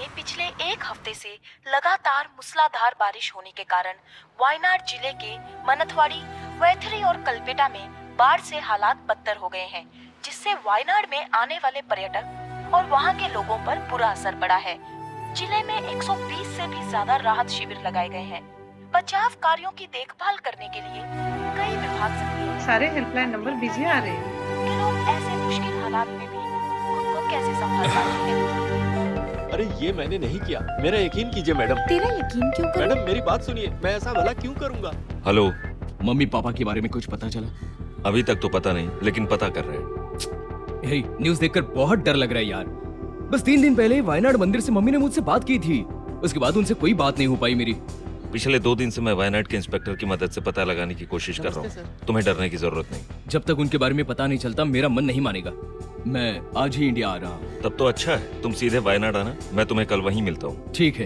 में पिछले एक हफ्ते से लगातार मूसलाधार बारिश होने के कारण वायनाड जिले के मनथवाड़ी, वैथरी और कलपेटा में बाढ़ से हालात बदतर हो गए हैं, जिससे वायनाड में आने वाले पर्यटक और वहां के लोगों पर बुरा असर पड़ा है। जिले में 120 से भी ज्यादा राहत शिविर लगाए गए हैं। बचाव कार्यों की देखभाल करने के लिए कई विभाग सक्रिय हैं। सारे हेल्पलाइन नंबर बिजी आ रहे हैं। कि लोग ऐसे मुश्किल हालात में भी खुद को कैसे संभाल पाते हैं। अरे ये मैंने नहीं किया, मेरा यकीन कीजिए मैडम। तेरा यकीन क्यों करूं? मैडम मेरी बात सुनिए, मैं ऐसा भला क्यों करूंगा? हेलो, मम्मी पापा के बारे में कुछ पता चला? अभी तक तो पता नहीं, लेकिन पता कर रहे हैं। हे, न्यूज़ देखकर बहुत डर लग रहा है यार। बस 3 दिन पहले वायनाड मंदिर से मम्मी ने मुझसे बात की थी, उसके बाद उनसे कोई बात नहीं हो पाई मेरी। पिछले 2 दिन से मैं वायनाड के इंस्पेक्टर की मदद से पता लगाने की कोशिश कर रहा हूँ। तुम्हें डरने की जरूरत नहीं। जब तक उनके बारे में पता नहीं चलता मेरा मन नहीं मानेगा। मैं आज ही इंडिया आ रहा हूँ। तब तो अच्छा है, तुम सीधे वायनाड आना, मैं तुम्हें कल वहीं मिलता हूँ। ठीक है।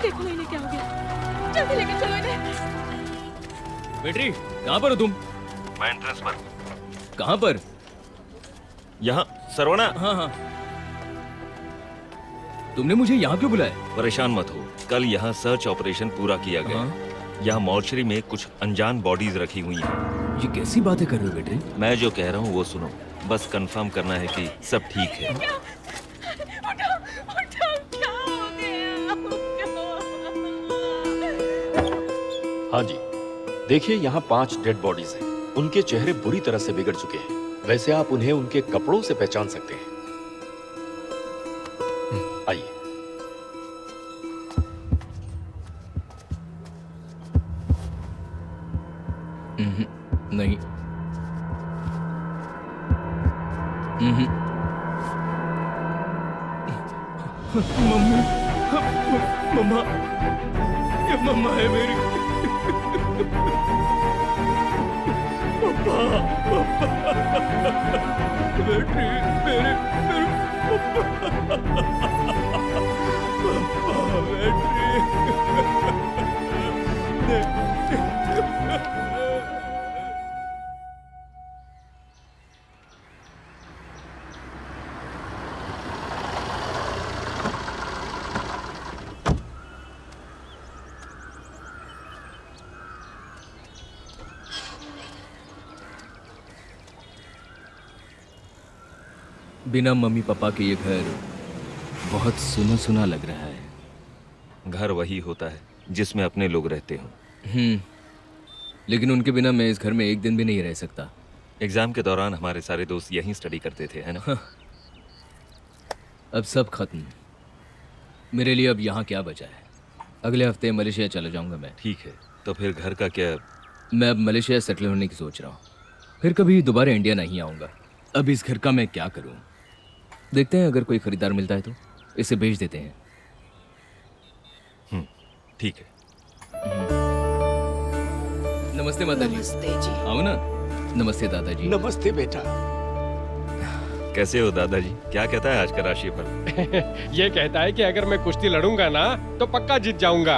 देखो इन्हें क्या हो गया, जल्दी लेके चलो इन्हें। बेटी, कहाँ पर हो तुम? मैं एंट्रेंस पर। कहाँ पर? यहाँ सरवना। हाँ हाँ, तुमने मुझे यहाँ क्यों बुलाया? परेशान मत हो, कल यहाँ सर्च ऑपरेशन पूरा किया गया। हाँ? यहाँ मॉर्चरी में कुछ अनजान बॉडीज रखी हुई हैं। ये कैसी बातें कर रहे हो बेटे? मैं जो कह रहा हूँ वो सुनो, बस कंफर्म करना है कि सब ठीक है। उठो, उठो, क्या हो गया? हाँ जी, देखिए यहाँ 5 डेड बॉडीज हैं। उनके चेहरे बुरी तरह से बिगड़ चुके हैं। वैसे आप उन्हें उनके कपड़ों से पहचान सकते हैं। आइए। नहीं। मम्मी, मम्मा, ये मम्मा है मेरी। पापा, बेटी, मेरे पापा, बेटी। बिना मम्मी पापा के ये घर बहुत सुना सुना लग रहा है। घर वही होता है जिसमें अपने लोग रहते हो। लेकिन उनके बिना मैं इस घर में एक दिन भी नहीं रह सकता। एग्जाम के दौरान हमारे सारे दोस्त यहीं स्टडी करते थे, है ना? अब सब खत्म। मेरे लिए अब यहाँ क्या बचा है? अगले हफ्ते मलेशिया चला जाऊंगा मैं। ठीक है, तो फिर घर का क्या? मैं अब मलेशिया सेटल होने की सोच रहा हूँ। फिर कभी दोबारा इंडिया नहीं आऊँगा। अब इस घर का मैं क्या करूँ? देखते हैं, अगर कोई खरीदार मिलता है तो इसे बेच देते हैं। ठीक है। नमस्ते माता जी। नमस्ते जी। आओ ना। नमस्ते दादाजी। नमस्ते बेटा। कैसे हो दादाजी? क्या कहता है आज का राशिफल? ये कहता है कि अगर मैं कुश्ती लड़ूंगा ना तो पक्का जीत जाऊंगा।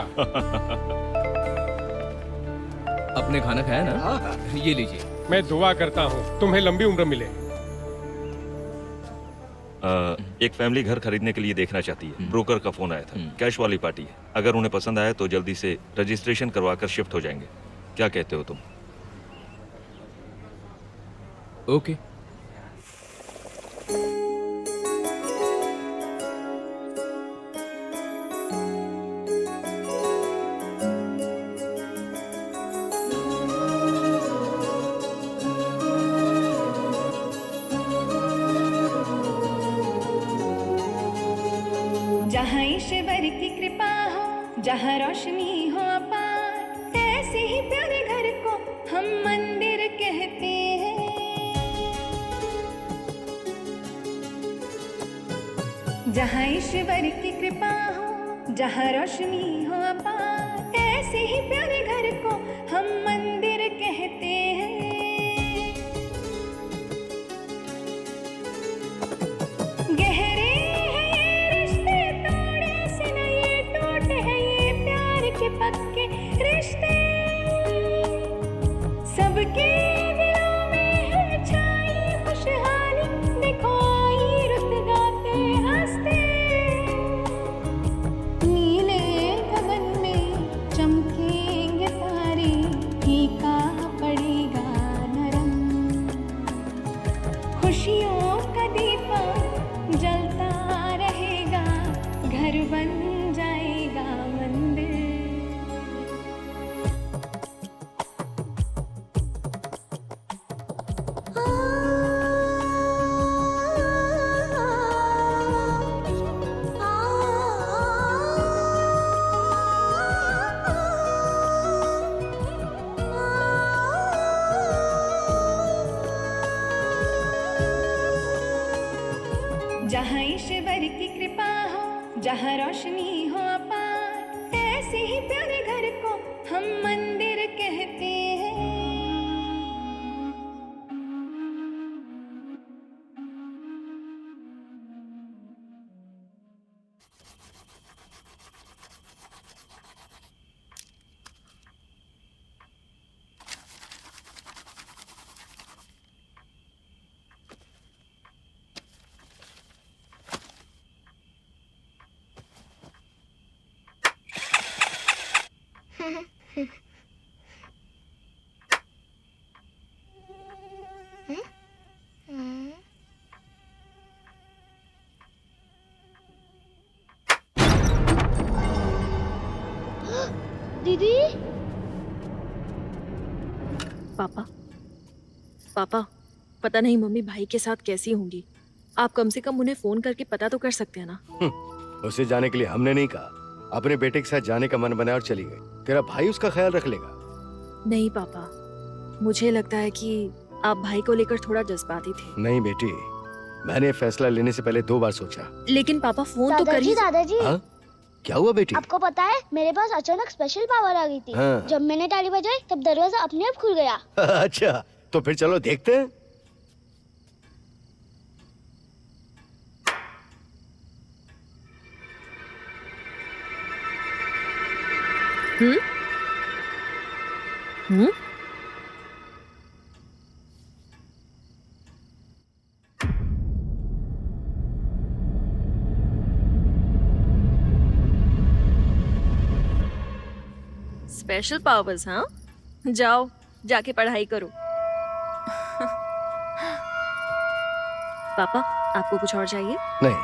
आपने खाना खाया ना? ये लीजिए। मैं दुआ करता हूँ तुम्हें लंबी उम्र मिले। एक फैमिली घर खरीदने के लिए देखना चाहती है। ब्रोकर का फोन आया था। कैश वाली पार्टी है। अगर उन्हें पसंद आया तो जल्दी से रजिस्ट्रेशन करवाकर शिफ्ट हो जाएंगे। क्या कहते हो तुम? ओके। जहाँ ईश्वर की कृपा हो, जहाँ रोशनी हो अपार, ऐसे ही प्यारे घर को हम मंदिर कहते हैं। जहाँ ईश्वर की कृपा हो, जहाँ रोशनी हो अपार, ऐसे ही प्यारे घर को हम मंदिर कहते हैं। गहरे हैं ये रिश्ते, तोड़े से नहीं सबके दिलों में है छाई खुशहाली, देखो आई रुत गाते हंसते। नीले गगन में चमकेंगे तारे, फीका पड़ेगा नरम। खुशियों का दीपक जलता रहेगा, घर बन जाएगा मंदिर। जहाँ ईश्वर की कृपा हो, जहाँ रोशनी हो अपार, ऐसे ही प्यारे घर को हम मंदिर कहते हैं। दीदी, पापा पापा, पता नहीं मम्मी भाई के साथ कैसी होंगी। आप कम से कम उन्हें फोन करके पता तो कर सकते हैं ना। उसे जाने के लिए हमने नहीं कहा, अपने बेटे के साथ जाने का मन बनाया और चली गई। तेरा भाई उसका ख्याल रख लेगा। नहीं पापा, मुझे लगता है कि आप भाई को लेकर थोड़ा जज्बाती थे। नहीं बेटी, मैंने फैसला लेने से पहले 2 बार सोचा। लेकिन पापा फोन तो दादाजी करिए। दादाजी, हाँ? क्या हुआ बेटी? आपको पता है मेरे पास अचानक स्पेशल पावर आ गई थी। हाँ। जब मैंने ताली बजाई तब दरवाजा अपने आप खुल गया। अच्छा, तो फिर चलो देखते हैं। हम्म? स्पेशल पावर्स, हाँ? जाओ, जाके पढ़ाई करो। पापा, आपको कुछ और चाहिए? नहीं।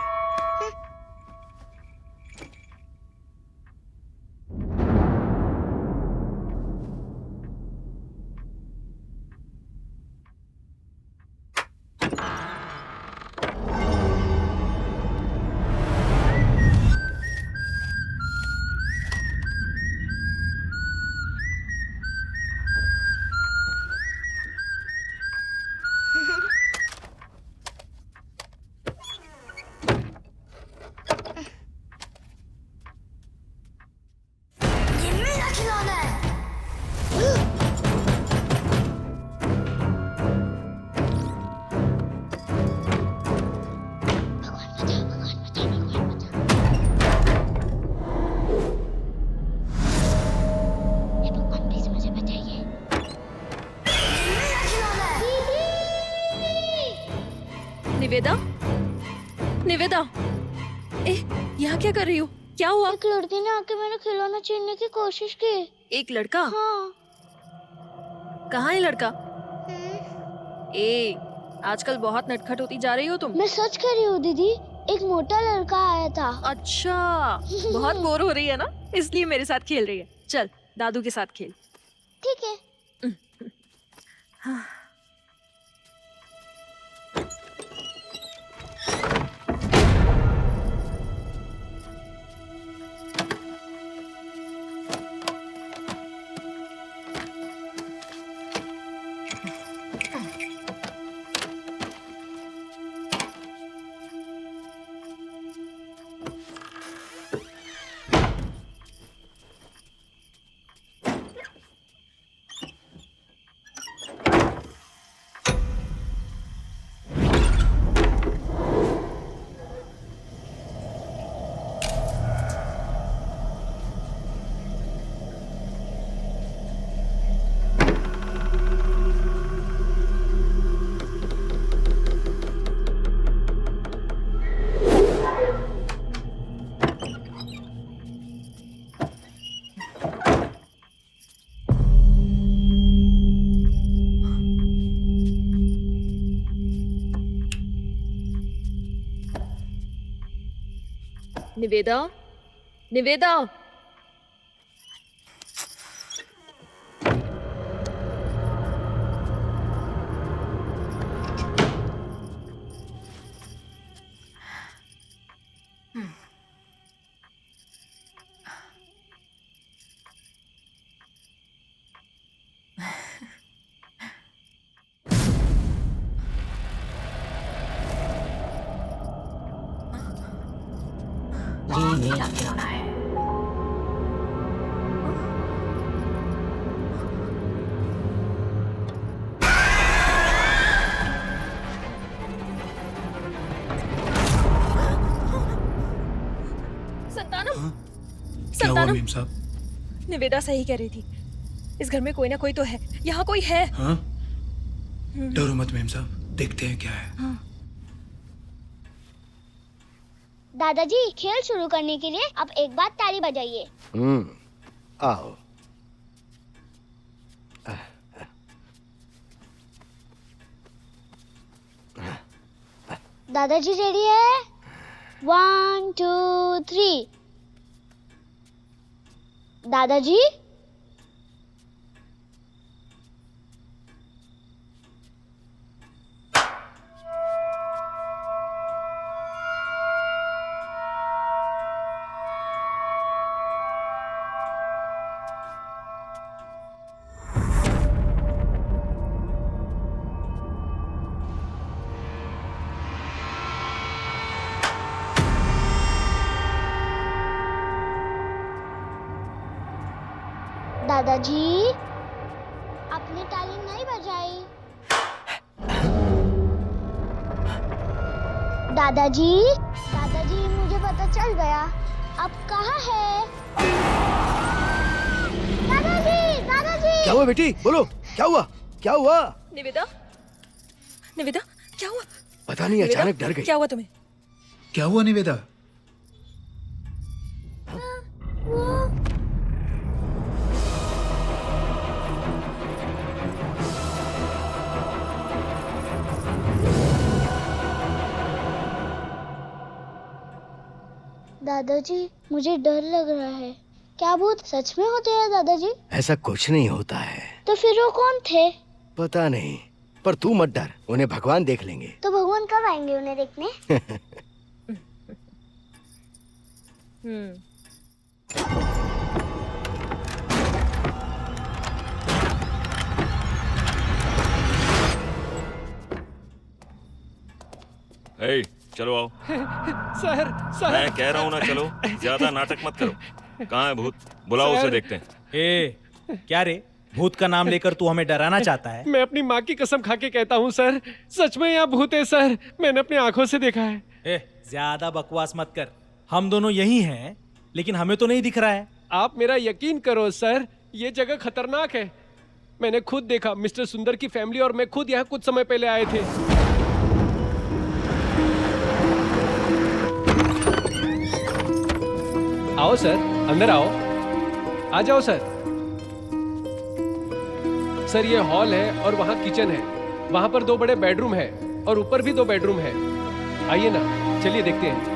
निवेदा, निवेदा, यहाँ क्या कर रही हो? क्या हुआ? एक लड़की ने आके मेरा खिलौना छीनने की कोशिश की। एक लड़का? हाँ। कहाँ है लड़का? आजकल बहुत नटखट होती जा रही हो तुम। मैं सच कह रही हूँ दीदी, एक मोटा लड़का आया था। अच्छा, बहुत बोर हो रही है ना, इसलिए मेरे साथ खेल रही है। चल, दादू के साथ खेल। ठीक है। निवेदा, निवेदा। ये मेरा खिलौना है। संतानम, क्या हुआ संतानम। मीम साहब? निवेदा सही कह रही थी, इस घर में कोई ना कोई तो है, यहाँ कोई है। हाँ? डरो मत मीम साहब, देखते हैं क्या है। हाँ। दादाजी खेल शुरू करने के लिए अब एक बार ताली बजाइए। आओ। दादाजी रेडी है? 1 2 3। दादाजी दादाजी आपने ताली नहीं बजाई। दादाजी दादाजी मुझे पता चल गया, आप कहाँ है? दादाजी दादाजी क्या हुआ बेटी? बोलो क्या हुआ? क्या हुआ? निवेदा, निवेदा क्या हुआ? पता नहीं, निवेदा, अचानक डर गई। क्या हुआ तुम्हें? क्या हुआ निवेदा? दादाजी मुझे डर लग रहा है। क्या भूत सच में होते हैं दादाजी? ऐसा कुछ नहीं होता है। तो फिर वो कौन थे? पता नहीं, पर तू मत डर, उन्हें भगवान देख लेंगे। तो भगवान कब आएंगे उन्हें देखने? हे, चलो आओ। सर मैं कह रहा हूँ ना, चलो, ज्यादा नाटक मत करो। कहाँ है भूत? बुलाओ उसे, देखते हैं। ए, क्या रे, भूत का नाम लेकर तू हमें डराना चाहता है? मैं अपनी माँ की कसम खा के कहता हूँ सर, सच में यहाँ भूत है सर, मैंने अपनी आंखों से देखा है। ए, ज्यादा बकवास मत कर, हम दोनों यही हैं, लेकिन हमें तो नहीं दिख रहा है। आप मेरा यकीन करो सर, ये जगह खतरनाक है। मैंने खुद देखा, मिस्टर सुंदर की फैमिली और मैं खुद यहाँ कुछ समय पहले आए थे। आओ सर, अंदर आओ, आ जाओ सर। सर ये हॉल है और वहाँ किचन है, वहाँ पर 2 बड़े बेडरूम है और ऊपर भी 2 बेडरूम है। आइए ना, चलिए देखते हैं।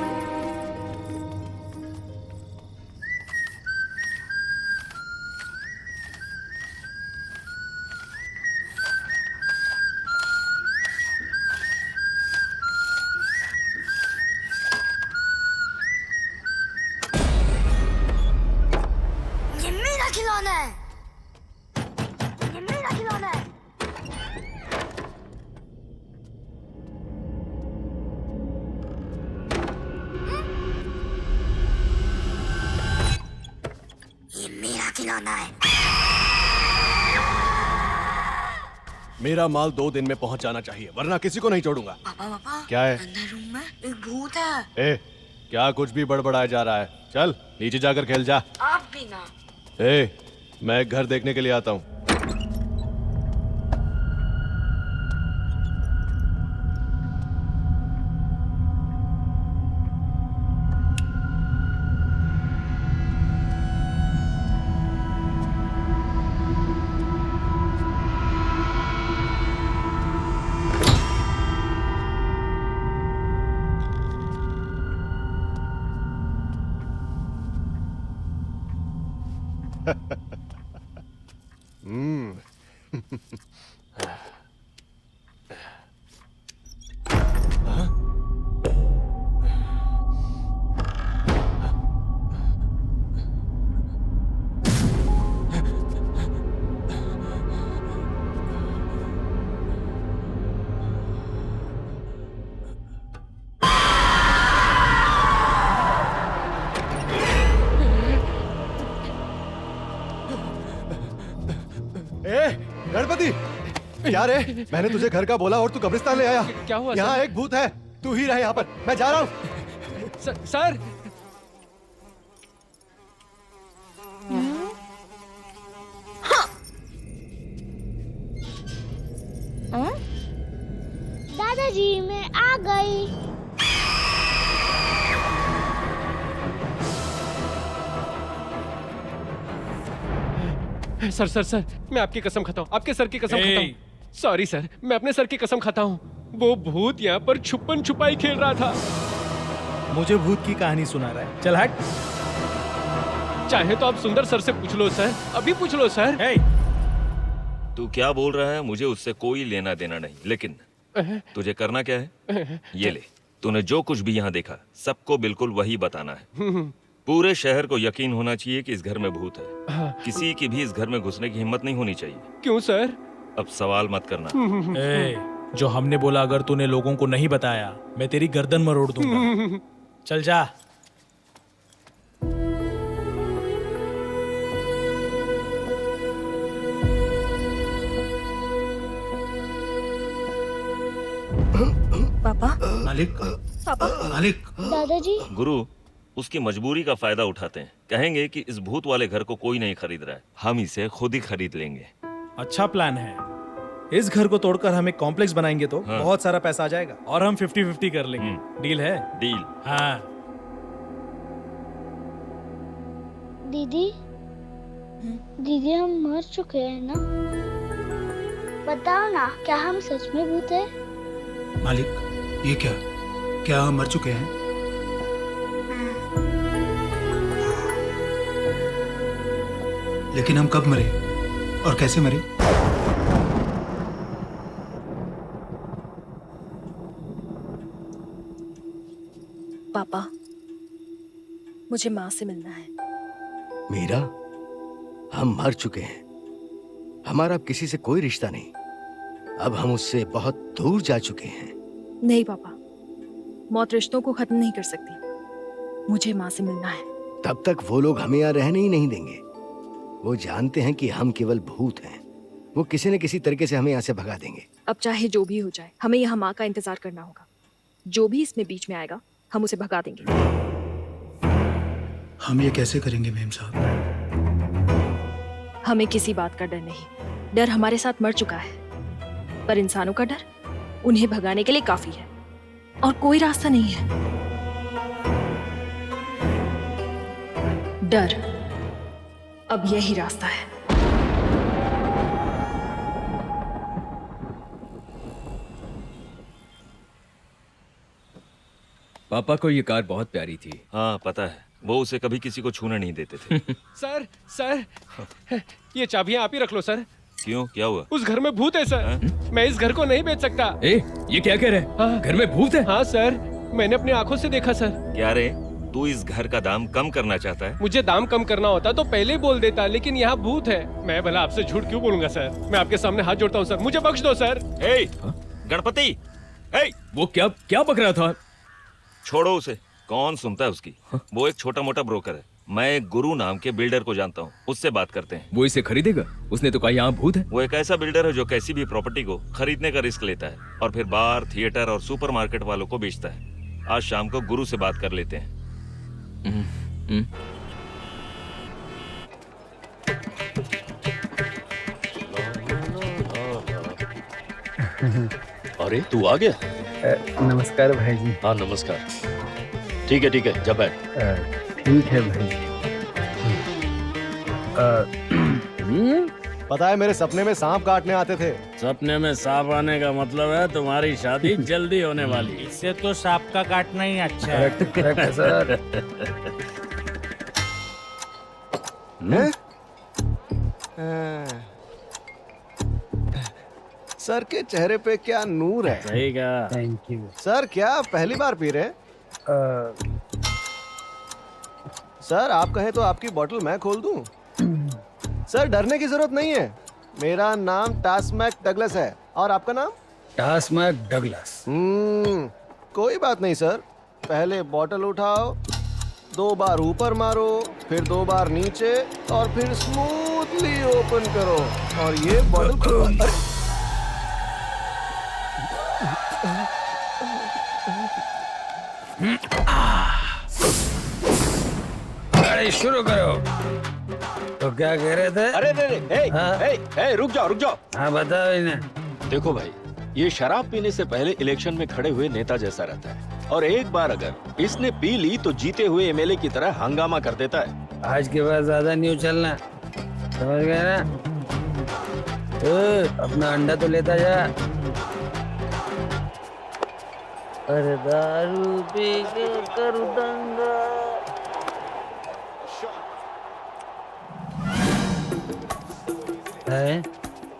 ये मेरा खिलौना है, ये मेरा खिलौना है। ये मेरा खिलौना है। मेरा माल 2 दिन में पहुंच जाना चाहिए, वरना किसी को नहीं छोड़ूंगा। पापा क्या है? अंदर रूम में एक भूत है। ए, क्या कुछ भी बड़बड़ाया जा रहा है? चल नीचे जाकर खेल जा। आप भी ना। ए, मैं एक घर देखने के लिए आता हूँ। गणपति, क्या रे? मैंने तुझे घर का बोला और तू कब्रिस्तान ले आया। क्या हुआ यहाँ सर? एक भूत है, तू ही रहे यहाँ पर। मैं जा रहा हूँ। सर दादाजी मैं आ गई। सर सर सर मैं आपकी कसम खाता हूँ, आपके सर की कसम खाता हूँ। सॉरी सर, मैं अपने सर की कसम खाता हूँ। वो भूत यहाँ पर छुपन छुपाई खेल रहा था। मुझे भूत की कहानी सुना रहा है, चल हट। चाहे तो आप सुंदर सर से पूछ लो सर, अभी पूछ लो सर। तू क्या बोल रहा है मुझे उससे कोई लेना देना नहीं, लेकिन तुझे करना क्या है? ये ले, तूने जो कुछ भी यहाँ देखा सबको बिल्कुल वही बताना है। पूरे शहर को यकीन होना चाहिए कि इस घर में भूत है। किसी की भी इस घर में घुसने की हिम्मत नहीं होनी चाहिए। क्यों सर? अब सवाल मत करना। जो हमने बोला अगर तूने लोगों को नहीं बताया मैं तेरी गर्दन मरोड़ दूंगा। चल जा। पापा। मालिक। पापा। मालिक। दादाजी। गुरु उसकी मजबूरी का फायदा उठाते हैं। कहेंगे कि इस भूत वाले घर को कोई नहीं खरीद रहा है, हम इसे खुद ही खरीद लेंगे। अच्छा प्लान है। इस घर को तोड़कर हम एक कॉम्प्लेक्स बनाएंगे तो बहुत सारा पैसा आ जाएगा और हम 50-50 कर लेंगे। डील है? डील। हाँ। दीदी, दीदी हम मर चुके हैं ना? बताओ ना, क्या हम सच में भूत है? मालिक, ये क्या हम मर चुके हैं? लेकिन हम कब मरे और कैसे मरे? पापा, मुझे माँ से मिलना है। मीरा, हम मर चुके हैं। हमारा अब किसी से कोई रिश्ता नहीं। अब हम उससे बहुत दूर जा चुके हैं। नहीं पापा, मौत रिश्तों को खत्म नहीं कर सकती। मुझे माँ से मिलना है। तब तक वो लोग हमें यहाँ रहने ही नहीं देंगे। वो जानते हैं कि हम केवल भूत हैं। वो किसी न किसी तरीके से हमें यहाँ से भगा देंगे। अब चाहे जो भी हो जाए, हमें यहाँ माँ का इंतजार करना होगा। जो भी इसमें बीच में आएगा, हम उसे भगा देंगे। हम ये कैसे करेंगे मेम साहब? हमें किसी बात का डर नहीं। डर हमारे साथ मर चुका है, पर इंसानों का डर उन्हें भगाने के लिए काफी है और कोई रास्ता नहीं है। डर अब यही रास्ता है। पापा को ये कार बहुत प्यारी थी। हाँ पता है, वो उसे कभी किसी को छूने नहीं देते थे। सर सर ये चाबियां आप ही रख लो सर। क्यों, क्या हुआ? उस घर में भूत है सर। मैं इस घर को नहीं बेच सकता। ये क्या कह रहे हैं? घर में भूत है? हाँ सर, मैंने अपनी आंखों से देखा सर। क्या रे, तू इस घर का दाम कम करना चाहता है? मुझे दाम कम करना होता तो पहले ही बोल देता, लेकिन यहाँ भूत है। मैं भला आपसे झूठ क्यों बोलूंगा सर? मैं आपके सामने हाथ जोड़ता हूँ सर, मुझे बख्श दो सर। गणपति, वो क्या बक रहा था? छोड़ो उसे, कौन सुनता है उसकी? वो एक छोटा मोटा ब्रोकर है। मैं एक गुरु नाम के बिल्डर को जानता हूँ, उससे बात करते हैं। वो इसे खरीदेगा? उसने तो कहा यहाँ भूत है। वो एक ऐसा बिल्डर है जो किसी भी प्रॉपर्टी को खरीदने का रिस्क लेता है और फिर बार, थिएटर और सुपरमार्केट वालों को बेचता है। आज शाम को गुरु से बात कर लेते हैं। अरे तू आ गया? नमस्कार भाई जी। हाँ नमस्कार। ठीक है, जा बैठ। ठीक है भाई जी। पता है मेरे सपने में सांप काटने आते थे। सपने में सांप आने का मतलब है तुम्हारी शादी जल्दी होने वाली है। इससे तो सांप का काटना ही अच्छा है। करेक्ट है सर। सर के चेहरे पे क्या नूर है। सही कहा। Thank you. सर क्या पहली बार पी रहे हैं? सर आप कहें तो आपकी बोतल मैं खोल दूं? सर डरने की जरूरत नहीं है। मेरा नाम टास्मैक डगलस है और आपका नाम? टास्मैक डगलस। कोई बात नहीं सर। पहले बोतल उठाओ, 2 बार ऊपर मारो, फिर 2 बार नीचे और फिर स्मूथली ओपन करो और ये बोतल गाड़ी शुरू करो। तो क्या कह रहे थे? अरे रुक जाओ। हाँ बताओ इन्हें। देखो भाई, ये शराब पीने से पहले इलेक्शन में खड़े हुए नेता जैसा रहता है और एक बार अगर इसने पी ली तो जीते हुए एमएलए की तरह हंगामा कर देता है। आज के बाद ज्यादा नहीं उछलना, समझ गए ना? अपना अंडा तो लेता जा। अरे दारू पी के करूं दंगा। है?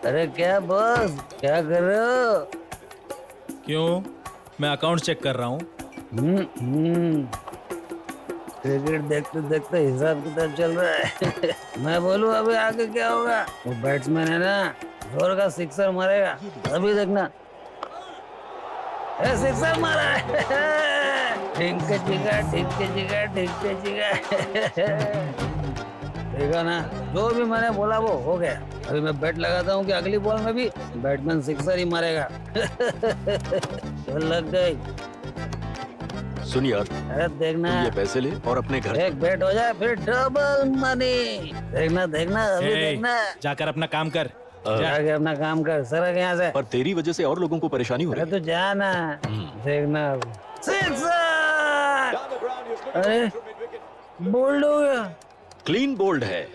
अरे क्या बॉस, क्या कर रहे हो? क्यों? मैं अकाउंट चेक कर रहा हूँ। क्रिकेट देखते देखते हिसाब किताब चल रहा है। मैं बोलूं अभी आगे क्या होगा? वो बैट्समैन है ना, जोर का सिक्सर मारेगा, अभी देखना। सिक्सर मारा है। ठीक के जिगा। देखा ना, जो भी मैंने बोला वो हो गया। अभी मैं बैट लगाता हूँ कि अगली बॉल में भी बैट्समैन सिक्सर ही मारेगा। तो लग गई। सुन यार, अरे देखना, ये पैसे ले और अपने घर एक बैट हो जाए फिर डबल मनी। देखना अभी देखना। जाकर अपना काम कर। जाके अपना काम कर, सरक यहाँ से। पर तेरी वजह से और लोगों को परेशानी हो रही अरे तो जाना, देखना। सिक्सर! अरे बोल्ड हो गया। क्लीन बोल्ड है।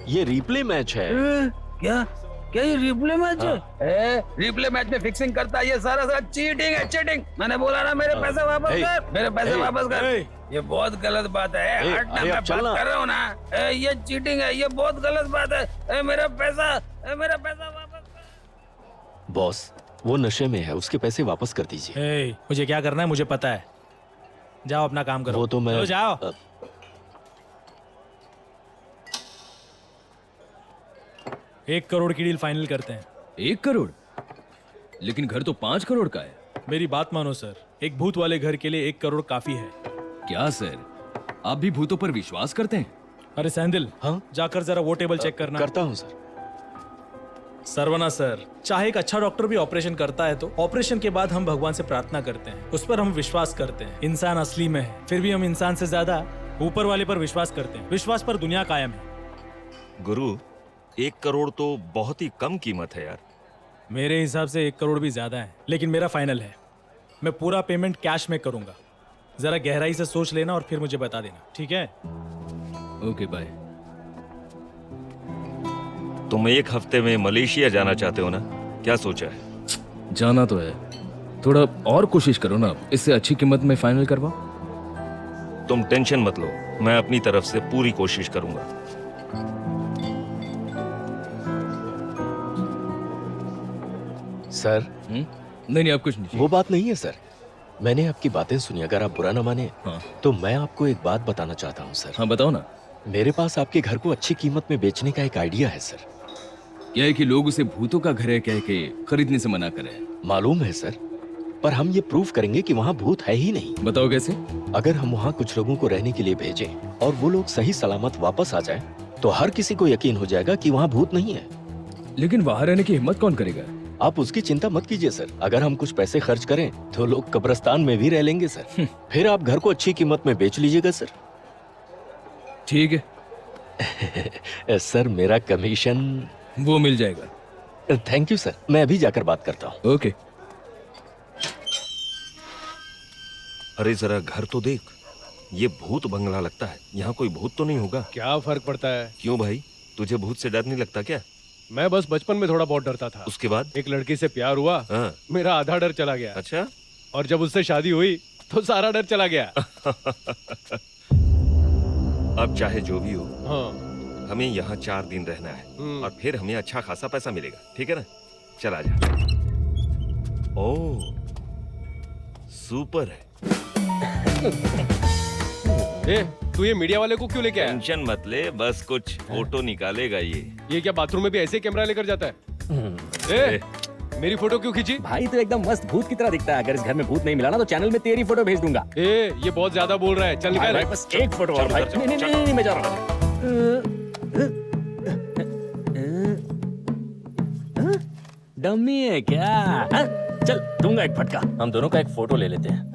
ये रिप्ले मैच है। क्या ये रिप्ले मैच है? रिप्ले मैच में फिक्सिंग करता है, ये सारा चीटिंग है, चीटिंग। मैंने बोला ना मेरे पैसे वापस कर, मेरे पैसे वापस कर। ये बहुत गलत बात है। हटना, मैं बात कर रहा हूँ ना। ये चीटिंग है, ये बहुत गलत बात है। मेरा पैसा वापस कर। बॉस, वो नशे में है, उसके पैसे वापस कर दीजिए। मुझे क्या करना है मुझे पता है। जाओ अपना काम करो। वो तो मैं जाओ। 1 करोड़ की डील फाइनल करते हैं। 1 करोड़? लेकिन घर तो 5 करोड़ का है। मेरी बात मानो सर, एक भूत वाले घर के लिए 1 करोड़ काफी है। क्या सर, आप भी भूतों पर विश्वास करते हैं? अरे सैंडल, हाँ जाकर जरा वो टेबल चेक करना। करता हूँ सर। सरवना सर, चाहे एक अच्छा डॉक्टर भी ऑपरेशन करता है तो ऑपरेशन के बाद हम भगवान से प्रार्थना करते हैं, उस पर हम विश्वास करते हैं। इंसान असली में है, फिर भी हम इंसान से ज्यादा ऊपर वाले पर विश्वास करते हैं। विश्वास पर दुनिया कायम है। गुरु, 1 करोड़ तो बहुत ही कम कीमत है यार। मेरे हिसाब से 1 करोड़ भी ज्यादा है, लेकिन मेरा फाइनल है। मैं पूरा पेमेंट कैश में करूंगा। जरा गहराई से सोच लेना और फिर मुझे बता देना, ठीक है? Okay bye. तुम 1 हफ्ते में मलेशिया जाना चाहते हो ना? क्या सोचा है? जाना तो है, थोड़ा और कोशिश करो ना, इससे अच्छी कीमत में फाइनल करवाओ। तुम टेंशन मत लो, मैं अपनी तरफ से पूरी कोशिश करूंगा। सर नहीं आप कुछ नहीं। वो बात नहीं है सर, मैंने आपकी बातें सुनी। अगर आप बुरा ना माने तो मैं आपको एक बात बताना चाहता हूँ सर। हाँ बताओ ना। मेरे पास आपके घर को अच्छी कीमत में बेचने का एक आइडिया है सर। क्या है कि लोग उसे भूतों का घर है कह के खरीदने से मना करें। मालूम है सर, पर हम ये प्रूफ करेंगे कि वहाँ भूत है ही नहीं। बताओ कैसे? अगर हम वहाँ कुछ लोगों को रहने के लिए भेजें और वो लोग सही सलामत वापस आ जाएं, तो हर किसी को यकीन हो जाएगा कि वहाँ भूत नहीं है। लेकिन वहाँ रहने की हिम्मत कौन करेगा? आप उसकी चिंता मत कीजिए सर। अगर हम कुछ पैसे खर्च करें तो लोग कब्रिस्तान में भी रह लेंगे सर। फिर आप घर को अच्छी कीमत में बेच लीजिएगा सर। ठीक है। सर मेरा कमीशन वो मिल जाएगा। थैंक यू सर, मैं अभी जाकर बात करता हूँ। ओके। अरे जरा घर तो देख, ये भूत बंगला लगता है। यहाँ कोई भूत तो नहीं होगा? क्या फर्क पड़ता है? क्यों भाई, तुझे भूत से डर नहीं लगता क्या? मैं बस बचपन में थोड़ा बहुत डरता था। उसके बाद एक लड़की से प्यार हुआ, मेरा आधा डर चला गया। अच्छा? और जब उससे शादी हुई तो सारा डर चला गया। अब चाहे जो भी हो, हमें यहाँ 4 दिन रहना है और फिर हमें अच्छा खासा पैसा मिलेगा, ठीक है ना? चल आजा। ओह, सुपर है। ए, तू ये मीडिया वाले को क्यों लेके आया? टेंशन मत ले, बस कुछ फोटो निकालेगा ये। ये क्या बाथरूम में भी ऐसे कैमरा लेकर जाता है? ए, मेरी फोटो क्यों खींची? भाई तो एकदम मस्त भूत की तरह दिखता है। अगर इस घर में भूत नहीं मिला ना तो चैनल में तेरी फोटो भेज दूंगा। ए, ये बहुत ज्यादा बोल रहा है। चल निकाल। भाई बस एक फोटो और भाई। नहीं, मैं जा रहा हूँ। डम्मी है क्या? चल दूंगा एक फटका। हम दोनों का एक फोटो ले लेते हैं।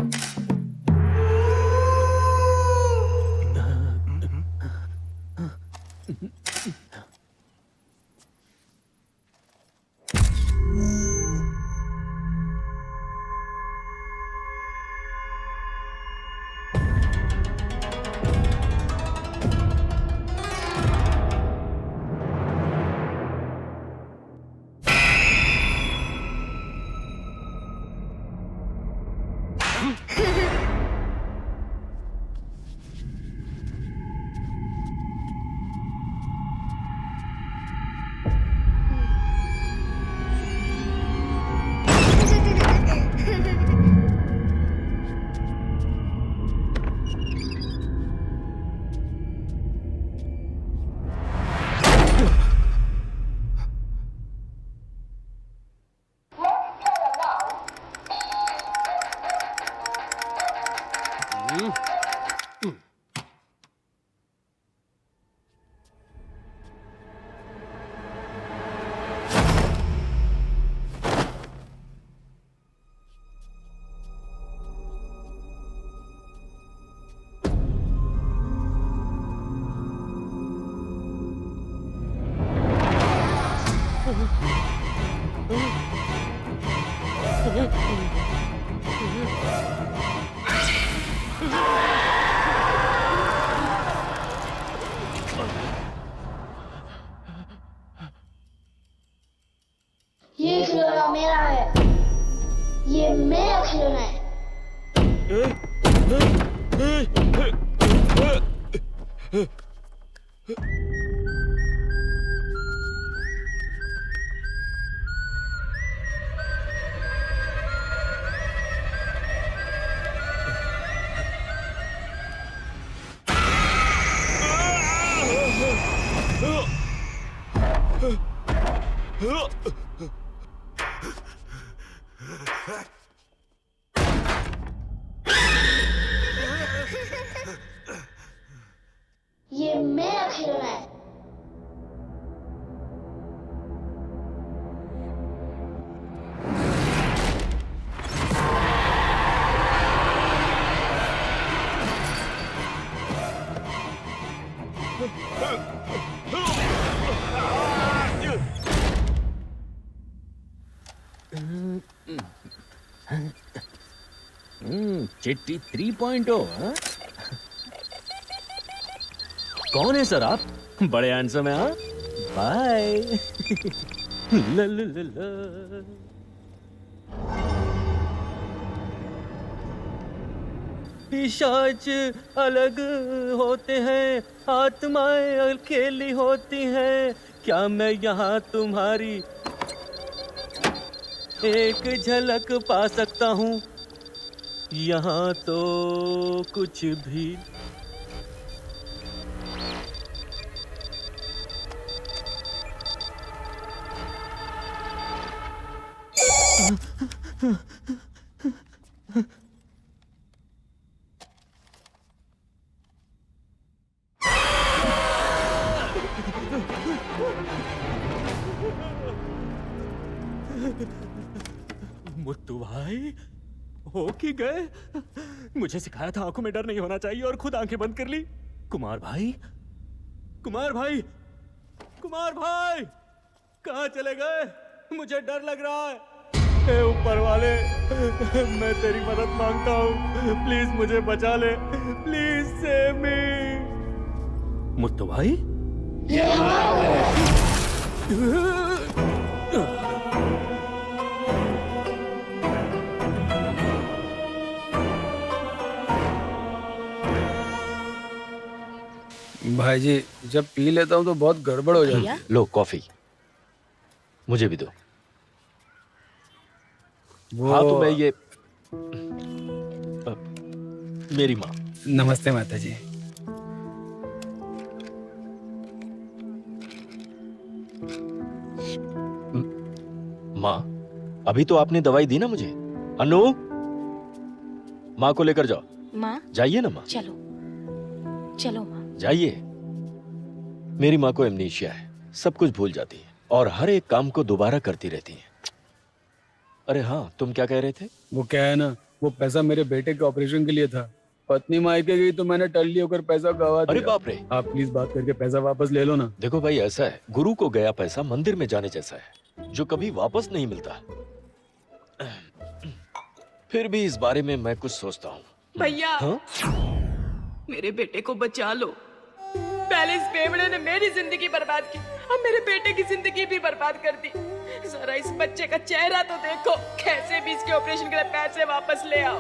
ये खिलौना मेरा है। ये मेरा खिलौना है। ये मेरा खिलौना है। चिट्टी 3.0। हाँ? कौन है सर आप? बड़े हैंडसम है। हाँ, बाय। पिशाच अलग होते हैं, आत्माएं अकेली होती हैं। क्या मैं यहाँ तुम्हारी एक झलक पा सकता हूँ? यहाँ तो कुछ भी। मुत्तू भाई हो कि गए? मुझे सिखाया था आंखों में डर नहीं होना चाहिए और खुद आंखें बंद कर ली। कुमार भाई, कुमार भाई, कुमार भाई कहाँ चले गए? मुझे डर लग रहा है। हे ऊपर वाले, मैं तेरी मदद मांगता हूँ, प्लीज मुझे बचा ले, प्लीज सेव मी। मुत्तू भाई भाई जी जब पी लेता हूँ तो बहुत गड़बड़ हो जाती है। लो कॉफी, मुझे भी दो। हाँ तो मैं ये मेरी माँ। नमस्ते माता जी। माँ, अभी तो आपने दवाई दी ना मुझे। अनु, माँ को लेकर जाओ। माँ जाइए ना माँ, चलो चलो माँ। जाइए। मेरी माँ को एमनीशिया है, सब कुछ भूल जाती है और हर एक काम को दोबारा करती रहती है। अरे हाँ, तुम क्या कह रहे थे? वो क्या है ना, वो पैसा मेरे बेटे के ऑपरेशन के लिए था। पत्नी मायके गई तो मैंने टल्ली होकर पैसा गवा दिया। अरे बाप रे। आप प्लीज बात करके पैसा वापस ले लो ना। देखो भाई, ऐसा है, गुरु को गया पैसा मंदिर में जाने जैसा है, जो कभी वापस नहीं मिलता। फिर भी इस बारे में मैं कुछ सोचता हूँ। भैया हाँ? मेरे बेटे को बचा लो। पहले इस बेवड़े ने मेरी जिंदगी बर्बाद की, अब मेरे बेटे की जिंदगी भी बर्बाद कर दी। जरा इस बच्चे का चेहरा तो देखो, कैसे भी इसके ऑपरेशन के लिए पैसे वापस ले आओ।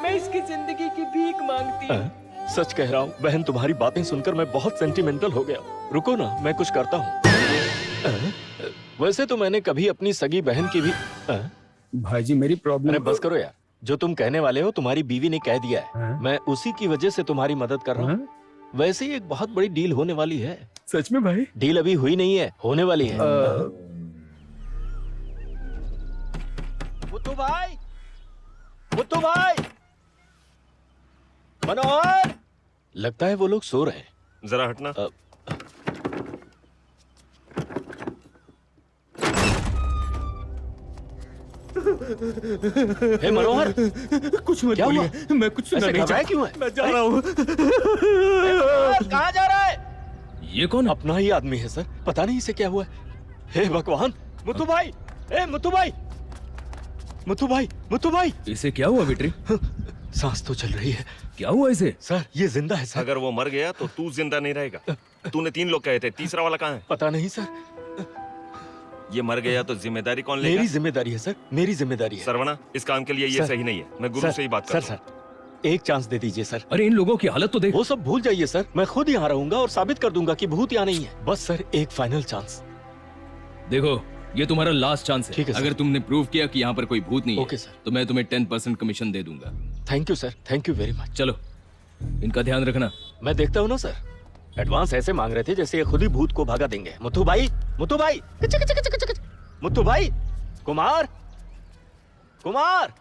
मैं इसकी जिंदगी की भीख मांगती हूँ। सच कह रहा हूँ बहन, तुम्हारी बातें सुनकर मैं बहुत सेंटिमेंटल हो गया। रुको ना, मैं कुछ करता हूँ। वैसे तो मैंने कभी अपनी सगी बहन की भी भाई जी मेरी प्रॉब्लम। अरे बस करो यार, जो तुम कहने वाले हो तुम्हारी बीवी ने कह दिया है। मैं उसी की वजह से तुम्हारी मदद कर रहा हूँ। वैसे ही एक बहुत बड़ी डील होने वाली है। सच में भाई? डील अभी हुई नहीं है, होने वाली है। मुत्तू भाई, मुत्तू भाई, मनोहर। लगता है वो लोग सो रहे हैं। जरा हटना। हे मनोहर, कुछ मत क्या हुआ? बोलिए, मैं कुछ सुनना ऐसे नहीं घबराया चाहता। क्यों है? मैं जा रहा हूँ। कहाँ जा रहा है? ये कौन? अपना ही आदमी है सर, पता नहीं इसे क्या हुआ है। हे भगवान, मुत्तू भाई, ए मुत्तू भाई, मुत्तू भाई, मुत्तू भाई। इसे क्या हुआ बेटे? सांस तो चल रही है। क्या हुआ इसे? सर ये जिंदा है सर। अगर वो मर गया तो तू जिंदा नहीं रहेगा। तूने 3 लोग कहे थे, तीसरा वाला कहाँ है? पता नहीं सर। ये मर गया तो जिम्मेदारी कौन लेगा? मेरी जिम्मेदारी है सर, मेरी जिम्मेदारी है। सरवना, इस काम के लिए ये सर, सही नहीं है। मैं गुरु से ही बात सर, करता हूँ। सर, एक चांस दे दीजिए सर। अरे इन लोगों की हालत तो देख। वो सब भूल जाइए सर, मैं खुद यहाँ रहूंगा और साबित कर दूंगा कि भूत यहाँ नहीं है। बस सर एक फाइनल चांस। देखो ये तुम्हारा लास्ट चांस है। ठीक है सर। अगर तुमने प्रूव किया कि यहाँ पर कोई भूत नहीं ओके है, सर। तो मैं तुम्हें 10% कमीशन दे दूंगा। Thank you sir, thank you very much. चलो इनका ध्यान रखना। मैं देखता हूँ ना सर, एडवांस ऐसे मांग रहे थे जैसे ये खुद ही भूत को भागा देंगे। मुत्तू भाई, मुत्तू भाई, मुत्तू भाई, कुमार, कुमार,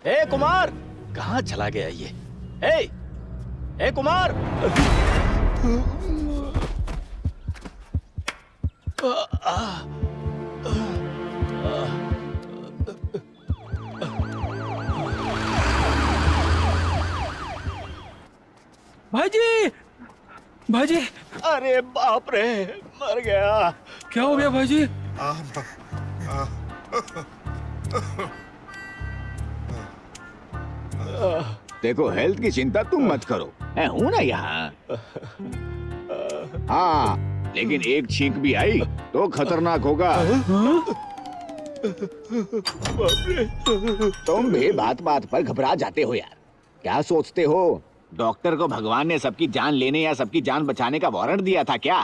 ए कुमार, कहाँ चला गया ये? ए कुमार। भाईजी, भाईजी। अरे बाप रे, मर गया। क्या हो गया भाईजी? देखो हेल्थ की चिंता तुम मत करो, मैं हूं ना यहाँ। हाँ, लेकिन एक छींक भी आई तो खतरनाक होगा। तुम भी बात बात पर घबरा जाते हो यार। क्या सोचते हो डॉक्टर को भगवान ने सबकी जान लेने या सबकी जान बचाने का वारंट दिया था क्या?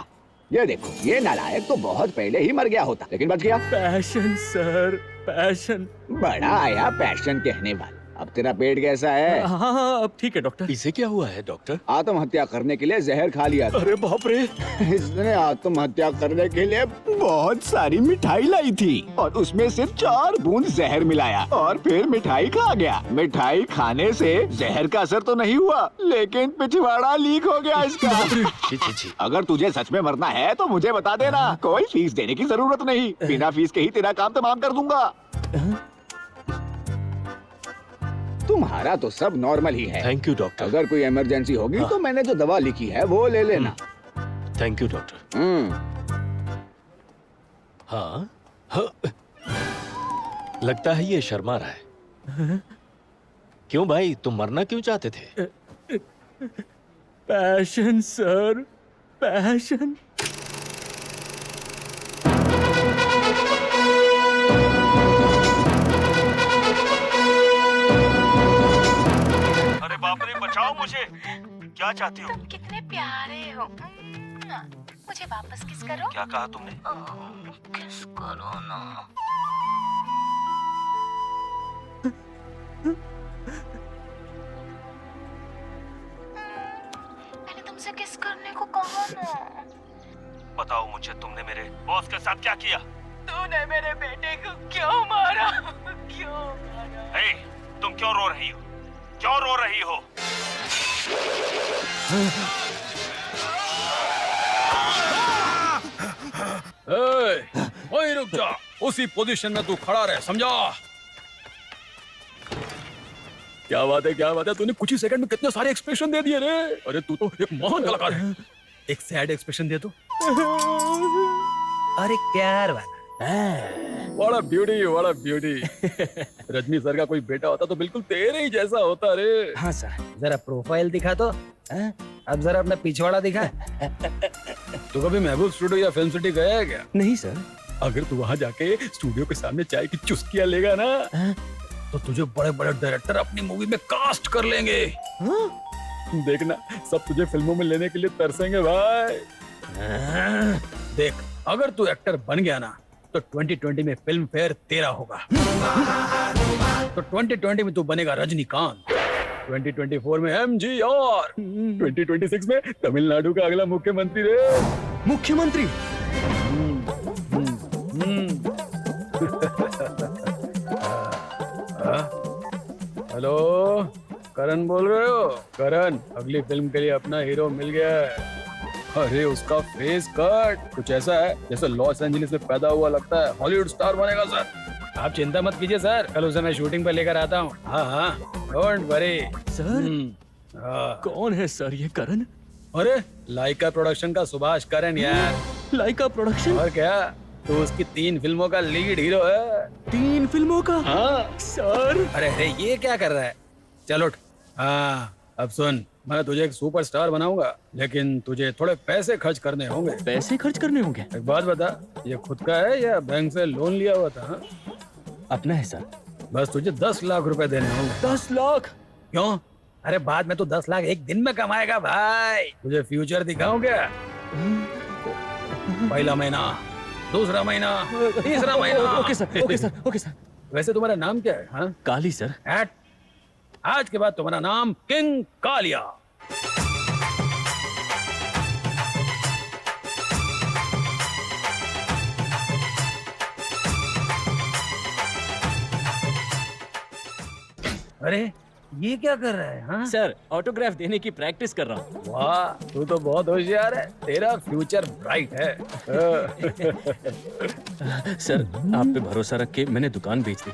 ये देखो, ये नालायक तो बहुत पहले ही मर गया होता, लेकिन बच गया। Passion sir, passion. बड़ा आया पैशन कहने वाला। अब तेरा पेट कैसा है? हाँ, अब ठीक है डॉक्टर। इसे क्या हुआ है डॉक्टर? आत्महत्या करने के लिए जहर खा लिया था। अरे बाप रे। इसने आत्महत्या करने के लिए बहुत सारी मिठाई लाई थी और उसमें सिर्फ 4 बूंद जहर मिलाया और फिर मिठाई खा गया। मिठाई खाने से जहर का असर तो नहीं हुआ, लेकिन पिछवाड़ा लीक हो गया इसका। अगर तुझे सच में मरना है तो मुझे बता देना, कोई फीस देने की जरूरत नहीं, बिना फीस के ही तेरा काम तमाम कर दूंगा। तुम्हारा तो सब नॉर्मल ही है। Thank you doctor. अगर कोई इमरजेंसी होगी तो मैंने जो दवा लिखी है वो ले लेना। Thank you doctor. हाँ, लगता है ये शर्मा रहा है। क्यों भाई, तुम मरना क्यों चाहते थे? Passion sir, passion. अरे बाप रे, बचाओ मुझे। क्या चाहती हो? तुम कितने प्यारे हो। मुझे वापस किस करो। क्या कहा तुमने? किस करो ना। मैंने तुमसे किस करने को कहा ना। बताओ मुझे, तुमने मेरे बॉस के साथ क्या किया? तूने मेरे बेटे को क्यों मारा? क्यों मारा? हे, तुम क्यों रो रही हो? क्यों रो रही हो? ओए रुक जा, उसी पोजीशन में तू खड़ा रहे, समझा? क्या बात है, तूने कुछ ही सेकंड में कितने सारे एक्सप्रेशन दे दिए रे। अरे तू तो एक महान कलाकार है। एक सैड एक्सप्रेशन दे तो। अरे प्यार वाला। बड़ा ब्यूटी। रजनी सर का कोई बेटा होता तो बिल्कुल तेरे ही जैसा होता रे। हाँ सर। जरा प्रोफाइल दिखा तो। अब जरा अपना पिछवाड़ा दिखा। तू कभी महबूब स्टूडियो या फिल्म सिटी गया है क्या? नहीं सर। अगर तू वहाँ जाके स्टूडियो के सामने चाय की चुस्कियां लेगा ना, तो तुझे बड़े बड़े डायरेक्टर अपनी मूवी में कास्ट कर लेंगे। देखना, सब तुझे फिल्मों में लेने के लिए तरसेंगे भाई। देख, अगर तू एक्टर बन गया ना, तो 2020 में फिल्म फेयर तेरा होगा। तो 2020 में तू बनेगा रजनीकांत, 2024 में MG और 2026 में तमिलनाडु का अगला मुख्यमंत्री रे। मुख्यमंत्री? हेलो, करण बोल रहे हो? करण, अगली फिल्म के लिए अपना हीरो मिल गया है। अरे उसका फेस कट कुछ ऐसा है जैसे लॉस एंजलिस में पैदा हुआ लगता है। हॉलीवुड स्टार बनेगा सर। आप चिंता मत कीजिए सर, कल उसे मैं शूटिंग पर लेकर आता हूँ। हाँ, डोंट वरी सर। कौन है सर ये करण? अरे लाइका प्रोडक्शन का सुभाष करण यार। लाइका प्रोडक्शन? और क्या, तो उसकी 3 फिल्मों का लीड हीरो है। 3 फिल्मों का? हाँ सर। अरे ये क्या कर रहा है? चलो उठ। हाँ, अब सुन, मैं तुझे एक सुपरस्टार बनाऊंगा, लेकिन तुझे थोड़े पैसे खर्च करने होंगे। पैसे खर्च करने होंगे? एक बात बता, ये खुद का है या बैंक से लोन लिया हुआ था? अपना है सर। बस तुझे 10 लाख रुपए देने होंगे। 10 लाख? क्यों? अरे बाद में तो 10 लाख एक दिन में कमाएगा भाई। तुझे फ्यूचर दिखाऊं क्या? पहला महीना, दूसरा महीना, तीसरा महीना। Okay sir. वैसे तुम्हारा नाम क्या है? हाँ? काली सर। आज के बाद तुम्हारा नाम किंग कालिया। अरे ये क्या कर रहा है? हाँ? सर, ऑटोग्राफ देने की प्रैक्टिस कर रहा हूँ। वाह, तू तो बहुत होशियार है। तेरा फ्यूचर ब्राइट है। सर, आप पे भरोसा रख के मैंने दुकान बेच दी।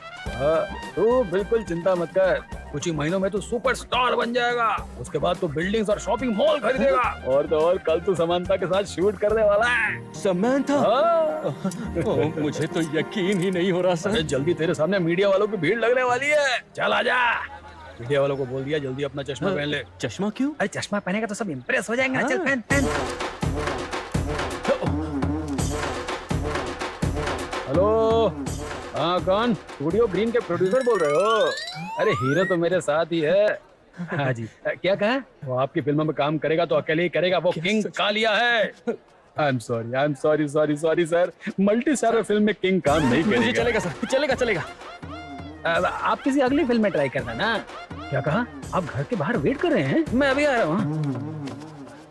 तू बिल्कुल चिंता मत कर, कुछ ही महीनों में तू सुपरस्टार बन जाएगा। उसके बाद तू बिल्डिंग्स और शॉपिंग मॉल खरीदेगा। और तो और कल तू समांता के साथ शूट करने वाला है। समांता? मुझे तो यकीन ही नहीं हो रहा सर। जल्दी तेरे सामने मीडिया वालों की भीड़ लगने वाली है। चल आजा। मीडिया वालों को बोल दिया जल्दी अपना चश्मा पहन ले। चश्मा क्यों? अरे चश्मा पहनेगा तो सब इम्प्रेस हो जाएंगे। चल पहन। हेलो, हाँ कौन? स्टूडियो ग्रीन के प्रोड्यूसर बोल रहे हो? अरे हीरो तो मेरे साथ ही है। हाँ जी, क्या कहा? वो आपकी फिल्मों में काम करेगा तो अकेले ही करेगा। वो किंग कालिया है। I am sorry sir, multi starrer film में किंग काम नहीं करेगा। चलेगा सर, चलेगा। आप किसी अगली फिल्म में ट्राई करना ना। क्या कहा? आप घर के बाहर वेट कर रहे हैं? मैं अभी आ रहा हूँ।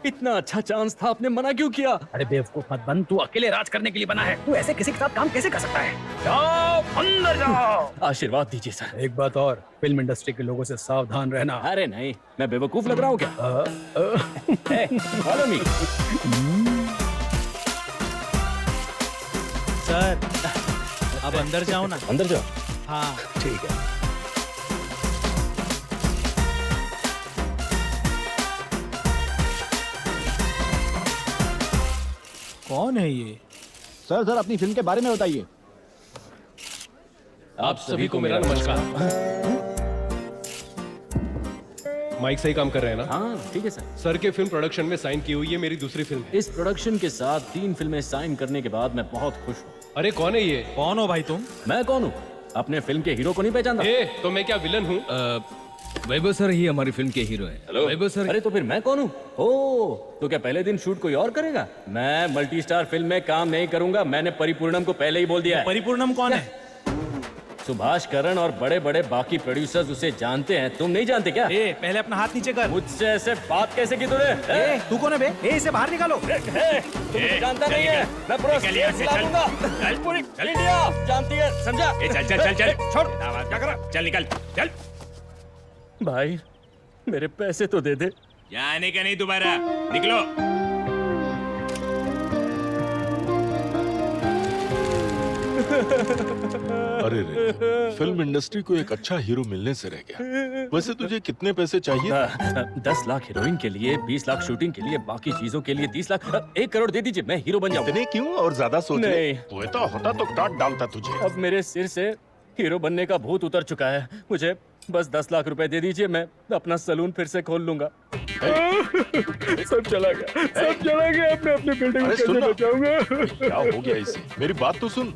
इतना अच्छा चांस था, आपने मना क्यों किया? अरे बेवकूफ मत बन, तू अकेले राज करने के लिए बना है। तू ऐसे किसी के साथ काम कैसे कर सकता है? जाओ अंदर जाओ। आशीर्वाद दीजिए सर। एक बात और, फिल्म इंडस्ट्री के लोगों से सावधान रहना। अरे नहीं, मैं बेवकूफ लग रहा हूँ क्या? follow me। सर, अब अंदर जाओ ना। अंदर जाओ। हाँ ठीक है। कौन है ये? सर अपनी फिल्म के बारे में बताइए। आप सभी को मेरा नमस्कार। माइक सही काम कर रहे हैं ना? हाँ ठीक है सर। सर के फिल्म प्रोडक्शन में साइन की हुई है मेरी दूसरी फिल्म है। इस प्रोडक्शन के साथ 3 फिल्में साइन करने के बाद मैं बहुत खुश हूँ। अरे कौन है ये? कौन हो भाई तुम? मैं कौन हूँ? अपने फिल्म के हीरो को नहीं पहचानता? तो मैं क्या विलन हूँ? वैभव सर ही हमारी फिल्म के हीरो हैं। हेलो वैभव सर। अरे तो फिर मैं कौन हूँ? ओ, तो क्या पहले दिन शूट कोई और करेगा? मैं मल्टी स्टार फिल्म में काम नहीं करूंगा। मैंने परिपूर्णम को पहले ही बोल दिया है। परिपूर्णम कौन है? सुभाष करण और बड़े बड़े बाकी प्रोड्यूसर्स उसे जानते हैं, तुम नहीं जानते क्या? ए, पहले अपना हाथ नीचे कर। मुझसे ऐसे बात कैसे की तूने? ए, तू कौन है बे? ए, इसे बाहर निकालो। तुम मुझे जानता नहीं है। मैं पूरा सिला दूंगा। पूरी इंडिया जानती है, समझा? चल चल चल चल छोड़ आवाज क्या कर रहा? चल निकल चल। भाई मेरे पैसे तो दे दे। जाने का नहीं दोबारा, निकलो। अरे रे, फिल्म इंडस्ट्री को एक अच्छा हीरो मिलने से रह गया। वैसे तुझे कितने पैसे चाहिए? 10 लाख हीरोइन के लिए, 20 लाख शूटिंग के लिए, बाकी चीजों के लिए 30 लाख। 1 करोड़ दे दीजिए, मैं हीरो बन जाऊंगा। इतने क्यों और ज्यादा सोच ले? नहीं। वो तो होता तो काट डालता तुझे। अब मेरे सिर से हीरो बनने का भूत उतर चुका है। मुझे बस 10 लाख रुपए दे दीजिए, मैं अपना सलून फिर से खोल लूंगा। सब चला गया, सब चला गया। अपने अपने बेटे को कैसे बचाऊंगा? क्या हो गया इसे? मेरी बात तो सुन।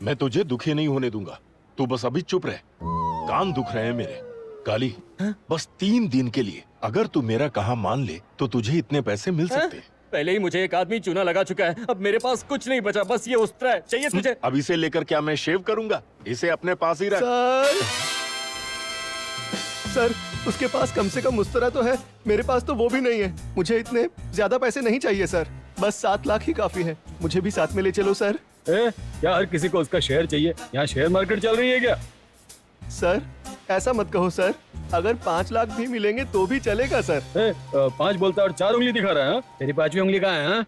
मैं तुझे दुखी नहीं होने दूंगा। तू बस अभी चुप रह। कान दुख रहे हैं मेरे। काली, बस 3 दिन के लिए अगर तू मेरा कहा मान ले तो तुझे इतने पैसे मिल सकते हैं। पहले ही मुझे एक आदमी चूना लगा चुका है, अब मेरे पास कुछ नहीं बचा, बस ये उस्त्रा है। चाहिए तुझे? अब इसे लेकर क्या मैं शेव करूंगा? इसे अपने पास ही रख। सर, उसके पास कम से कम उस्तरा तो है, मेरे पास तो वो भी नहीं है। मुझे इतने ज्यादा पैसे नहीं चाहिए सर, बस 7 लाख ही काफी है। मुझे भी साथ में ले चलो सर। क्या हर किसी को उसका शेयर चाहिए? यहाँ शेयर मार्केट चल रही है क्या? सर ऐसा मत कहो सर, अगर 5 लाख भी मिलेंगे तो भी चलेगा सर। 5 बोलता और 4 उंगली दिखा रहा है। तेरी 5वीं उंगली कहाँ है? हाँ?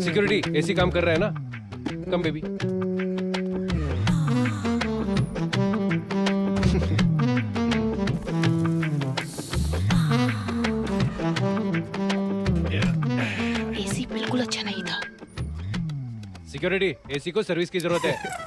सिक्योरिटी, एसी काम कर रहा है ना? Come baby. एसी बिल्कुल अच्छा नहीं था। सिक्योरिटी, एसी को सर्विस की जरूरत है।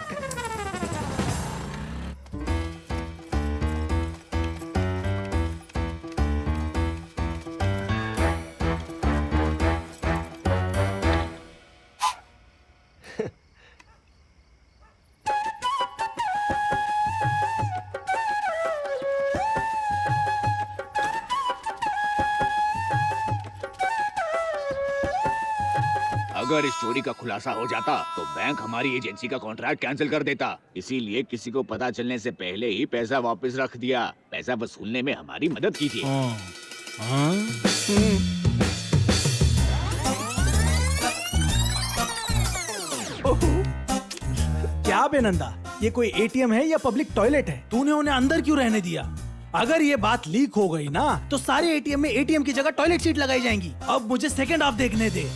अगर इस चोरी का खुलासा हो जाता तो बैंक हमारी एजेंसी का कॉन्ट्रैक्ट कैंसिल कर देता। इसीलिए किसी को पता चलने से पहले ही पैसा वापस रख दिया। पैसा वसूलने में हमारी मदद कीजिए। क्या बेनंदा, ये कोई एटीएम है या पब्लिक टॉयलेट है? तूने उन्हें अंदर क्यों रहने दिया? अगर ये बात लीक हो गई ना तो सारे एटीएम में एटीएम की जगह टॉयलेट सीट लगाई जाएंगी। अब मुझे सेकंड हाफ देखने दे।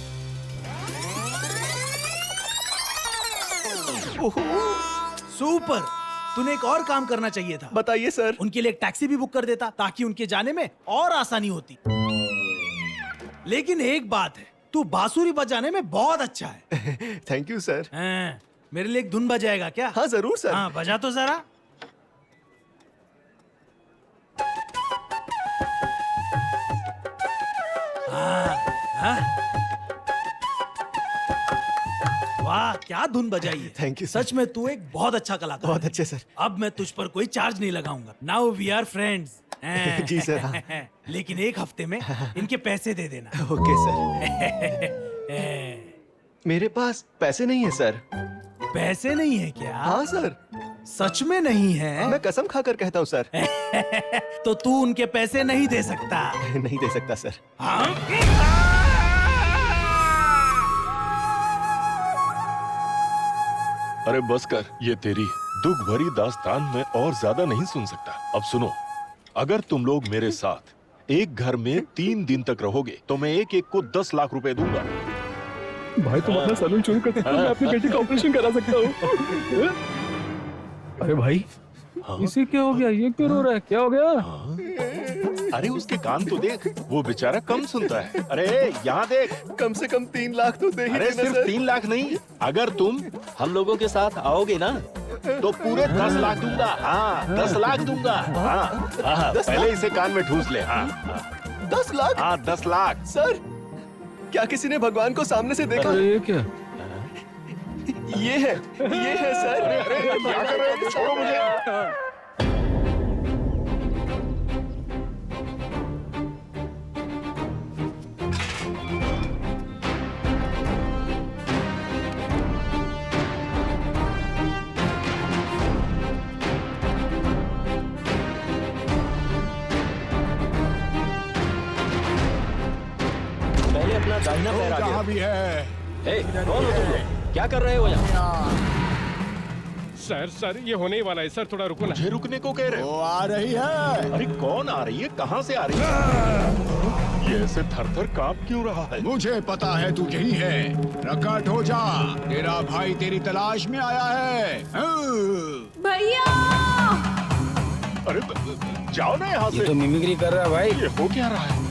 सुपर, तूने एक और काम करना चाहिए था। बताइए सर। उनके लिए एक टैक्सी भी बुक कर देता ताकि उनके जाने में और आसानी होती। लेकिन एक बात है, तू बांसुरी बजाने में बहुत अच्छा है। Thank you sir. मेरे लिए एक धुन बजाएगा क्या? हाँ जरूर सर। हाँ बजा तो जरा। वाह क्या धुन बजाई है। थैंक यू सच में तू एक बहुत अच्छा कलाकार। बहुत अच्छे सर। अब मैं तुझ पर कोई चार्ज नहीं लगाऊंगा। Now we are friends. जी सर। हाँ। लेकिन एक हफ्ते में इनके पैसे दे देना। Okay sir. मेरे पास पैसे नहीं है सर। पैसे नहीं है क्या? हाँ सर। सच में नहीं है? मैं कसम खाकर कहता हूँ सर। तो तू उनके पैसे नहीं दे सकता? नहीं दे सकता सर। हाँ? अरे बस कर, ये तेरी दुख भरी दास्तान में और ज्यादा नहीं सुन सकता। अब सुनो, अगर तुम लोग मेरे साथ एक घर में 3 दिन तक रहोगे तो मैं एक एक को 10 लाख रुपए दूंगा। भाई तुम अपना सैलून शुरू कर देते हो, मैं अपनी बेटी का ऑपरेशन करा सकता हूँ। अरे भाई, इसे क्या हो गया? ये क्यों रो रहा है? क्या हो गया? अरे उसके कान तो देख, वो बेचारा कम सुनता है। अरे यहाँ देख, कम से कम 3 लाख तो दे ही अरे देना सिर्फ सर। 3 लाख नहीं, अगर तुम हम लोगों के साथ आओगे ना तो पूरे 10 लाख दूंगा। हाँ 10 लाख दूंगा। हाँ पहले इसे कान में ठूस ले। हाँ 10 लाख? हाँ 10 लाख। सर क्या किसी ने भगवान को सामने से देखा? ये क्या? ये है सर। अरे क्या कर रहे हो? छोड़ो मुझे। पहले अपना दाहिना पैर आगे जहाँ भी है। ए, कौन हो तुम लोग? क्या कर रहे हो यहाँ? सर ये होने ही वाला है सर, थोड़ा रुको ना। मुझे रुकने को कह रहे हो? वो आ रही है। अरे कौन आ रही है? कहाँ से आ रही है? ये ऐसे थर-थर कांप क्यों रहा है? मुझे पता है तू यही है। प्रकट हो जा, तेरा भाई तेरी तलाश में आया है। भैया अरे जाओ ना यहाँ से। ये तो मिमिक्री कर रहा है भाई। ये हो क्या रहा है?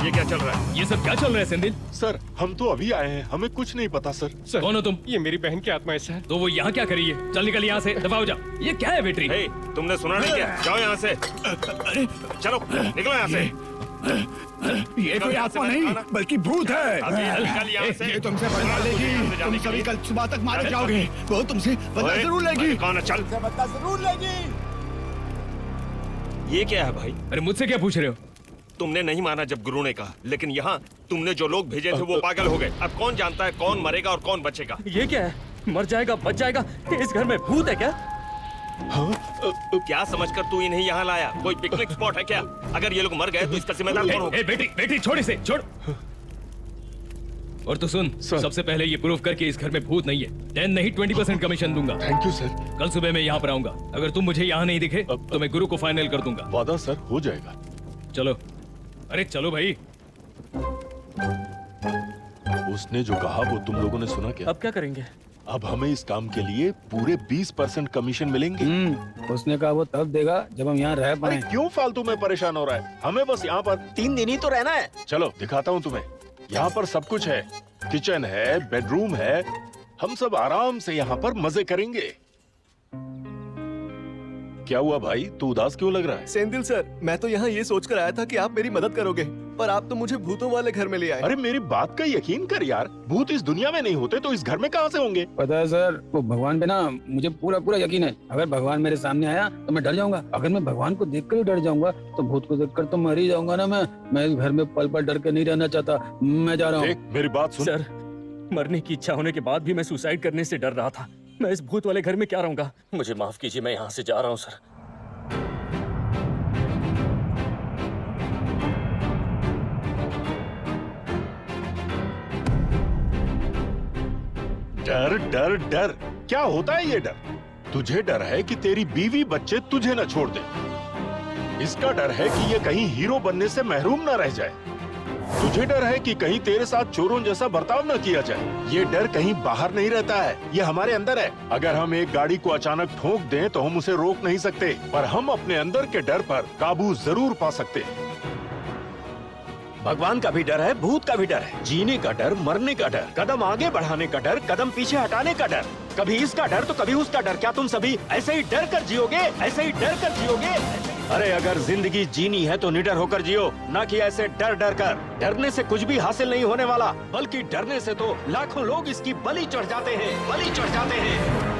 ये क्या चल रहा है? ये सब क्या चल रहा है सेंदिल? सर हम तो अभी आए हैं, हमें कुछ नहीं पता सर। कौन हो तुम? ये मेरी बहन की आत्मा है सर। तो वो यहाँ क्या करी है? चल निकल यहाँ से, दफा हो जा। ये क्या है बेटी? तुमने सुना नहीं क्या? जाओ यहाँ से। चलो निकलो यहाँ से। ये कोई आत्मा नहीं बल्कि भूत है। निकल यहाँ से। ये तुमसे बदला लेगी। तुम सभी कल सुबह तक मारे जाओगे। वो तुमसे बदला जरूर लेगी। कौन है? चल। बदला जरूर लेगी। ये क्या है भाई? अरे मुझसे क्या पूछ रहे हो? तुमने नहीं माना जब गुरु ने कहा, लेकिन यहाँ तुमने जो लोग भेजे थे वो पागल हो गए। अब कौन जानता है कौन मरेगा और कौन बचेगा? ये क्या है? मर जाएगा बच जाएगा? इस घर में भूत है क्या? क्या समझकर तू इन्हें यहाँ लाया? कोई पिकनिक स्पॉट है क्या? अगर ये लोग मर गए तो इसका जिम्मेदार कौन होगा? बेटी छोड़ इसे, छोड़। और तू सुन, सबसे पहले ये प्रूव कर कि इस घर में भूत नहीं है, 10 नहीं 20% कमीशन दूंगा। Thank you sir. कल सुबह मैं यहाँ पर आऊंगा। अगर तुम मुझे यहाँ नहीं दिखे तो मैं गुरु को फाइनल कर दूंगा। वादा सर, हो जाएगा। चलो। अरे चलो भाई। उसने जो कहा वो तुम लोगों ने सुना क्या? अब क्या करेंगे? अब हमें इस काम के लिए पूरे 20% कमीशन मिलेंगे। उसने कहा वो तब देगा जब हम यहाँ रह पाए। क्यों फालतू में परेशान हो रहा है? हमें बस यहाँ पर 3 दिन ही तो रहना है। चलो दिखाता हूँ तुम्हें। यहाँ पर सब कुछ है, किचन है, बेडरूम है। हम सब आराम से यहाँ पर मजे करेंगे। क्या हुआ भाई, तू उदास क्यों लग रहा है? सेंदिल सर, मैं तो यहाँ ये सोचकर आया था कि आप मेरी मदद करोगे, पर आप तो मुझे भूतों वाले घर में ले आए। अरे मेरी बात का यकीन कर यार, भूत इस दुनिया में नहीं होते तो इस घर में कहाँ से होंगे? पता है सर, वो भगवान पे ना मुझे पूरा यकीन है। अगर भगवान मेरे सामने आया तो मैं डर जाऊंगा। अगर मैं भगवान को देखकर ही डर जाऊंगा तो भूत को देखकर तो मर ही जाऊंगा ना। मैं इस घर में पल पल डर के नहीं रहना चाहता। मैं जा रहा हूँ। मेरी बात सुन। सर, मरने की इच्छा होने के बाद भी मैं सुसाइड करने से डर रहा था। मैं इस भूत वाले घर में क्या रहूंगा? मुझे माफ कीजिए, मैं यहाँ से जा रहा हूँ सर। डर डर डर क्या होता है ये डर? तुझे डर है कि तेरी बीवी बच्चे तुझे न छोड़ दे। इसका डर है कि ये कहीं हीरो बनने से महरूम न रह जाए। तुझे डर है कि कहीं तेरे साथ चोरों जैसा बर्ताव न किया जाए। ये डर कहीं बाहर नहीं रहता है, ये हमारे अंदर है। अगर हम एक गाड़ी को अचानक ठोक दें तो हम उसे रोक नहीं सकते, पर हम अपने अंदर के डर पर काबू जरूर पा सकते हैं। भगवान का भी डर है, भूत का भी डर है। जीने का डर, मरने का डर, कदम आगे बढ़ाने का डर, कदम पीछे हटाने का डर। कभी इसका डर तो कभी उसका डर। क्या तुम सभी ऐसे ही डर कर जियोगे? ऐसे ही डर कर जियोगे? अरे अगर जिंदगी जीनी है तो निडर होकर जियो, ना कि ऐसे डर डर कर। डरने से कुछ भी हासिल नहीं होने वाला, बल्कि डरने से तो लाखों लोग इसकी बलि चढ़ जाते हैं, बलि चढ़ जाते हैं।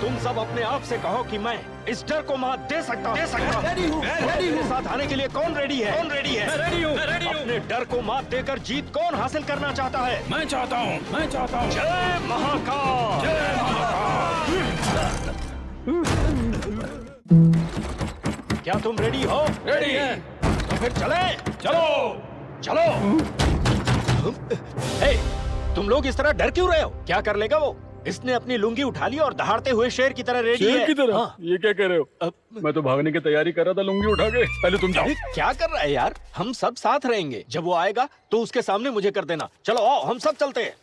तुम सब अपने आप से कहो कि मैं इस डर को मात दे सकता हूँ। रेडी हूँ। मेरे साथ आने के लिए कौन रेडी है? कौन रेडी है? रेडी हूँ। अपने डर को मात देकर जीत कौन हासिल करना चाहता है? मैं चाहता हूँ। जय महाकाल। जय महाकाल। क्या तुम रेडी हो? रेडी है। तो फिर चले। चलो। हे, तुम लोग इस तरह डर क्यों रहे हो? क्या कर लेगा वो? इसने अपनी लुंगी उठा ली और दहाड़ते हुए शेर की तरह रेडी है। शेर की तरह? हाँ। ये क्या कह रहे हो? मैं तो भागने की तैयारी कर रहा था लुंगी उठा के। पहले तुम जाओ। क्या कर रहा है यार? हम सब साथ रहेंगे। जब वो आएगा तो उसके सामने मुझे कर देना। चलो आओ, हम सब चलते हैं।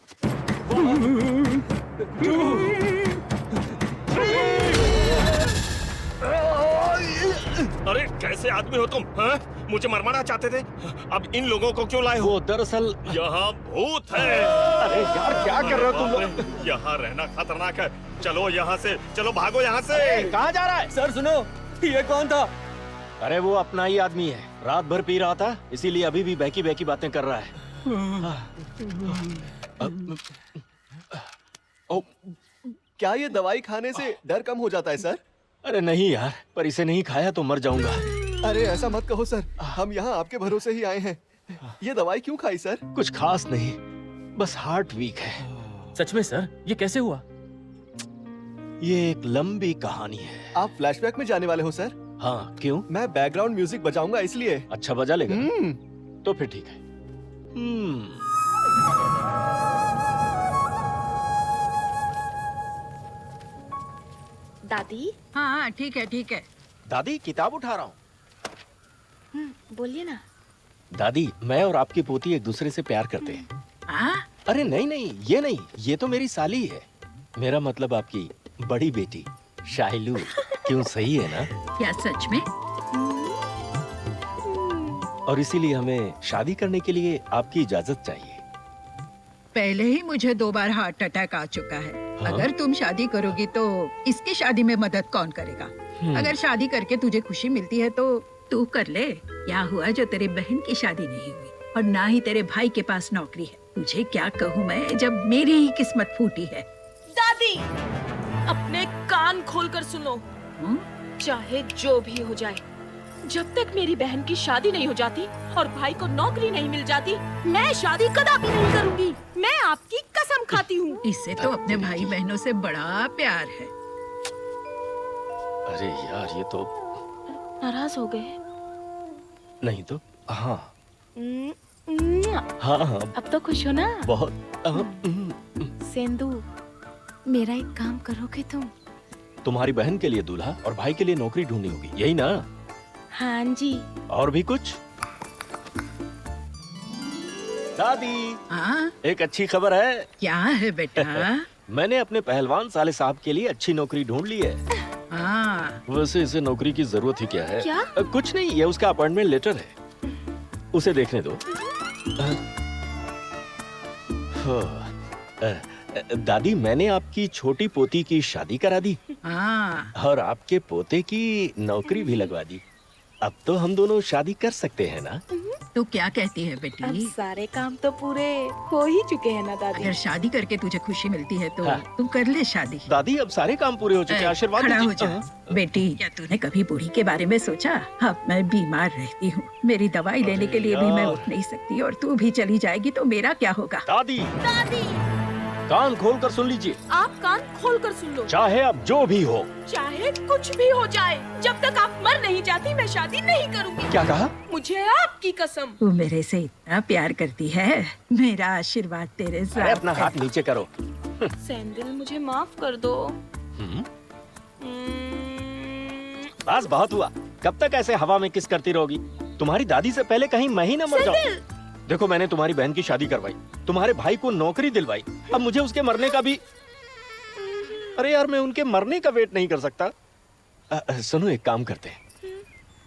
अरे कैसे आदमी हो तुम? हाँ? मुझे मरवाना चाहते थे, अब इन लोगों को क्यों लाए हो? वो दरअसल यहाँ भूत है। अरे यार क्या कर रहे हो तुम लोग? यहाँ रहना खतरनाक है। चलो यहाँ से, चलो भागो यहाँ से। कहाँ जा रहा है? सर सुनो, ये कौन था? अरे वो अपना ही आदमी है, रात भर पी रहा था, इसीलिए अभी भी बहकी बहकी बातें कर रहा है। क्या ये दवाई खाने से डर कम हो जाता है सर? अरे नहीं यार, पर इसे नहीं खाया तो मर जाऊंगा। अरे ऐसा मत कहो सर, हम यहाँ आपके भरोसे ही आए हैं। ये दवाई क्यों खाई सर? कुछ खास नहीं, बस हार्ट वीक है। सच में सर, ये कैसे हुआ? ये एक लंबी कहानी है। आप फ्लैशबैक में जाने वाले हो सर? हाँ, क्यों? मैं बैकग्राउंड म्यूजिक बजाऊंगा इसलिए। अच्छा बजा लेगा? तो फिर ठीक है। दादी। हाँ ठीक है ठीक है। दादी किताब उठा रहा हूँ। बोलिए ना। दादी, मैं और आपकी पोती एक दूसरे से प्यार करते हैं। अरे नहीं नहीं, ये नहीं, ये तो मेरी साली है। मेरा मतलब आपकी बड़ी बेटी शाइलू। क्यों, सही है ना? क्या सच में? और इसीलिए हमें शादी करने के लिए आपकी इजाजत चाहिए। पहले ही मुझे 2 बार हार्ट अटैक आ चुका है। हाँ? अगर तुम शादी करोगी तो इसकी शादी में मदद कौन करेगा? अगर शादी करके तुझे खुशी मिलती है तो तू कर ले। क्या हुआ जो तेरी बहन की शादी नहीं हुई और ना ही तेरे भाई के पास नौकरी है? तुझे क्या कहूँ मैं, जब मेरी ही किस्मत फूटी है। दादी, अपने कान खोलकर सुनो। चाहे जो भी हो जाए, जब तक मेरी बहन की शादी नहीं हो जाती और भाई को नौकरी नहीं मिल जाती, मैं शादी कदापि नहीं करूंगी। मैं आपकी कसम खाती हूँ। इससे तो अपने भाई बहनों से बड़ा प्यार है। अरे यार, ये तो नाराज हो गए? नहीं तो हाँ हाँ हाँ। अब तो खुश हो ना? बहुत। सेंदू, मेरा एक काम करोगे तुम? तुम्हारी बहन के लिए दूल्हा और भाई के लिए नौकरी ढूंढनी होगी, यही ना? हाँ जी। और भी कुछ? दादी, एक अच्छी खबर है। क्या है बेटा? मैंने अपने पहलवान साले साहब के लिए अच्छी नौकरी ढूंढ ली है। वैसे इसे नौकरी की जरूरत ही क्या है? क्या? कुछ नहीं, ये उसका अपॉइंटमेंट लेटर है, उसे देखने दो। दादी, मैंने आपकी छोटी पोती की शादी करा दी और आपके पोते की नौकरी भी लगवा दी। अब तो हम दोनों शादी कर सकते हैं ना? तू क्या कहती है बेटी? अब सारे काम तो पूरे हो ही चुके हैं ना दादी? अगर शादी करके तुझे खुशी मिलती है तो हाँ। तू कर ले शादी। दादी, अब सारे काम पूरे हो चुके हैं, आशीर्वाद खड़ा हो दीजिए। जा। बेटी, क्या तूने कभी बूढ़ी के बारे में सोचा? अब मैं बीमार रहती हूँ, मेरी दवाई लेने के लिए भी मैं उठ नहीं सकती और तू भी चली जाएगी तो मेरा क्या होगा? दादी, दादी, कान खोल कर सुन लीजिए। आप कान खोल कर सुन लो। चाहे अब जो भी हो, चाहे कुछ भी हो जाए, जब तक आप मर नहीं जाती मैं शादी नहीं करूंगी। क्या कहा? मुझे आपकी कसम। तू मेरे से इतना प्यार करती है, मेरा आशीर्वाद तेरे साथ। अरे अपना हाथ नीचे करो। सैंडल, मुझे माफ कर दो। बस बहुत हुआ, कब तक ऐसे हवा में किस करती रहोगी? तुम्हारी दादी से पहले कहीं मैं ही न मर जाऊं। देखो, मैंने तुम्हारी बहन की शादी करवाई, तुम्हारे भाई को नौकरी दिलवाई, अब मुझे उसके मरने का भी। अरे यार, मैं उनके मरने का वेट नहीं कर सकता। सुनो, एक काम करते हैं,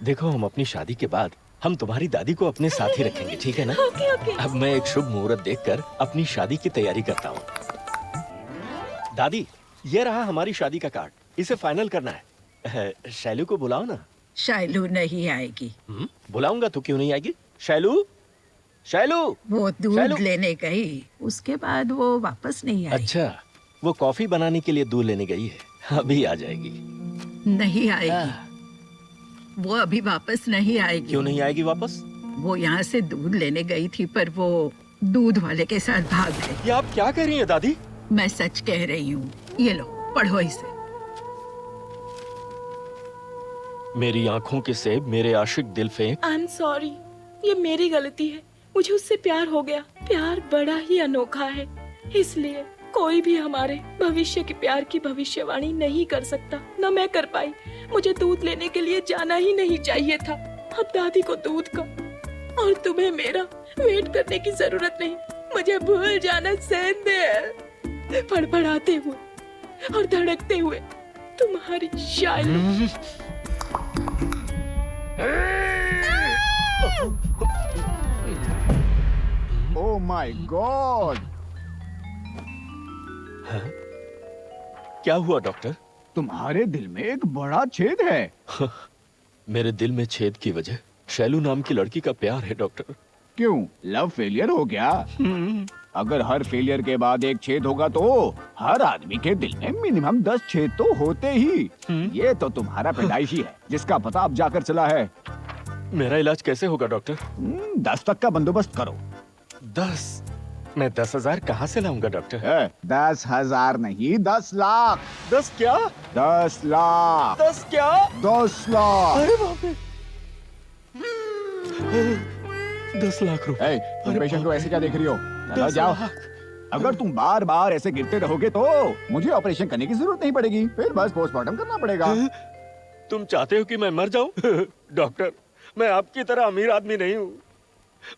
देखो हम अपनी शादी के बाद हम तुम्हारी दादी को अपने साथ ही रखेंगे, ठीक है ना? Okay okay. अब मैं एक शुभ मुहूर्त देखकर अपनी शादी की तैयारी करता हूँ। दादी, ये रहा हमारी शादी का कार्ड, इसे फाइनल करना है। शैलू को बुलाओ ना। शाइलू नहीं आएगी। बुलाऊंगा तो क्यों नहीं आएगी? शैलू, शैलू। वो दूध लेने गई, उसके बाद वो वापस नहीं आई। अच्छा, वो कॉफी बनाने के लिए दूध लेने गई है, अभी आ जाएगी। नहीं आएगी, वो अभी वापस नहीं आएगी। क्यों नहीं आएगी वापस? वो यहाँ से दूध लेने गई थी पर वो दूध वाले के साथ भाग गई। ये आप क्या कह रही हैं दादी? मैं सच कह रही हूँ, ये लो पढ़ो इसे। मेरी आंखों के सेब मेरे आशिक दिल फेंक। आई एम सॉरी, ये मेरी गलती है। मुझे उससे प्यार हो गया। प्यार बड़ा ही अनोखा है, इसलिए कोई भी हमारे भविष्य के प्यार की भविष्यवाणी नहीं कर सकता। न मैं कर पाई। मुझे दूध लेने के लिए जाना ही नहीं चाहिए था। अब दादी को दूध का और तुम्हें मेरा वेट करने की जरूरत नहीं। मुझे भूल जाना सेंदे। फड़फड़ाते हुए और धड़कते हुए तुम्हारी शाइलू। Oh my God! क्या हुआ डॉक्टर? तुम्हारे दिल में एक बड़ा छेद है। मेरे दिल में छेद की वजह शैलू नाम की लड़की का प्यार है डॉक्टर। क्यों, लव फेलियर हो गया? अगर हर फेलियर के बाद एक छेद होगा तो हर आदमी के दिल में मिनिमम 10 छेद तो होते ही। ये तो तुम्हारा पैदाइशी है, जिसका पता अब जाकर चला है। मेरा इलाज कैसे होगा डॉक्टर? 10 तक का बंदोबस्त करो। 10? मैं 10,000 कहाँ से लाऊंगा डॉक्टर? 10,000 नहीं, 10 लाख। 10 क्या? 10 लाख। 10 क्या? 10 लाख। अरे बाप रे! 10 लाख रुपए। तुम पेशेंट को ऐसे क्या देख रही हो? चलो 10 जाओ। लाख। अगर तुम बार बार ऐसे गिरते रहोगे तो मुझे ऑपरेशन करने की जरूरत नहीं पड़ेगी, फिर बस पोस्टमार्टम करना पड़ेगा। तुम चाहते हो कि मैं मर जाऊं? डॉक्टर, मैं आपकी तरह अमीर आदमी नहीं हूँ।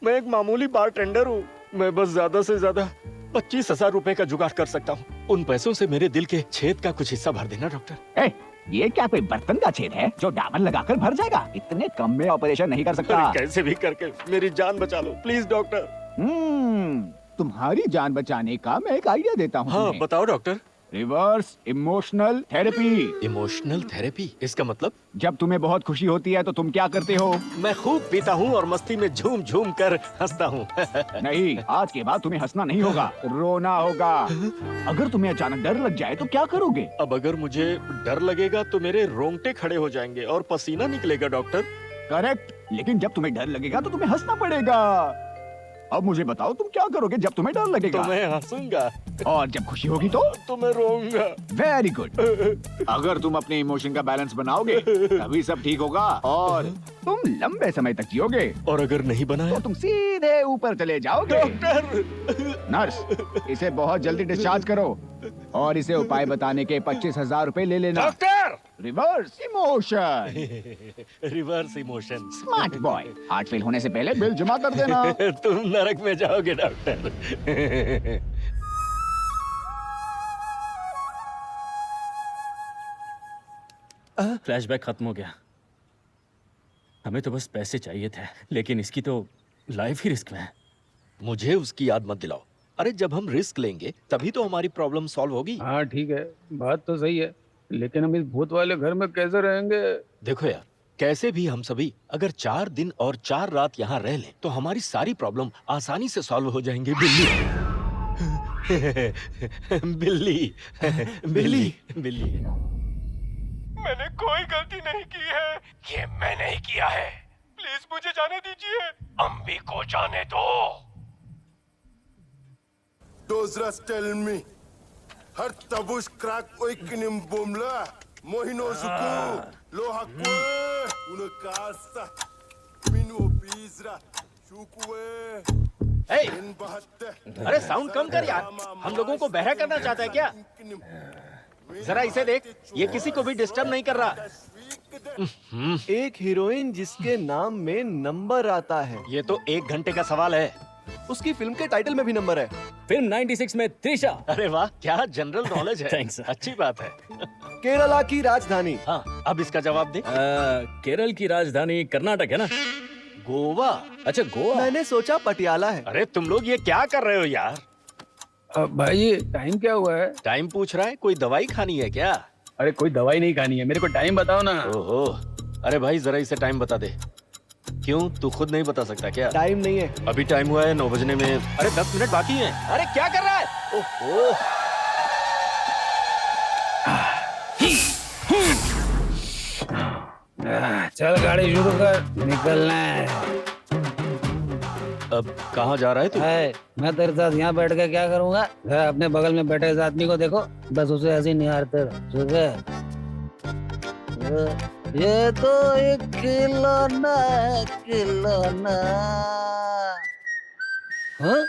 मैं एक मामूली बारटेंडर हूँ। मैं बस ज्यादा से ज्यादा 25,000 रुपए का जुगाड़ कर सकता हूँ। उन पैसों से मेरे दिल के छेद का कुछ हिस्सा भर देना डॉक्टर। ये क्या कोई बर्तन का छेद है जो डामर लगाकर भर जाएगा? इतने कम में ऑपरेशन नहीं कर सकता। अरे कैसे भी करके मेरी जान बचा लो प्लीज डॉक्टर। तुम्हारी जान बचाने का मैं एक आइडिया देता हूँ। हाँ बताओ doctor. Reverse emotional therapy. Emotional therapy? इसका मतलब? जब तुम्हें बहुत खुशी होती है तो तुम क्या करते हो? मैं खूब पीता हूँ और मस्ती में झूम झूम कर हंसता हूँ। नहीं, आज के बाद तुम्हें हंसना नहीं होगा, रोना होगा। अगर तुम्हें अचानक डर लग जाए तो क्या करोगे? अब अगर मुझे डर लगेगा तो मेरे रोंगटे खड़े हो जाएंगे और पसीना निकलेगा डॉक्टर। करेक्ट, लेकिन जब तुम्हें डर लगेगा तो तुम्हें हंसना पड़ेगा। अब मुझे बताओ तुम क्या करोगे जब तुम्हें डर लगेगा? तो मैं हंसूंगा। और जब खुशी होगी तो मैं रोऊंगा। Very good. अगर तुम अपने इमोशन का बैलेंस बनाओगे तभी सब ठीक होगा और तुम लंबे समय तक जियोगे। और अगर नहीं बनाया तो तुम सीधे ऊपर चले जाओगे। डॉक्टर! नर्स, इसे बहुत जल्दी डिस्चार्ज करो और इसे उपाय बताने के 25,000 रुपए ले लेना। Doctor! Reverse emotion. Reverse emotion. Smart boy, heart fail होने से पहले बिल जमा कर देना। तुम नरक में जाओगे डॉक्टर। फ्लैशबैक खत्म हो गया। हमें तो बस पैसे चाहिए थे, लेकिन इसकी तो लाइफ ही रिस्क में है। मुझे उसकी याद मत दिलाओ। अरे जब हम रिस्क लेंगे तभी तो हमारी प्रॉब्लम सॉल्व होगी। हाँ ठीक है, बात तो सही है, लेकिन हम इस भूत वाले घर में कैसे रहेंगे? देखो यार, कैसे भी हम सभी अगर 4 दिन और 4 रात यहाँ रह लें तो हमारी सारी प्रॉब्लम आसानी से सॉल्व हो जाएंगी। बिल्ली बिल्ली बिल्ली। मैंने कोई गलती नहीं की है। ये मैंने ही किया है। प्लीज मुझे जाने दीजिए। अम्बी को जाने दो। Dozras tell me, har tabush crack oikinim bomla, mohino zuku, lo hakwe, una casa, minu bizra, shukwe. अरे साउंड कम कर यार, हम लोगों को बहरा करना चाहता है क्या? जरा इसे देख, ये किसी को भी डिस्टर्ब नहीं कर रहा। एक हीरोइन जिसके नाम में नंबर आता है। ये तो 1 घंटे का सवाल है। उसकी फिल्म के टाइटल में भी नंबर है। फिल्म 96 में त्रिशा। अरे वाह, क्या जनरल नॉलेज है। Thanks, sir. अच्छी बात है। केरला की राजधानी। हाँ, अब इसका जवाब दे। केरल की राजधानी कर्नाटक है ना? गोवा। अच्छा गोवा। मैंने सोचा पटियाला है। अरे तुम लोग ये क्या कर रहे हो यार? भाई टाइम क्या हुआ है? टाइम पूछ रहा है? कोई दवाई खानी है क्या? अरे कोई दवाई नहीं खानी है, मेरे को टाइम बताओ ना। ओहो, अरे भाई जरा इसे टाइम बता दे। क्यों, तू खुद नहीं बता सकता क्या? टाइम नहीं है। अभी टाइम हुआ है 9 बजने में। अरे 10 मिनट बाकी हैं। अरे क्या कर रहा है? ओहो। चल गाड़ी शुरू कर, निकलना है। अब कहाँ जा रहा है तू? मैं तेरे साथ यहाँ बैठ के क्या करूँगा? अपने बगल में बैठे इस आदमी को देखो, बस उसे ऐसे निहारते रहो, ठीक है? ये तो एक खिलौना है, खिलौना। हाँ?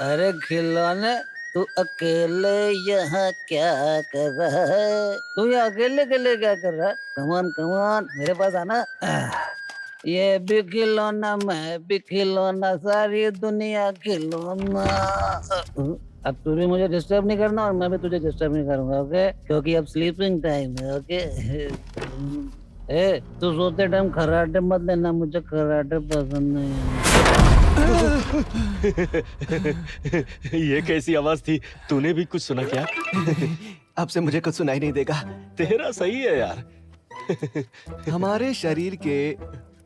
अरे खिलौने, तू अकेले यहाँ क्या कर रहा है? तू यहाँ अकेले अकेले क्या कर रहा है? कमान कमान, मेरे पास आना। ये भी खिलौना, मैं भी खिलौना, सारी दुनिया खिलौना। अब तू भी मुझे डिस्टर्ब नहीं करना और मैं भी तुझे डिस्टर्ब नहीं करूंगा, ओके? क्योंकि अब स्लीपिंग टाइम है, ओके? ए तू सोते टाइम खर्राटे मत लेना, मुझे खर्राटे पसंद नहीं है। ये कैसी आवाज थी? तूने भी कुछ सुना क्या? अब से मुझे कुछ सुनाई नहीं देगा। तेरा सही है यार। हमारे शरीर के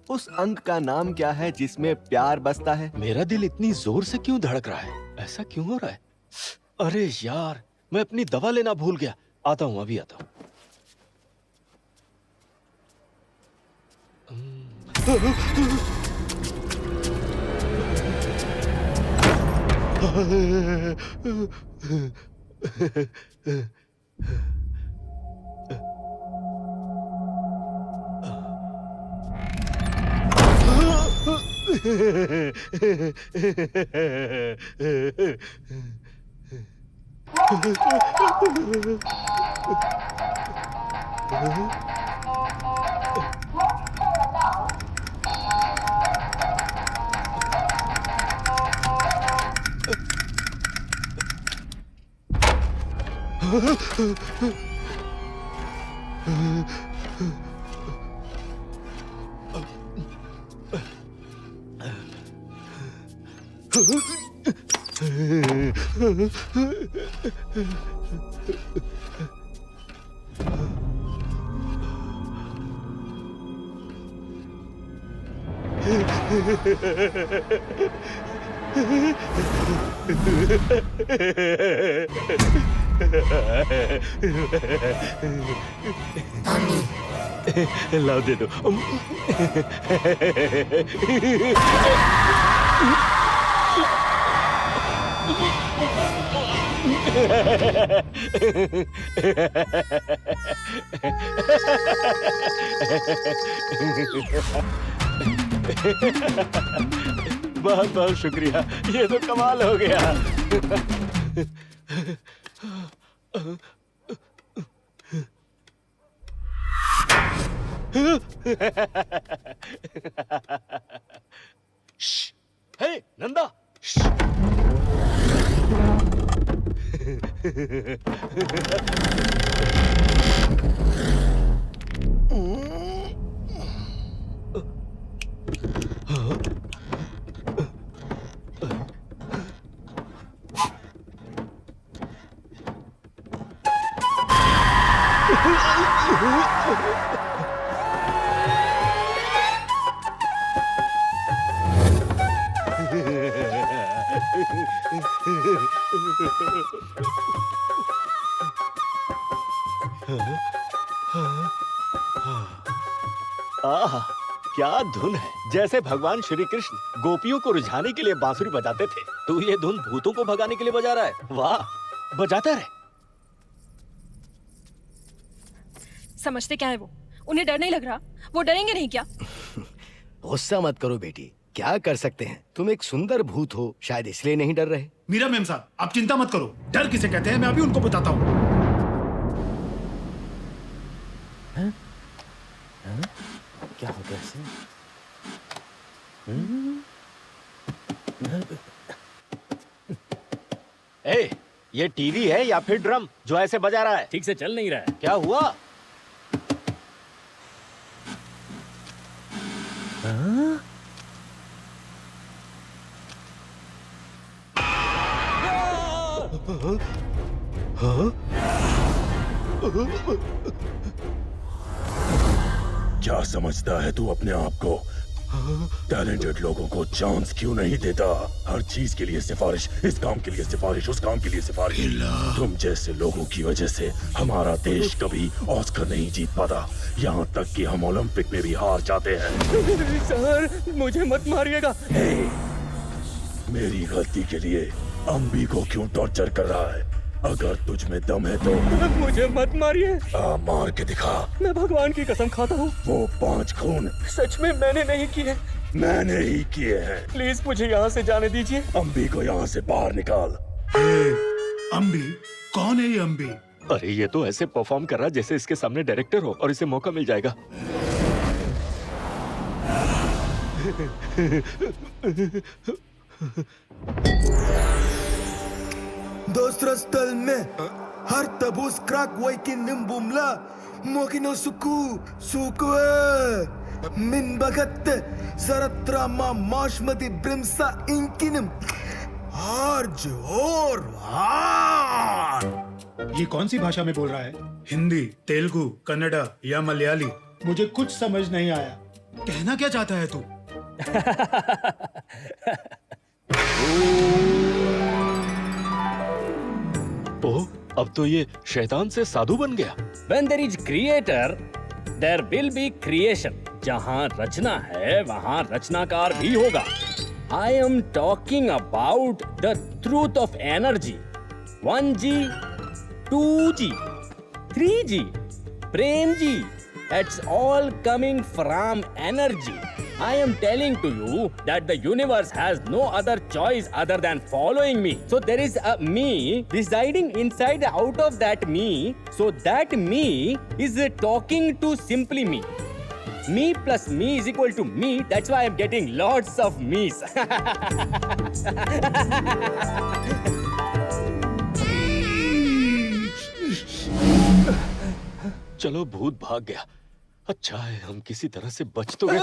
उस अंग का नाम क्या है जिसमें प्यार बसता है? मेरा दिल इतनी जोर से क्यों धड़क रहा है? ऐसा क्यों हो रहा है? अरे यार, मैं अपनी दवा लेना भूल गया। आता हूँ, अभी आता हूँ। लाओ दे दो। बहुत बहुत शुक्रिया, ये तो कमाल हो गया। हे नंदा, आहा, क्या धुन है। जैसे भगवान श्री कृष्ण गोपियों को रिझाने के लिए बांसुरी बजाते थे, तू ये धुन भूतों को भगाने के लिए बजा रहा है। वाह, बजाता रहे। समझते क्या है वो? उन्हें डर नहीं लग रहा? वो डरेंगे नहीं क्या? गुस्सा मत करो बेटी, क्या कर सकते हैं। तुम एक सुंदर भूत हो, शायद इसलिए नहीं डर रहे। मीरा मेम साहब, आप चिंता मत करो। डर किसे कहते हैं मैं अभी उनको बताता हूँ। क्या हो गया इसे? ए, ये टीवी है या फिर ड्रम जो ऐसे बजा रहा है? ठीक से चल नहीं रहा है। क्या हुआ? क्या समझता है तू अपने आप को? टैलेंटेड लोगों को चांस क्यों नहीं देता? हर चीज के लिए सिफारिश, इस काम के लिए सिफारिश, उस काम के लिए सिफारिश। तुम जैसे लोगों की वजह से हमारा देश कभी ऑस्कर नहीं जीत पाता, यहाँ तक कि हम ओलंपिक में भी हार जाते हैं। सर, मुझे मत मारिएगा। मेरी गलती के लिए अम्बी को क्यों टॉर्चर कर रहा है? अगर तुझ में दम है तो मुझे मत मारिए। मार के दिखा। मैं भगवान की कसम खाता हूँ, वो 5 खून सच में मैंने नहीं किए। मैंने ही किए हैं। प्लीज मुझे यहाँ से जाने दीजिए। अम्बी को यहाँ से बाहर निकाल। अम्बी? कौन है ये अम्बी? अरे ये तो ऐसे परफॉर्म कर रहा है जैसे इसके सामने डायरेक्टर हो और इसे मौका मिल जाएगा। दोस्त स्थल में Hartabus krak waikin nimbumla Mokino suku suku Min bagat Zaratrama mashmati brimsa inkinim Harj और हार। ये कौन सी भाषा में बोल रहा है? हिंदी, तेलुगु, कन्नड़ा या मलयाली? मुझे कुछ समझ नहीं आया। कहना क्या चाहता है तू? ओह, अब तो ये शैतान से साधु बन गया। When there is creator, there will be creation. जहाँ रचना है वहाँ रचनाकार भी होगा। I am talking about the truth of energy. 1G, 2G, 3G, Prem Ji. It's all coming from energy. I am telling to you that the universe has no other choice other than following me. So there is a me residing inside out of that me. So that me is talking to simply me. Me plus me is equal to me. That's why I'm getting lots of me's. चलो भूत भाग गया। अच्छा है हम किसी तरह से बच तो गए।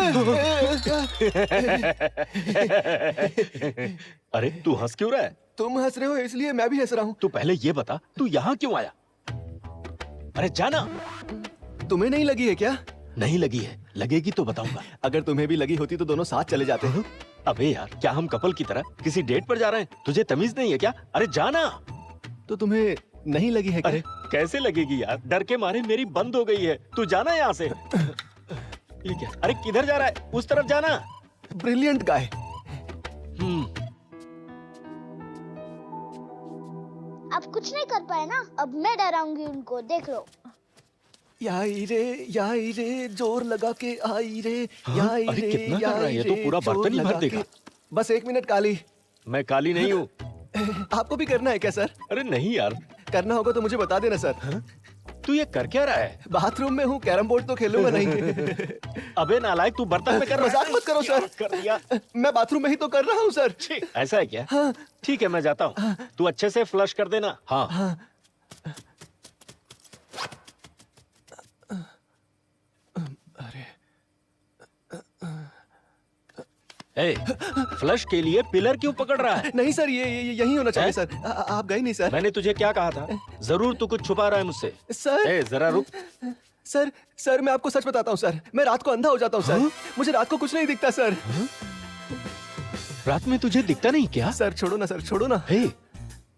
अरे तू हंस क्यों रहा है? तुम हंस रहे हो इसलिए मैं भी हंस रहा हूँ। तू पहले ये बता तू यहाँ क्यों आया? अरे जाना। तुम्हें नहीं लगी है क्या? नहीं लगी है, लगेगी तो बताऊंगा। अगर तुम्हें भी लगी होती तो दोनों साथ चले जाते हैं। अबे यार क्या हम कपल की तरह किसी डेट पर जा रहे हैं? तुझे तमीज नहीं है क्या? अरे जाना। तो तुम्हें नहीं लगी है क्या? अरे कैसे लगेगी यार, डर के मारे मेरी बंद हो गई है। तू जाना यहाँ से। ये क्या? अरे किधर जा रहा है? उस तरफ जाना। ब्रिलियंट गाय। अब कुछ नहीं कर पाए ना, अब मैं डराऊंगी उनको, देख लो। याई रे जोर लगा के आई रे। हाँ? अरे कितना कर रहा है ये तो पूरा बर्तन ही भर देगा। बस 1 मिनट काली। मैं काली नहीं हूँ। आपको भी करना है क्या सर? अरे नहीं यार। करना होगा तो मुझे बता देना सर। हाँ? तू ये कर क्या रहा है? बाथरूम में हूँ, कैरम बोर्ड तो खेलूंगा नहीं। अबे नालायक तू बर्तन में कर रहा है। मजाक मत करो सर। कर दिया। मैं बाथरूम में ही तो कर रहा हूँ सर। ऐसा है क्या? हाँ। ठीक है मैं जाता हूँ। तू अच्छे से फ्लश कर देना। हाँ। ए, फ्लश के लिए पिलर क्यों पकड़ रहा है? नहीं सर, ये यही होना चाहिए सर। आप गए नहीं सर। मैंने तुझे क्या कहा था? जरूर तू कुछ छुपा रहा है मुझसे। सर ए, जरा रुक। सर मैं आपको सच बताता हूँ सर, मैं रात को अंधा हो जाता हूँ सर। मुझे रात को कुछ नहीं दिखता सर। रात में तुझे दिखता नहीं क्या? सर छोड़ो ना सर, छोड़ो ना। हे,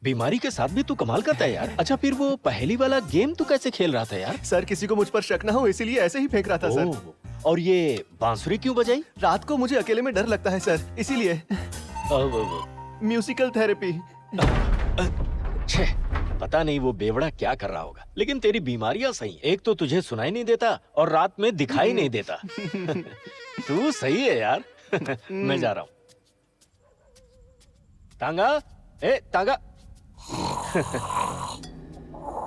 बीमारी के साथ भी तू कमाल करता है यार। अच्छा फिर वो पहली वाला गेम तू कैसे खेल रहा था यार? सर किसी को मुझ पर शक ना हो इसीलिए ऐसे ही फेंक रहा था सर। और ये बांसुरी क्यों बजाई? रात को मुझे अकेले में डर लगता है सर, इसीलिए। Musical therapy. पता नहीं वो बेवड़ा क्या कर रहा होगा, लेकिन तेरी बीमारियां सही। एक तो तुझे सुनाई नहीं देता और रात में दिखाई नहीं देता। तू सही है यार। मैं जा रहा हूँ। तांगा, ए तांगा।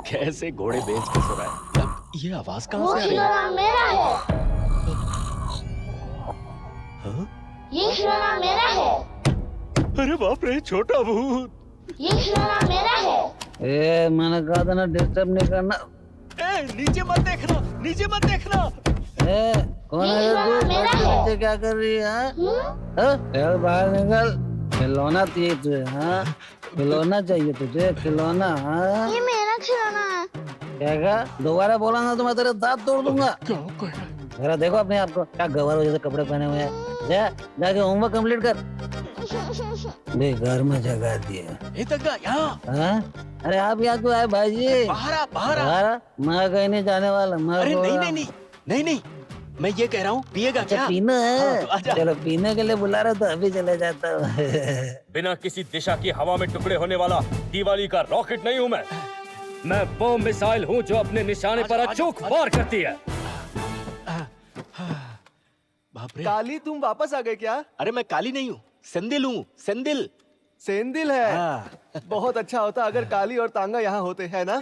कैसे घोड़े बेच के सो रहा है? अब ये आवाज कहाँ से आ रही है? मेरा है। हाँ? ये खिलौना मेरा है। अरे बाप रे, छोटा भूत। ये खिलौना मेरा है। ए, मैंने कहा था ना डिस्टर्ब नहीं करना। ए, नीचे मत देखना, नीचे मत देखना। ए, कौन है तू? नीचे क्या कर रही है? चल बाहर निकल। खिलौना चाहिए तुझे? हाँ, खिलौना चाहिए तुझे? खिलौना? हाँ, ये मेरा खिलौना है। क्या कहा? दोबारा बोला ना तो मैं तेरे दांत तोड़ दूंगा। जरा देखो अपने आप को, क्या गवारों जैसे कपड़े पहने हुए हैं। जाके होमवर्क कंप्लीट कर। घर में जगा दिया। अरे आप यहाँ क्यों आए भाईजी? बाहर मैं कहीं नहीं जाने वाला। अरे नहीं, मैं ये कह रहा हूँ पिएगा क्या? पीना है? चलो पीने के लिए बुला रहे तो अभी चले जाता हूँ। बिना किसी दिशा की हवा में टुकड़े होने वाला दिवाली का रॉकेट नहीं हूँ मैं बम मिसाइल हूँ जो अपने निशाने पर अचूक वार करती है। बाप रे। काली तुम वापस आ गए क्या? अरे मैं काली नहीं हूँ, सेंदिल हूँ। सेंदिल है। बहुत अच्छा होता अगर काली और तांगा यहाँ होते, है ना?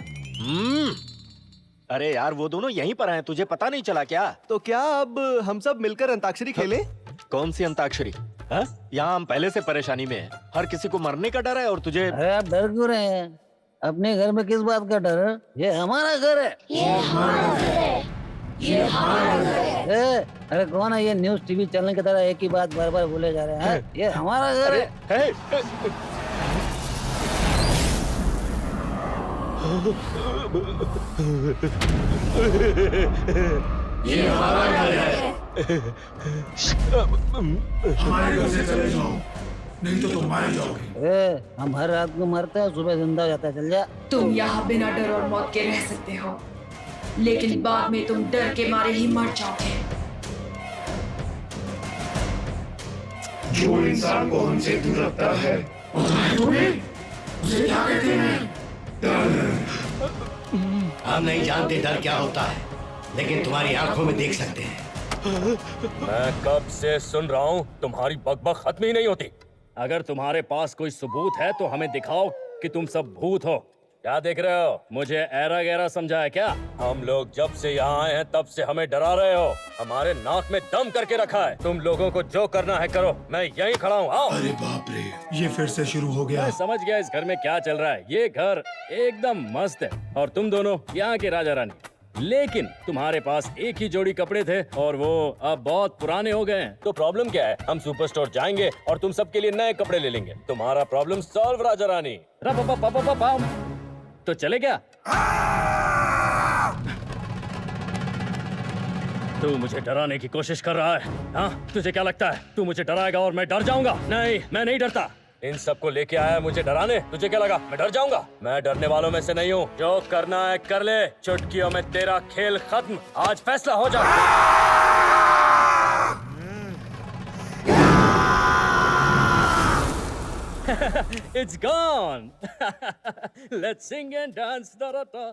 अरे यार वो दोनों यहीं पर हैं, तुझे पता नहीं चला क्या? तो क्या अब हम सब मिलकर अंताक्षरी खेलें? कौन सी अंताक्षरी? यहाँ हम पहले से परेशानी में हैं। हर किसी को मरने का डर है और तुझे। अरे आप डर क्यों रहे हैं? अपने घर में किस बात का डर है? ये हमारा घर है। अरे कौन है ये न्यूज़ टीवी चैनल की तरह एक ही बात बार बार बोले जा रहे हैं? ये हमारा घर है। ये हमारा घर है। हमारे घर से चले जाओ, नहीं तो तुम मारे जाओगे। हम हर रात को मरते हैं, सुबह जिंदा हो जाता है। चल जा। तुम यहाँ बिना डर और मौत के रह सकते हो, लेकिन बाद में तुम डर के मारे ही मर जाओगे। जो इंसान को हमसे दूर रखता है, उसे क्या कहते हैं? डर। हम नहीं जानते डर क्या होता है, लेकिन तुम्हारी आंखों में देख सकते हैं। मैं कब से सुन रहा हूँ, तुम्हारी बकबक खत्म ही नहीं होती। अगर तुम्हारे पास कोई सबूत है तो हमें दिखाओ कि तुम सब भूत हो। क्या देख रहे हो? मुझे ऐरा गैरा समझा है क्या? हम लोग जब से यहाँ आए हैं तब से हमें डरा रहे हो, हमारे नाक में दम करके रखा है। तुम लोगों को जो करना है करो, मैं यहीं खड़ा हूँ। आओ। अरे बाप रे, ये फिर से शुरू हो गया। मैं समझ गया इस घर में क्या चल रहा है। ये घर एकदम मस्त है और तुम दोनों यहाँ के राजा रानी। लेकिन तुम्हारे पास एक ही जोड़ी कपड़े थे और वो अब बहुत पुराने हो गए हैं। तो प्रॉब्लम क्या है? हम सुपर स्टोर जाएंगे और तुम सबके लिए नए कपड़े ले लेंगे। तुम्हारा प्रॉब्लम सॉल्व राजा रानी। तो चले क्या? तू मुझे डराने की कोशिश कर रहा है? हाँ, तुझे क्या लगता है तू मुझे डराएगा और मैं डर जाऊंगा? नहीं, मैं नहीं डरता। इन सबको लेके आया मुझे डराने। तुझे क्या लगा मैं डर जाऊंगा? मैं डरने वालों में से नहीं हूँ। जो करना है कर ले, चुटकियों में तेरा खेल खत्म। आज फैसला हो जाए। It's gone. Let's sing and dance. Da-da-da.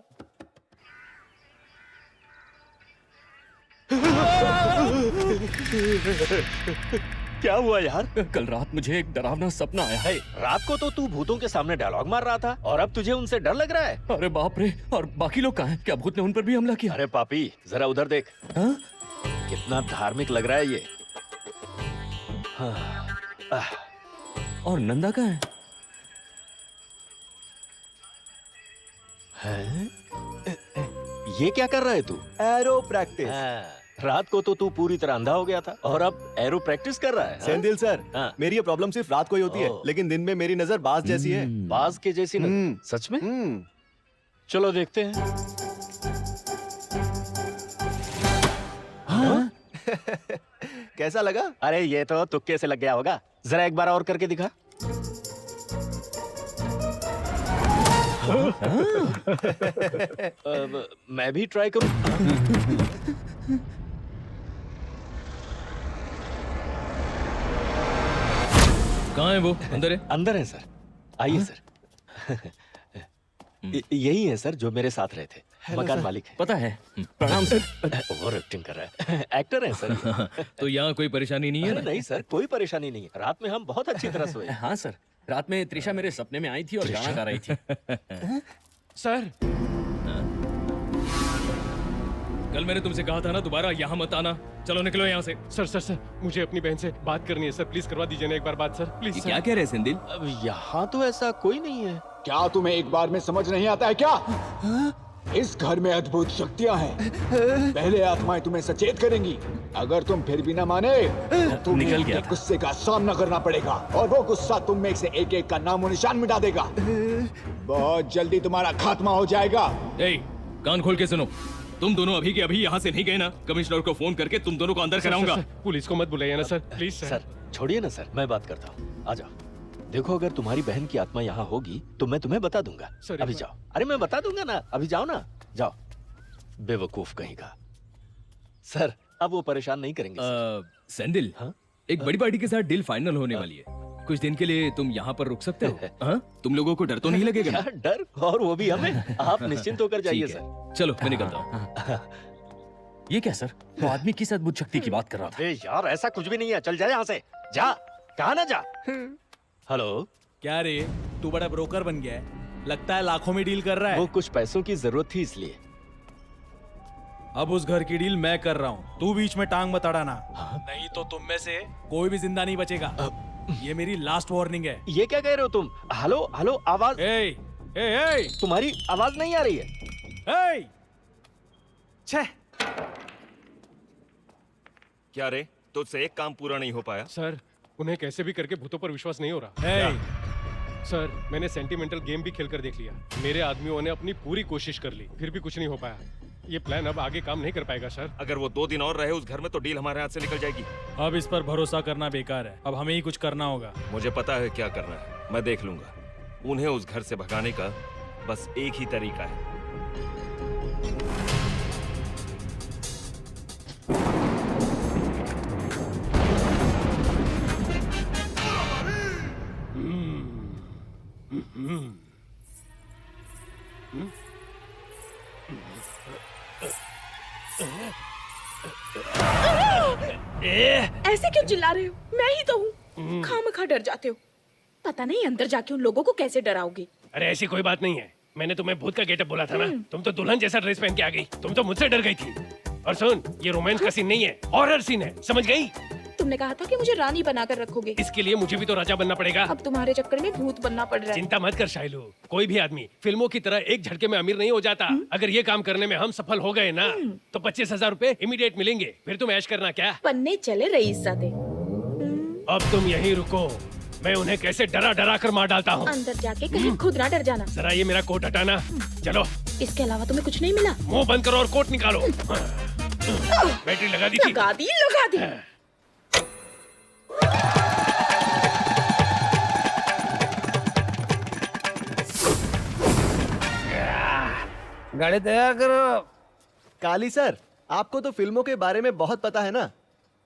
क्या हुआ यार? कल रात मुझे एक डरावना सपना आया है। रात को तो तू भूतों के सामने डायलॉग मार रहा था और अब तुझे उनसे डर लग रहा है? अरे बाप रे, और बाकी लोग कहाँ हैं? क्या भूत ने उन पर भी हमला किया? अरे पापी, जरा उधर देख। हाँ? कितना धार्मिक लग रहा है ये। हाँ। और नंदा कहाँ है? ये क्या कर रहा है तू? Arrow practice. रात को तो तू पूरी तरह अंधा हो गया था और अब एरो प्रैक्टिस कर रहा है। सेंदिल सर, मेरी ये प्रॉब्लम सिर्फ रात को ही होती है, लेकिन दिन में मेरी नजर बाज जैसी है। बाज के जैसी नजर? सच में? चलो देखते हैं। हाँ? कैसा लगा? अरे ये तो तुक्के से लग गया होगा। जरा एक बार और करके दिखा। मैं भी ट्राई करूं। कहाँ है वो? अंदर है? अंदर है सर। आइए सर। यही है सर जो मेरे साथ रहे थे। मकान मालिक है। पता है। प्रणाम सर। ओवर एक्टिंग कर रहा है। एक्टर है सर। तो यहाँ कोई परेशानी नहीं है? नहीं सर, कोई परेशानी नहीं है। रात में हम बहुत अच्छी तरह सोए। हाँ सर, रात में त्रिशा मेरे सपने में आई थी और गाना गा रही थी। सर, कल मैंने तुमसे कहा था ना दोबारा यहाँ मत आना। चलो निकलो यहाँ से। सर, मुझे अपनी बहन से बात करनी है सर। प्लीज करवा दीजिए ना एक बार बात सर, प्लीज। क्या कह रहे हैं सेंदिल? अब यहाँ तो ऐसा कोई नहीं है। क्या तुम्हें एक बार में समझ नहीं आता है क्या? इस घर में अद्भुत शक्तियाँ हैं। पहले आत्माएं तुम्हें सचेत करेंगी। अगर तुम फिर भी न माने तो तुम्हें निकल गया अपने गुस्से का सामना करना पड़ेगा और वो गुस्सा तुम में से एक एक का नामो निशान मिटा देगा। बहुत जल्दी तुम्हारा खात्मा हो जाएगा। कान खोल के सुनो। तुम दोनों अभी के अभी यहाँ से नहीं गए ना, कमिश्नर को फोन करके तुम दोनों को अंदर कराऊंगा। पुलिस को मत बुलाइए ना सर, प्लीज सर। छोड़िए ना सर, मैं बात करता हूँ। आ जाओ। देखो, अगर तुम्हारी बहन की आत्मा यहाँ होगी तो मैं तुम्हें बता दूंगा। अभी जाओ। अरे मैं बता दूंगा ना, अभी जाओ ना, जाओ। बेवकूफ कहीं का। सर, अब वो परेशान नहीं करेंगे। सेंदिल, एक बड़ी पार्टी के साथ डील फाइनल होने वाली है। कुछ दिन के लिए तुम यहाँ पर रुक सकते हो? तुम लोगों को डर तो नहीं लगेगा? क्या डर? और वो भी हमें? आप निश्चिंत होकर जाइए सर। चलो मैं निकलता हूँ। ये क्या सर? वो आदमी किस अद्भुत शक्ति की बात कर रहा था? यार ऐसा कुछ भी नहीं है। चल जा यहाँ से। जा। कहा ना जा। हेलो। क्या रे, तू बड़ा ब्रोकर बन गया है? लगता है लाखों में डील कर रहा है। वो कुछ पैसों की जरूरत थी इसलिए। अब उस घर की डील मैं कर रहा हूँ, तू बीच में टांग मत अड़ाना। नहीं तो तुम में से कोई भी जिंदा नहीं बचेगा। ये मेरी लास्ट वार्निंग है। ये क्या कह रहे हो तुम? हेलो हेलो, आवाज। ए, तुम्हारी आवाज नहीं आ रही है। ए, छे। क्या रे, तुझसे एक काम पूरा नहीं हो पाया? सर, उन्हें कैसे भी करके भूतों पर विश्वास नहीं हो रहा। सर, मैंने सेंटिमेंटल गेम भी खेलकर देख लिया। मेरे आदमियों ने अपनी पूरी कोशिश कर ली, फिर भी कुछ नहीं हो पाया। ये प्लान अब आगे काम नहीं कर पाएगा सर। अगर वो 2 दिन और रहे उस घर में तो डील हमारे हाथ से निकल जाएगी। अब इस पर भरोसा करना बेकार है, अब हमें ही कुछ करना होगा। मुझे पता है क्या करना है, मैं देख लूंगा। उन्हें उस घर से भगाने का बस एक ही तरीका है। ऐसे क्यों चिल्ला रहे हो? मैं ही तो हूँ। खामखा डर जाते हो। पता नहीं अंदर जाके उन लोगों को कैसे डराओगे। अरे ऐसी कोई बात नहीं है, मैंने तुम्हें भूत का गेटअप बोला था ना। तुम तो दुल्हन जैसा ड्रेस पहन के आ गई, तुम तो मुझसे डर गई थी। और सुन, ये रोमांस का सीन नहीं है, हॉरर सीन है, समझ गई? तुमने कहा था कि मुझे रानी बनाकर रखोगे। इसके लिए मुझे भी तो राजा बनना पड़ेगा। अब तुम्हारे चक्कर में भूत बनना पड़ रहा है। चिंता मत कर शाइलू, कोई भी आदमी फिल्मों की तरह एक झटके में अमीर नहीं हो जाता। अगर ये काम करने में हम सफल हो गए ना तो 25,000 रुपए इमीडिएट मिलेंगे। फिर तुम ऐश करना क्या? पन्ने चले रईसज़ादे। अब तुम यहीं रुको, मैं उन्हें कैसे डरा डरा कर मार डालता हूँ। अंदर जाके कहीं खुद ना डर जाना। जरा ये मेरा कोट हटाना। चलो। इसके अलावा तुम्हें कुछ नहीं मिला? मुंह बंद करो और कोट निकालो। बैटरी लगा दी थी? लगा दी। गाड़ी तैयार करो। काली सर, आपको तो फिल्मों के बारे में बहुत पता है ना।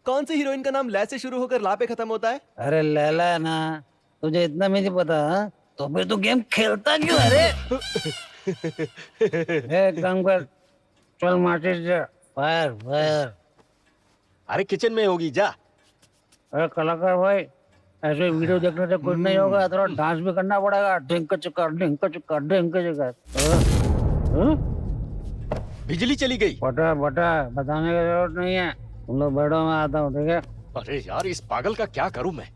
कौन सी हीरोइन का नाम लै से शुरू होकर ला पे खत्म होता है? अरे लैला है ना, तुझे इतना भी नहीं पता? तो फिर तू गेम खेलता क्यों? अरे एक काम कर, चल माचिस जा। Fire fire. अरे किचन में होगी, जा। अरे कलाकार भाई, ऐसे वीडियो देखने से कुछ नहीं होगा, थोड़ा डांस भी करना पड़ेगा। ढिंक चुका ढिंक चुका ढिंक चुका। बिजली चली गई। बटा बताने की जरूरत नहीं है, तुम लोग बैठो, मैं आता हूँ, ठीक है? अरे यार, इस पागल का क्या करूं मैं?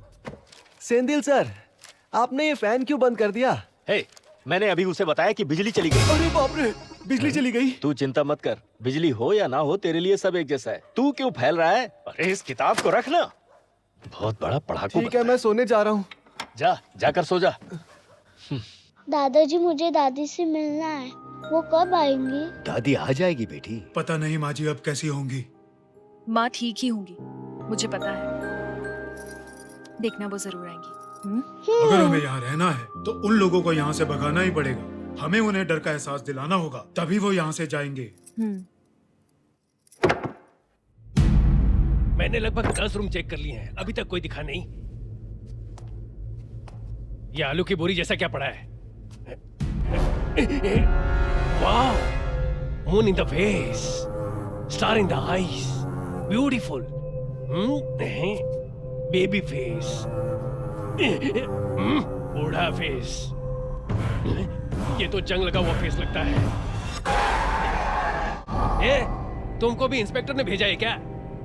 सेंधिल सर, आपने ये फैन क्यों बंद कर दिया? हे, मैंने अभी उसे बताया कि बिजली चली गई। अरे बाप रे, बिजली चली गई। तू चिंता मत कर, बिजली हो या ना हो तेरे लिए सब एक जैसा है। तू क्यों फैल रहा है? अरे इस किताब को रखना, बहुत बड़ा पढ़ाकू। ठीक है, मैं सोने जा रहा हूँ। जाकर सो जा। दादाजी, मुझे दादी से मिलना है, वो कब आएंगी? दादी आ जाएगी बेटी। पता नहीं माँ जी अब कैसी होंगी। माँ ठीक ही होंगी, मुझे पता है। देखना, वो जरूर आएंगी। अगर हमें यहाँ रहना है तो उन लोगों को यहाँ से भगाना ही पड़ेगा। हमें उन्हें डर का एहसास दिलाना होगा, तभी वो यहाँ से जाएंगे। मैंने लगभग 10 रूम चेक कर लिए हैं, अभी तक कोई दिखा नहीं। ये आलू की बोरी जैसा क्या पड़ा है? वाह, moon in the face, star in the eyes, beautiful. Baby face, बूढ़ा फेस। ये तो जंग लगा हुआ फेस लगता है। तुमको भी इंस्पेक्टर ने भेजा है क्या?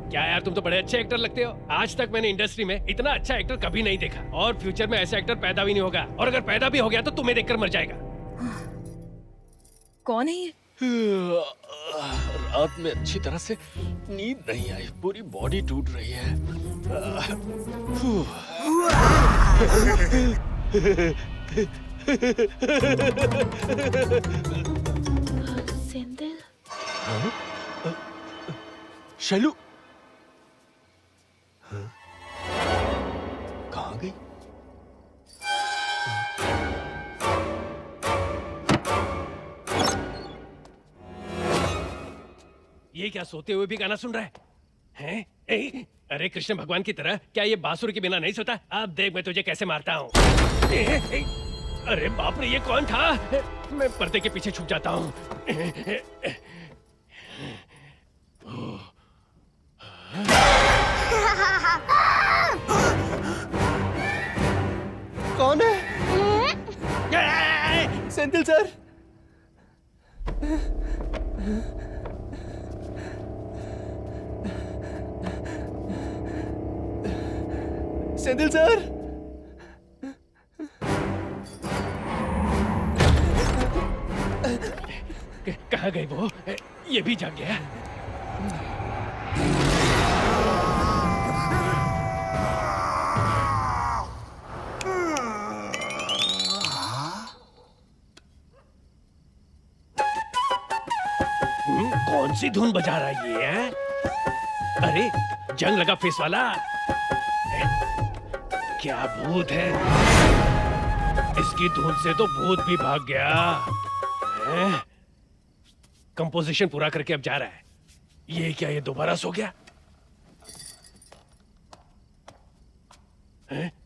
क्या यार, तुम तो बड़े अच्छे एक्टर लगते हो। आज तक मैंने इंडस्ट्री में इतना अच्छा एक्टर कभी नहीं देखा, और फ्यूचर में ऐसा एक्टर पैदा भी नहीं होगा, और अगर पैदा भी हो गया तो तुम्हें देखकर मर जाएगा। कौन है ये? रात में अच्छी तरह से नींद नहीं आई, पूरी बॉडी टूट रही है। सेंधिल, शैलू कहाँ गई? ये क्या सोते हुए भी गाना सुन रहा है? हैं? अरे कृष्ण भगवान की तरह क्या ये बांसुरी के बिना नहीं सोता? अब देख मैं तुझे कैसे मारता हूँ। अरे बाप रे, ये कौन था? मैं पर्दे के पीछे छुप जाता हूँ। कौन है? सेंथिल सर। सेंथिल सर। कहाँ गई वो? ये भी जग गया। कौन सी धुन बजा रहा है ये है? अरे जंग लगा फेस वाला। क्या भूत है? इसकी धुन से तो भूत भी भाग गया। कंपोजिशन पूरा करके अब जा रहा है। ये क्या, ये दोबारा सो गया?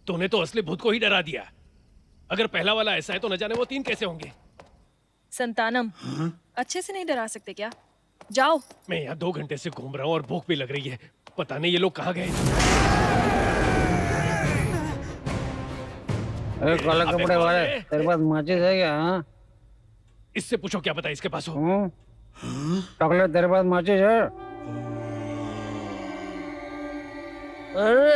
तूने तो असली भूत को ही डरा दिया। अगर पहला वाला ऐसा है तो न जाने वो 3 कैसे होंगे। संतानम, अच्छे से नहीं डरा सकते क्या? जाओ। मैं यहाँ 2 घंटे से घूम रहा हूँ और भूख भी लग रही है। पता नहीं ये लोग कहाँ गए। अरे काला कपड़े वाले, तेरे पास माचिस है क्या? हाँ? इससे पूछो क्या पता इसके पास हो। चॉकलेट तेरे पास माचिस है? अरे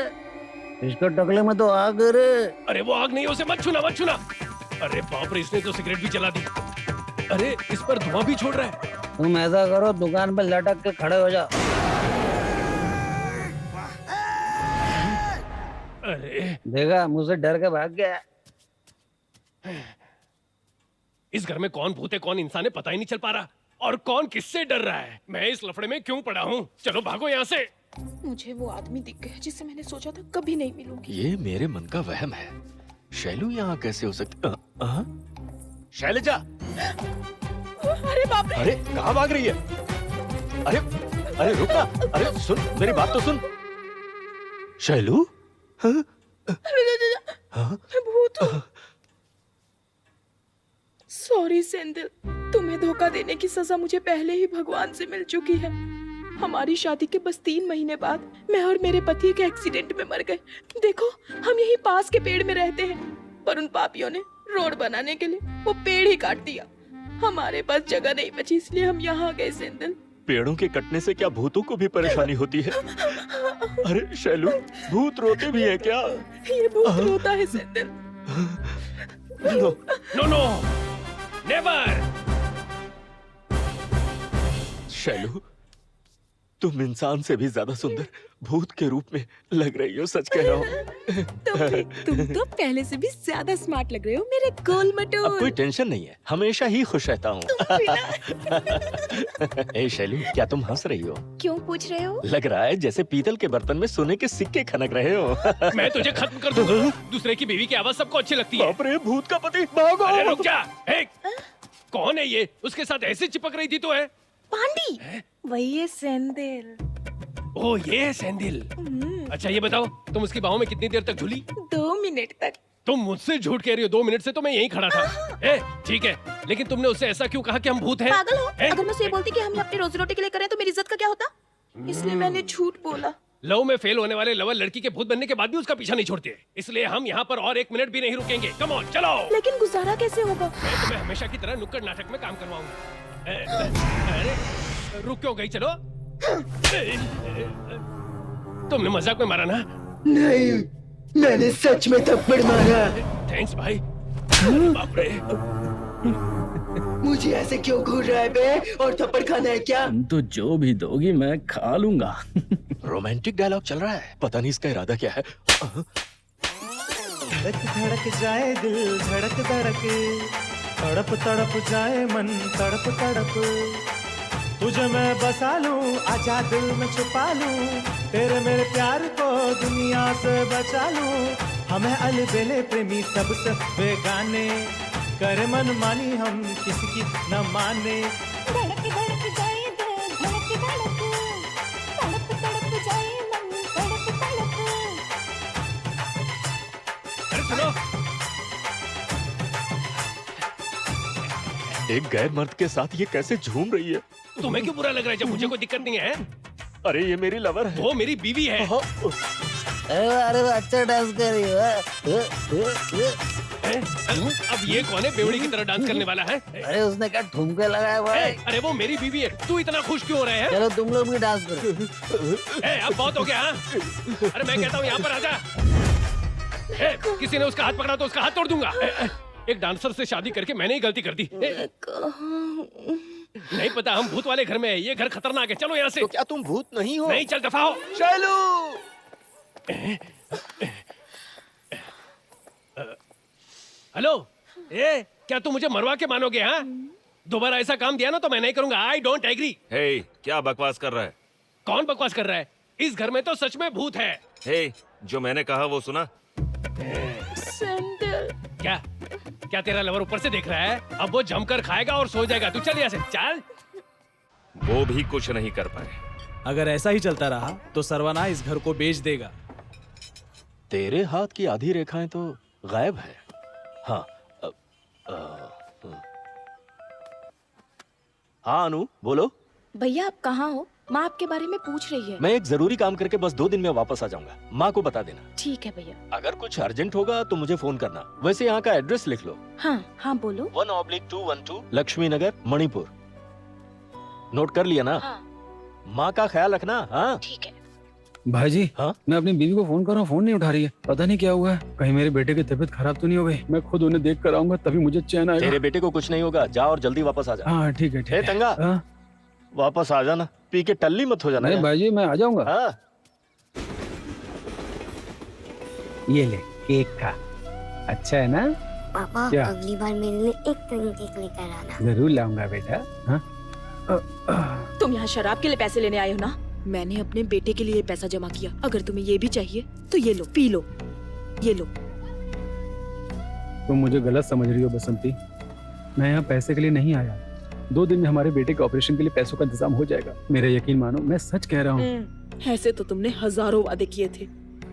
इसके टकले में तो आग है रे। अरे वो आग नहीं, उसे मत छूना, मत छूना। अरे बाप रे, इसने तो सिगरेट भी जला दी। अरे इस पर धुआं भी छोड़ रहा है। तुम ऐसा करो, दुकान पे लटक के खड़े हो जाओ। अरे देखा, मुझसे डर के भाग गया। इस घर में कौन भूत है कौन इंसान है पता ही नहीं चल पा रहा। और कौन किससे डर रहा है। मैं इस लफड़े में क्यों पड़ा हूँ? चलो भागो यहाँ से। मुझे वो आदमी दिख गया जिससे मैंने सोचा था कभी नहीं मिलूंगी। ये मेरे मन का वहम है। शैलू यहाँ कैसे हो सकती? शैलजा! अरे बाप रे! अरे कहाँ भाग रही है? अरे रुक ना। अरे सुन, मेरी बात तो सुन। शैलू? भूत हूँ। सॉरी सेंदिल, तुम्हें धोखा देने की सजा मुझे पहले ही भगवान से मिल चुकी है। हमारी शादी के बस 3 महीने बाद मैं और मेरे पति एक एक्सीडेंट में मर गए। देखो, हम यहीं पास के पेड़ में रहते हैं, पर उन पापियों ने रोड बनाने के लिए वो पेड़ ही काट दिया। हमारे पास जगह नहीं बची, इसलिए हम यहाँ आ गए सेंदिल। पेड़ों के कटने से क्या भूतों को भी परेशानी होती है? अरे शैलू, भूत रोते भी हैं क्या? ये भूत रोता है सेंदिल। No, never. शैलू, तुम इंसान से भी ज्यादा सुंदर भूत के रूप में लग रही हो। सच कह रहा हूँ। तुम तो पहले से भी ज्यादा स्मार्ट लग रहे हो मेरे गोल मटोल। अब कोई टेंशन नहीं है, हमेशा ही खुश रहता हूँ। ए शैलू, क्या तुम हंस रही हो? क्यों पूछ रहे हो? लग रहा है जैसे पीतल के बर्तन में सोने के सिक्के खनक रहे हो। मैं तुझे खत्म कर दूंगा। दूसरे की बीवी की आवाज सबको अच्छी लगती है। बाप रे, भूत का पति, भागो! अरे रुक जा। कौन है ये? उसके साथ ऐसे चिपक रही थी तो है? पांडी, वही है सेंदिल। ओ ये है सेंदिल। अच्छा ये बताओ, तुम उसकी बाहों में कितनी देर तक झूली? 2 मिनट तक। तुम मुझसे झूठ कह रही हो। 2 मिनट से तो मैं यहीं खड़ा था। ठीक है, लेकिन तुमने उससे ऐसा क्यों कहा कि हम भूत हैं? पागल हो? अगर मैं उसे बोलती कि हम अपनी रोजी रोटी के लिए करें तो मेरी इज्जत का क्या होता? इसलिए मैंने झूठ बोला। लव में फेल होने वाले लवर लड़की के भूत बनने के बाद भी उसका पीछा नहीं छोड़ते। इसलिए हम यहाँ पर और 1 मिनट भी नहीं रुकेंगे। कम ऑन, चलो। लेकिन गुजारा कैसे होगा? मैं तुम्हें हमेशा की तरह नुक्कड़ नाटक में काम करवाऊंगा। अरे रुक क्यों गई? चलो। तुमने मजाक में मारा ना? नहीं, मैंने सच में थप्पड़ मारा। थैंक्स भाई। बाप रे, मुझे ऐसे क्यों घूर रहा है बे? और थप्पड़ खाना है क्या? तुम तो जो भी दोगी मैं खा लूंगा। रोमांटिक डायलॉग चल रहा है, पता नहीं इसका इरादा क्या है। धड़क धड़क जाए दिल, धड़क धड़क, तड़प तड़प जाए मन, तड़प तड़प। तुझे मैं बसा लूं, आजा दिल में छुपा लूं, तेरे मेरे प्यार को दुनिया से बचा लूं। हमें अलबेले प्रेमी सबसे बेगाने, करे मन मानी हम किसी की न माने। धड़क धड़क जाए दिल, धड़क धड़क, तड़प तड़प जाए मन, तड़प तड़प। अरे सुनो, एक गैर मर्द के साथ ये कैसे झूम रही है? तुम्हें क्यों बुरा लग रहा है जब मुझे कोई दिक्कत नहीं है? अरे ये मेरी लवर है। वो मेरी बीवी है। अरे अच्छा डांस कर रही हो। अब ये कौन है बेवड़ी की तरह डांस करने वाला है? अरे उसने क्या ठुमके लगाया भाई? अरे वो मेरी बीवी है, तू इतना खुश क्यों हो रहे हैं? चलो तुम लोग भी डांस करो। अब बहुत हो गया। अरे मैं कहता हूँ यहाँ पर आजा। किसी ने उसका हाथ पकड़ा तो उसका हाथ तोड़ दूंगा। एक डांसर से शादी करके मैंने ही गलती कर दी। नहीं पता, हम भूत वाले घर में है। ये घर खतरनाक है, चलो यहाँ से। तो क्या तुम भूत नहीं हो? नहीं, चल दफा हो। चलो। हेलो, क्या तुम मुझे मरवा के मानोगे? हाँ, दोबारा ऐसा काम दिया ना तो मैं नहीं करूंगा। I don't agree. हे, क्या बकवास कर रहा है? कौन बकवास कर रहा है? इस घर में तो सच में भूत है। हे, जो मैंने कहा वो सुना? क्या क्या तेरा लवर ऊपर से देख रहा है? अब वो जमकर खाएगा और सो जाएगा। तू चल यहाँ से, चल। वो भी कुछ नहीं कर पाए। अगर ऐसा ही चलता रहा तो सरवना इस घर को बेच देगा। तेरे हाथ की आधी रेखाएं तो गायब है। हाँ हाँ अनु, बोलो। भैया आप कहाँ हो? माँ आपके बारे में पूछ रही है। मैं एक जरूरी काम करके बस 2 दिन में वापस आ जाऊंगा। माँ को बता देना। ठीक है भैया। अगर कुछ अर्जेंट होगा तो मुझे फोन करना। वैसे यहाँ का एड्रेस लिख लो। हाँ हाँ बोलो। 1/212 लक्ष्मी नगर, मणिपुर। नोट कर लिया ना? हाँ। माँ का ख्याल रखना। हाँ ठीक है। भाईजी, हाँ? मैं अपनी बीवी को फोन कर रहा हूँ, फोन नहीं उठा रही है। पता नहीं क्या हुआ है। कहीं मेरे बेटे की तबीयत खराब तो नहीं हो गई? मैं खुद उन्हें देख कर आऊंगा तभी मुझे चैन आएगा। तेरे बेटे को कुछ नहीं होगा। जा और जल्दी वापस आ जा। हाँ ठीक है, ठीक हे है। तंगा, हाँ? वापस आ जाना। पी के टल्ली मत हो जाना। नहीं भाईजी, मैं आ जाऊंगा। हाँ। ये ले, केक खा। अच्छा है ना? पापा, क्या? अगली बार मेरे लिए एक टन केक लेकर आना। जरूर लाऊंगा बेटा। हाँ? तुम यहाँ शराब के लिए पैसे लेने आए हो ना? मैंने अपने बेटे के लिए पैसा जमा किया। अगर तुम्हें ये भी चाहिए तो ये लो, पी लो। ये लो। तुम मुझे गलत समझ रही हो बसंती। मैं यहाँ पैसे के लिए नहीं आया। 2 दिन में हमारे बेटे के ऑपरेशन के लिए पैसों का इंतजाम हो जाएगा। मेरा यकीन मानो, मैं सच कह रहा हूँ। ऐसे तो तुमने हजारों वादे किए थे।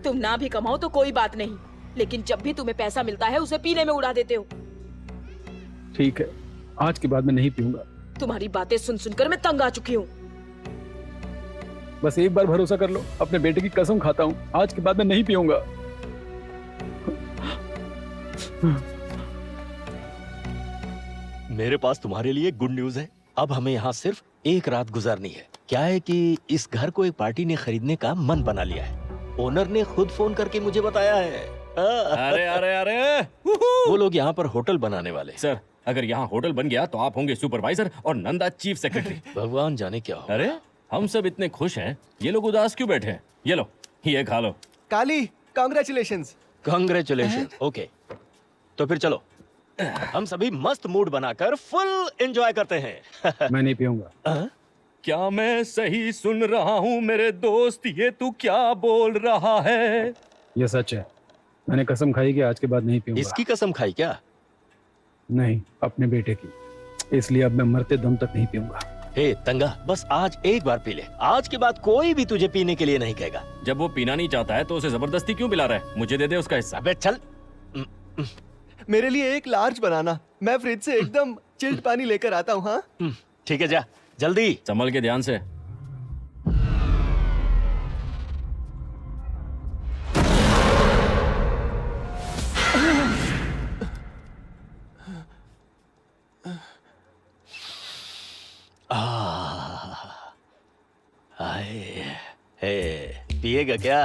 तुम ना भी कमाओ तो कोई बात नहीं, लेकिन जब भी तुम्हें पैसा मिलता है उसे पीने में उड़ा देते हो। ठीक है, आज के बाद मैं नहीं पीऊंगा। तुम्हारी बातें सुन सुनकर मैं तंग आ चुकी हूँ। बस एक बार भरोसा कर लो, अपने बेटे की कसम खाता हूँ, आज के बाद मैं नहीं पीऊंगा। मेरे पास तुम्हारे लिए गुड न्यूज है। अब हमें यहाँ सिर्फ एक रात गुजारनी है। क्या है कि इस घर को एक पार्टी ने खरीदने का मन बना लिया है। ओनर ने खुद फोन करके मुझे बताया है। अरे अरे अरे, वो लोग यहाँ पर होटल बनाने वाले। सर, अगर यहाँ होटल बन गया तो आप होंगे सुपरवाइजर और नंदा चीफ सेक्रेटरी। भगवान जाने क्या हो। अरे हम सब इतने खुश हैं, ये लोग उदास क्यों बैठे हैं? ये लो, ये खा लो। काली, कांग्रेचुलेशंस। कांग्रेचुलेशन। ओके, तो फिर चलो हम सभी मस्त मूड बनाकर फुल एंजॉय करते हैं। मैं नहीं पीऊंगा। क्या मैं सही सुन रहा हूँ मेरे दोस्त? ये तू क्या बोल रहा है? ये सच है। मैंने कसम खाई कि आज के बाद नहीं पीऊंगा। इसकी कसम खाई क्या? नहीं, अपने बेटे की। इसलिए अब मैं मरते दम तक नहीं पीऊंगा। हे तंगा, बस आज एक बार पी ले। आज के बाद कोई भी तुझे पीने के लिए नहीं कहेगा। जब वो पीना नहीं चाहता है तो उसे जबरदस्ती क्यों पिला रहा है? मुझे दे दे उसका हिस्सा। अबे चल। मेरे लिए एक लार्ज बनाना। मैं फ्रिज से एकदम चिल्ड पानी लेकर आता हूँ। हाँ ठीक है, जा जल्दी। संभल के, ध्यान से। पिएगा क्या?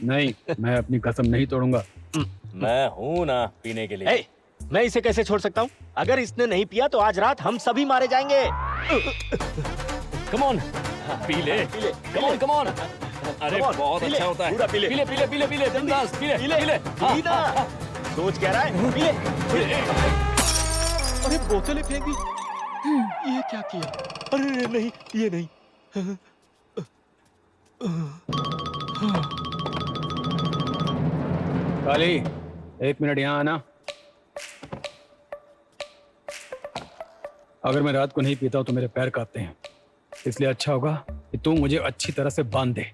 नहीं, मैं अपनी कसम नहीं तोड़ूंगा। मैं हूँ ना पीने के लिए। मैं इसे कैसे छोड़ सकता हूँ? अगर इसने नहीं पिया तो आज रात हम सभी मारे जाएंगे। कम ऑन, पी ले। Come on, come on. अरे बहुत अच्छा होता है। पूरा पी ले। पी ले, पी ले, पी ले, पी ले, बिंदास, पी ले, पी ले। पी ना। सोच क्या रहा है? पी ले। अरे बोतलें फेंक दी। ये क्या किया? अरे नहीं, ये नहीं। काली, 1 मिनट यहाँ आना। अगर मैं रात को नहीं पीता हूँ तो मेरे पैर कांपते हैं। इसलिए अच्छा होगा कि तू मुझे अच्छी तरह से बांध दे।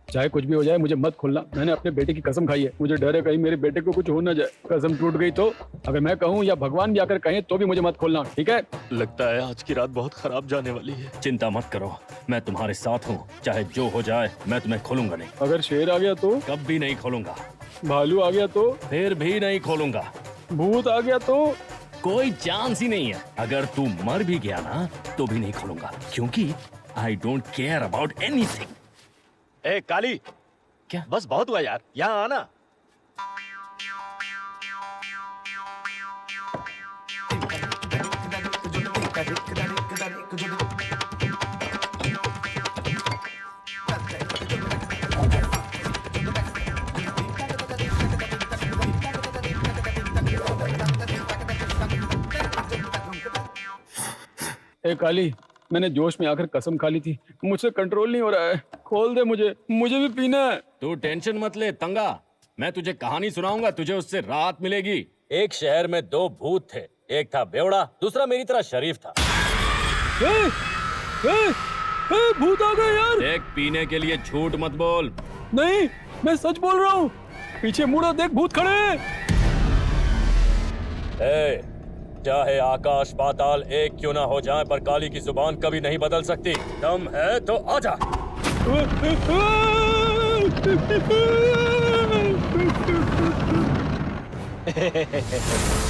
चाहे कुछ भी हो जाए, मुझे मत खोलना। मैंने अपने बेटे की कसम खाई है। मुझे डर है कहीं मेरे बेटे को कुछ हो ना जाए। कसम टूट गई तो अगर मैं कहूँ या भगवान भी आकर कहें तो भी मुझे मत खोलना, ठीक है? लगता है आज की रात बहुत खराब जाने वाली है। चिंता मत करो, मैं तुम्हारे साथ हूँ। चाहे जो हो जाए मैं तुम्हें खोलूंगा नहीं। अगर शेर आ गया तो? कभी नहीं खोलूंगा। भालू आ गया तो? फिर भी नहीं खोलूंगा। भूत आ गया तो? कोई चांस ही नहीं है। अगर तू मर भी गया ना तो भी नहीं खोलूंगा, क्योंकि I don't care about anything. ए काली, क्या? बस बहुत हुआ यार, यहाँ आना। ए काली, मैंने जोश में आकर कसम खा ली थी, मुझसे कंट्रोल नहीं हो रहा है, खोल दे मुझे, मुझे भी पीना है। तू टेंशन मत ले तंगा, मैं तुझे कहानी सुनाऊंगा, तुझे उससे राहत मिलेगी। एक शहर में दो भूत थे, एक था बेवड़ा, दूसरा मेरी तरह शरीफ था। भूत आ गए यार। देख, पीने के लिए झूठ मत बोल। नहीं, मैं सच बोल रहा हूँ, पीछे मुड़ा देख, भूत खड़े हैं। चाहे आकाश पाताल एक क्यों ना हो जाए, पर काली की जुबान कभी नहीं बदल सकती। दम है तो आजा।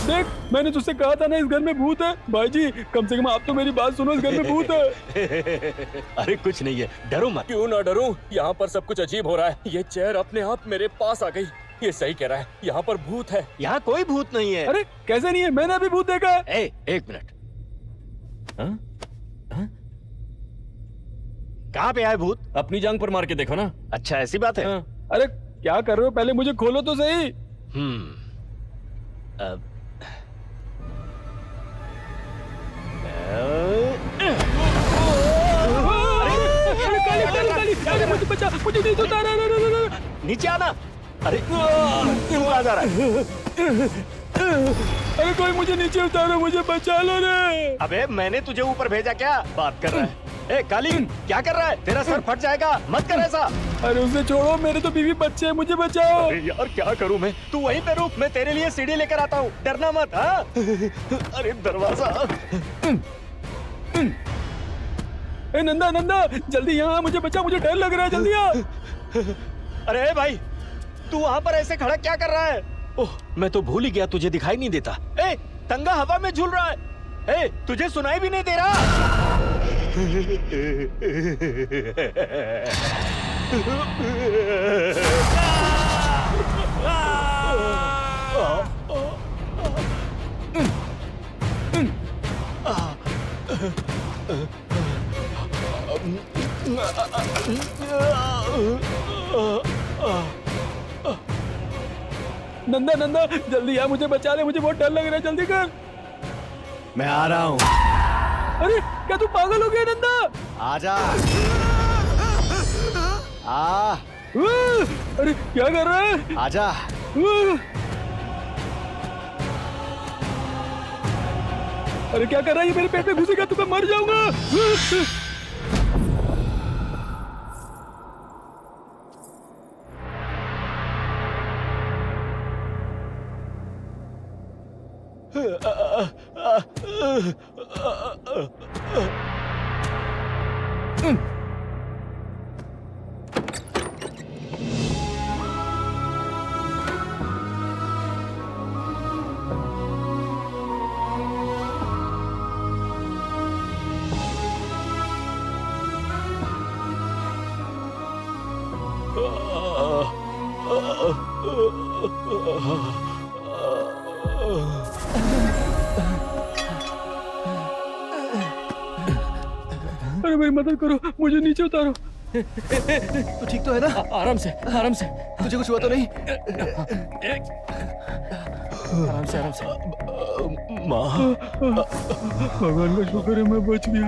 देख, मैंने तुझसे कहा था ना इस घर में भूत है। भाई जी, कम से कम आप तो मेरी बात सुनो, इस घर में भूत है। अरे कुछ नहीं है, डरो मत। क्यों ना डरूं? यहाँ पर सब कुछ अजीब हो रहा है। ये चेयर अपने आप मेरे पास आ गई। ये सही कह रहा है, यहाँ पर भूत है। यहाँ कोई भूत नहीं है। अरे कैसे नहीं है, मैंने अभी भूत देखा है। एक मिनट, कहाँ पे आए भूत? अपनी जांग पर मार के देखो ना। अच्छा, ऐसी बात है। अरे क्या कर रहे हो, पहले मुझे खोलो तो सही। मुझे बचा, मुझे नहीं उतारा। नीचे आना। अरे क्यों आ जा रहा है? अरे कोई मुझे नीचे उतारो, मुझे बचा लो रे। अबे मैंने तुझे ऊपर भेजा, क्या बात कर रहा है? ए काली, क्या कर रहा है? तेरा सर फट जाएगा, मत कर ऐसा। अरे उसे छोड़ो, मेरे तो बीवी बच्चे हैं, मुझे बचाओ। अरे यार क्या करूं मैं? तू वहीं पे रुक, मैं तेरे लिए सीढ़ी लेकर आता हूँ, डरना मत। हाँ? अरे दरवाजा। ए नंदा, नंदा जल्दी यहाँ आ, मुझे बचा, मुझे डर लग रहा है, जल्दी आ। अरे भाई, तू वहाँ पर ऐसे खड़ा क्या कर रहा है? ओह, मैं तो भूल ही गया, तुझे दिखाई नहीं देता। ए, तंगा हवा में झूल रहा है। ए, तुझे सुनाई भी नहीं दे रहा? नंदा, नंदा जल्दी आ, मुझे बचा ले, मुझे बहुत डर लग रहा है, जल्दी कर। मैं आ रहा हूँ। अरे क्या तू पागल हो गया नंदा? आजा। आ। अरे क्या कर रहा है? आजा। अरे क्या कर रहा है ये? मेरे पेट में घुसेगा तो मैं मर जाऊंगा। अरे मेरी मदद करो, मुझे नीचे उतारो। तो ठीक तो है ना? आराम से, आराम से। तुझे कुछ हुआ तो नहीं? आराम से, आराम से। माँ, भगवान का शुक्र है मैं बच गया।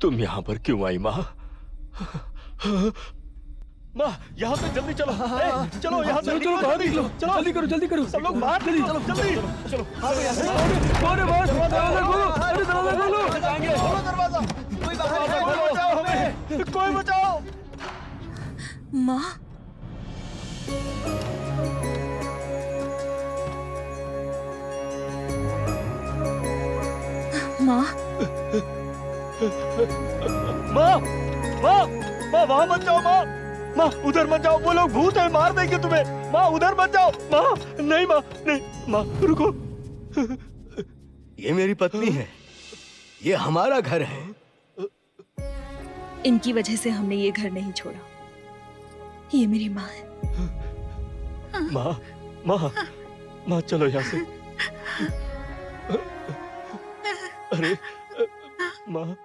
तुम यहाँ पर क्यों आई माँ? माँ, यहाँ से जल्दी चलो। चलो यहाँ से, चलो बाहर निकलो, चलो जल्दी करो, जल्दी करो। सब लोग बाहर, जल्दी चलो जल्दी चलो। अरे बाहर, दरवाजा खोलो, अरे दरवाजा खोलो। खोलो दरवाजा, कोई बचाओ हमें, कोई बचाओ। माँ, माँ, माँ, माँ, माँ वहाँ मत जाओ। माँ, माँ उधर मत जाओ, वो लोग भूत है, मार देंगे तुम्हें। माँ उधर मत जाओ। माँ नहीं, माँ नहीं, माँ रुको। ये मेरी पत्नी है, ये हमारा घर है। इनकी वजह से हमने ये घर नहीं छोड़ा। ये मेरी माँ है। माँ, माँ, माँ चलो यहाँ से। अरे माँ,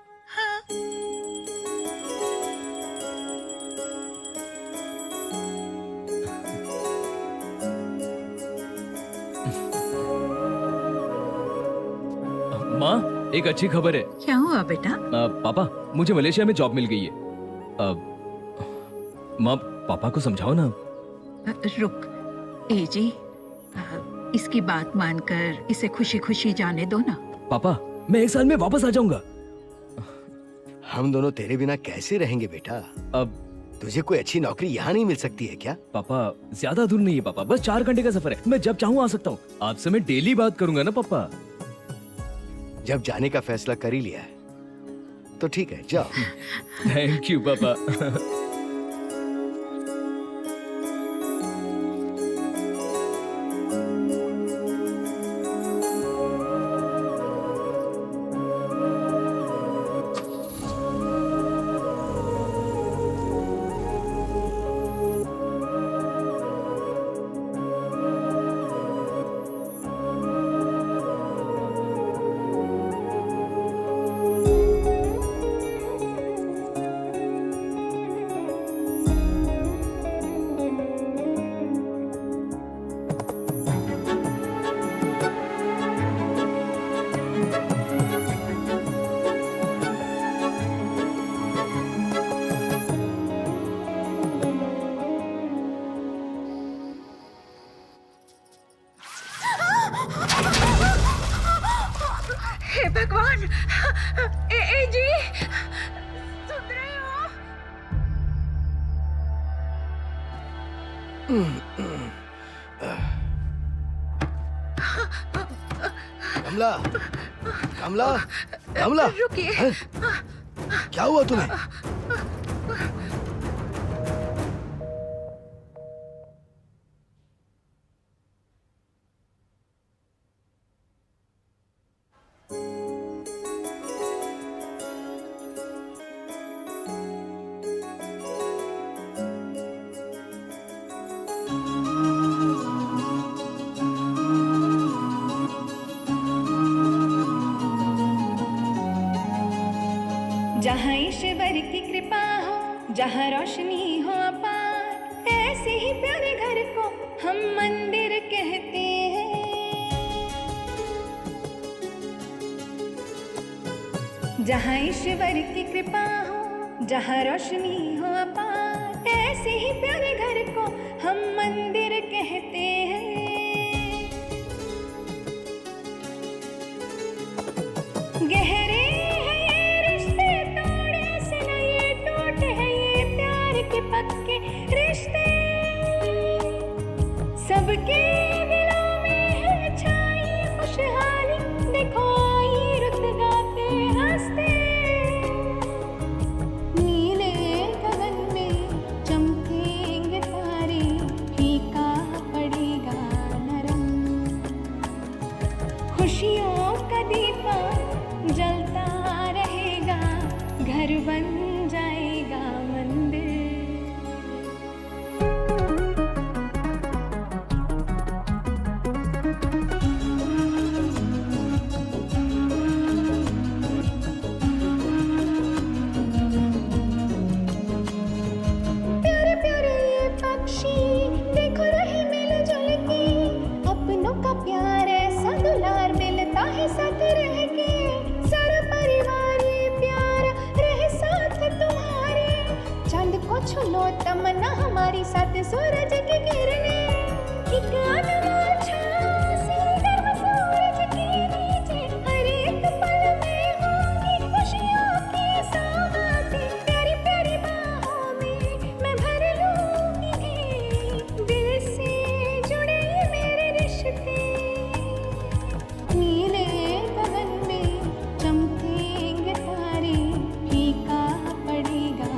माँ, एक अच्छी खबर है। क्या हुआ बेटा? पापा, मुझे मलेशिया में जॉब मिल गई है। माँ, पापा को समझाओ ना। रुक, एजी, इसकी बात मानकर इसे खुशी खुशी जाने दो ना। पापा, मैं 1 साल में वापस आ जाऊंगा। हम दोनों तेरे बिना कैसे रहेंगे बेटा? अब तुझे कोई अच्छी नौकरी यहाँ नहीं मिल सकती है क्या? पापा, ज्यादा दूर नहीं है पापा, बस 4 घंटे का सफर है। मैं जब चाहूँ आ सकता हूँ। आपसे मैं डेली बात करूंगा ना पापा। जब जाने का फैसला कर ही लिया है तो ठीक है, जाओ। थैंक यू पापा। हे भगवान, एजी, सुन रहे हो? कमला, कमला, कमला, रुकिए। क्या हुआ तुम्हें? जहाँ ईश्वर की कृपा हो, जहाँ रोशनी हो अपार, ऐसे ही प्यारे घर को हम मंदिर कहते हैं। जहाँ ईश्वर की कृपा हो, जहाँ रोशनी हो अपार, ऐसे ही प्यारे घर को हम मंदिर कहते हैं। गहरे पक्के रिश्ते सबके दिलों में है छाई खुशहाली, देखो आई रुत गाते हंसते। नीले गगन में चमकेंगे तारे, फीका पड़ेगा नरम, खुशियों का दीपा जलता रहेगा, घर बन जाएगा मंदिर। छुलो तमन्ना हमारी साथ सूरज की किरणें, एक अनमोल छाँव सी गर्म सूरज के नीचे, हर एक पल में होंगी खुशियों की सौगातें। प्यारी प्यारी बाहों में मैं भर लूंगी, दिल से जुड़े मेरे रिश्ते। नीले गगन में चमकेंगे तारे, फीका पड़ेगा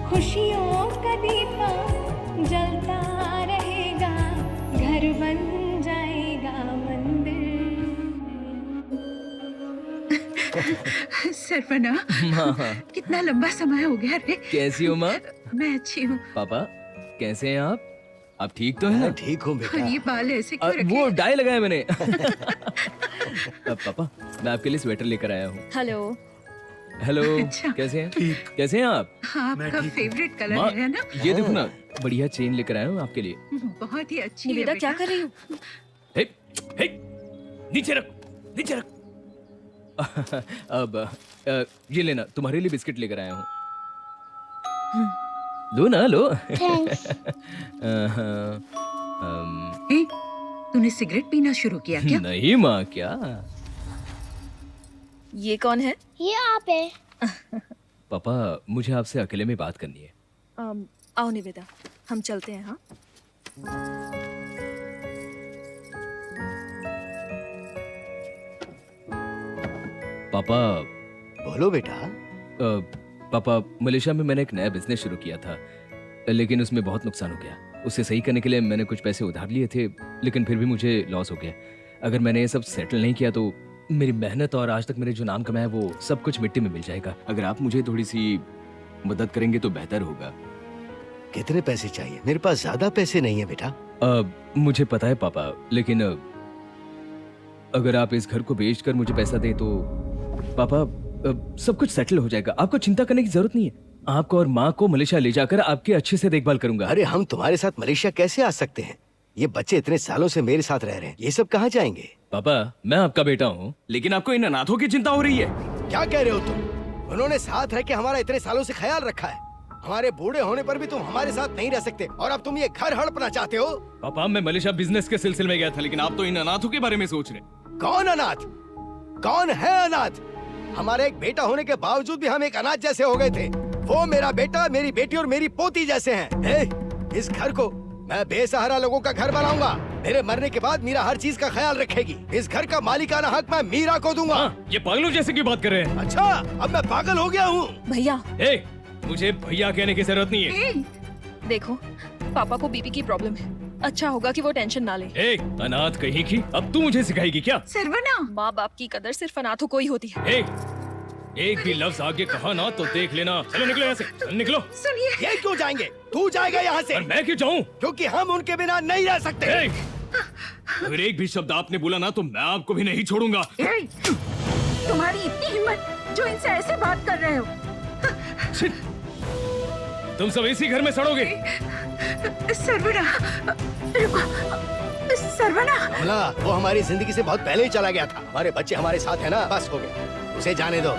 खुशियों का दीपा जलता रहेगा, घर बन जाएगा मंदिर। सरवना, कितना लंबा समय हो गया रे। कैसी हो माँ? मैं अच्छी हूँ। पापा, कैसे हैं आप? आप ठीक तो हैं? मैं ठीक हूँ बेटा। ये बाल ऐसे क्यों रखे? वो डाई लगाया मैंने। पापा, मैं आपके लिए स्वेटर लेकर आया हूँ। हेलो। हेलो। अच्छा। कैसे हैं? कैसे हैं आप? हाँ, आपका फेवरेट कलर माँ, है ना? ये देखो ना, बढ़िया चेन लेकर आया हूँ आपके लिए। बहुत ही अच्छी है निवेदा, क्या कर रही हो? हे, हे, नीचे रख, नीचे रख। अब ये लेना, तुम्हारे लिए बिस्किट लेकर आया हूँ। लो ना, लो। ए, तूने सिगरेट पीना शुरू किया क्या? नहीं माँ, क्या? ये कौन है? ये आप है। पापा, मुझे आपसे अकेले में बात करनी है। आओ निवेदा, हम चलते हैं। हाँ, पापा। बोलो बेटा। पापा, मलेशिया में मैंने एक नया बिजनेस शुरू किया था, लेकिन उसमें बहुत नुकसान हो गया। उसे सही करने के लिए मैंने कुछ पैसे उधार लिए थे, लेकिन फिर भी मुझे लॉस हो गया। अगर मैंने ये सब सेटल नहीं किया तो मेरी मेहनत और आज तक मेरे जो नाम कमाया वो सब कुछ मिट्टी में मिल जाएगा। अगर आप मुझे थोड़ी सी मदद करेंगे तो बेहतर होगा। कितने पैसे चाहिए? मेरे पास ज्यादा पैसे नहीं है बेटा। मुझे पता है पापा, लेकिन अगर आप इस घर को बेचकर मुझे पैसा दें तो पापा सब कुछ सेटल हो जाएगा। आपको चिंता करने की जरूरत नहीं है। आपको और माँ को मलेशिया ले जाकर आपके अच्छे से देखभाल करूंगा। अरे हम तुम्हारे साथ मलेशिया कैसे आ सकते हैं? ये बच्चे इतने सालों से मेरे साथ रह रहे हैं, ये सब कहाँ जाएंगे? पापा, मैं आपका बेटा हूँ, लेकिन आपको इन अनाथों की चिंता हो रही है। क्या कह रहे हो तुम? उन्होंने साथ रह के हमारा इतने सालों से ख्याल रखा है। हमारे बूढ़े होने पर भी तुम हमारे साथ नहीं रह सकते और अब तुम ये घर हड़पना चाहते हो? पापा, मैं मलेशिया बिजनेस के सिलसिले में गया था, लेकिन आप तो इन अनाथों के बारे में सोच रहे। कौन अनाथ? कौन है अनाथ? हमारे एक बेटा होने के बावजूद भी हम एक अनाथ जैसे हो गए थे। वो मेरा बेटा, मेरी बेटी और मेरी पोती जैसे हैं। इस घर को मैं बेसहारा लोगों का घर बनाऊंगा। मेरे मरने के बाद मीरा हर चीज का ख्याल रखेगी। इस घर का मालिकाना हक मैं मीरा को दूंगा। ये पागलों जैसे की बात कर रहे हैं। अच्छा, अब मैं पागल हो गया हूँ? भैया, मुझे भैया कहने की जरूरत नहीं है। देखो, पापा को बीपी की प्रॉब्लम है। अच्छा होगा कि वो टेंशन ना ले। अनाथ कहीं की, अब तू मुझे सिखाएगी क्या? सर्वना, माँ बाप की कदर सिर्फ अनाथों को ही होती है। एक भी लफ्ज आगे कहा ना तो देख लेना। चलो निकलो यहाँ से, निकलो। सुनिए, ये क्यों जाएंगे? तू जाएगा यहाँ से। और मैं क्यों जाऊँ? क्योंकि हम उनके बिना नहीं रह सकते। अगर एक भी शब्द आपने बोला ना तो मैं आपको भी नहीं छोड़ूंगा। तुम्हारी इतनी हिम्मत जो इनसे ऐसे बात कर रहे हो? तुम सब इसी घर में सड़ोगे। सर्वना, सर्वना। कमला, वो हमारी जिंदगी से बहुत पहले ही चला गया था। हमारे बच्चे हमारे साथ है ना, बस हो गया, उसे जाने दो।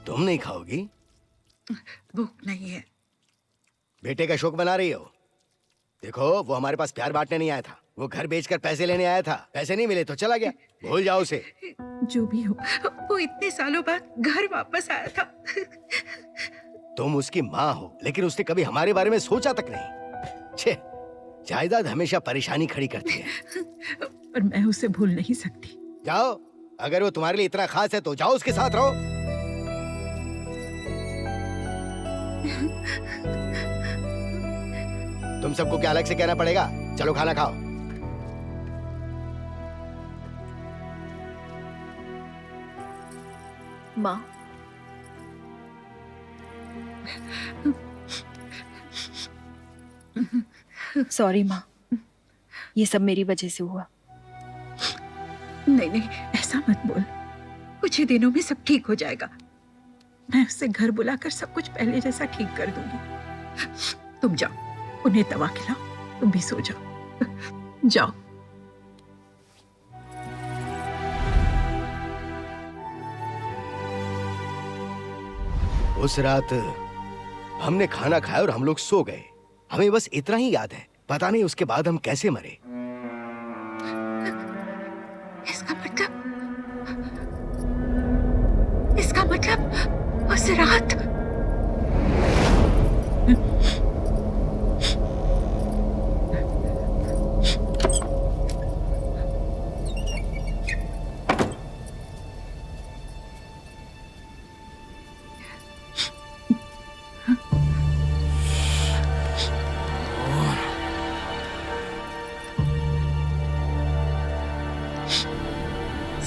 तुम नहीं खाओगी? भूख नहीं है। बेटे का शौक बना रही हो? देखो, वो हमारे पास प्यार बांटने नहीं आया था, वो घर बेचकर पैसे लेने आया था। पैसे नहीं मिले तो चला गया, भूल जाओ उसे। जो भी हो, वो इतने सालों बाद घर वापस आया था। तुम उसकी माँ हो, लेकिन उसने कभी हमारे बारे में सोचा तक नहीं। छे, जायदाद हमेशा परेशानी खड़ी करती है। पर मैं उसे भूल नहीं सकती। जाओ, अगर वो तुम्हारे लिए इतना खास है तो जाओ उसके साथ रहो। तुम सबको क्या अलग से कहना पड़ेगा? चलो खाना खाओ। माँ, सॉरी माँ, ये सब मेरी वजह से हुआ। नहीं नहीं, ऐसा मत बोल। कुछ ही दिनों में सब ठीक हो जाएगा। मैं उसे घर बुलाकर सब कुछ पहले जैसा ठीक कर दूंगी। तुम जाओ, उन्हें दवा खिलाओ, तुम भी सो जाओ। जाओ। उस रात हमने खाना खाया और हम लोग सो गए। हमें बस इतना ही याद है, पता नहीं उसके बाद हम कैसे मरे। इसका मतलब उस रात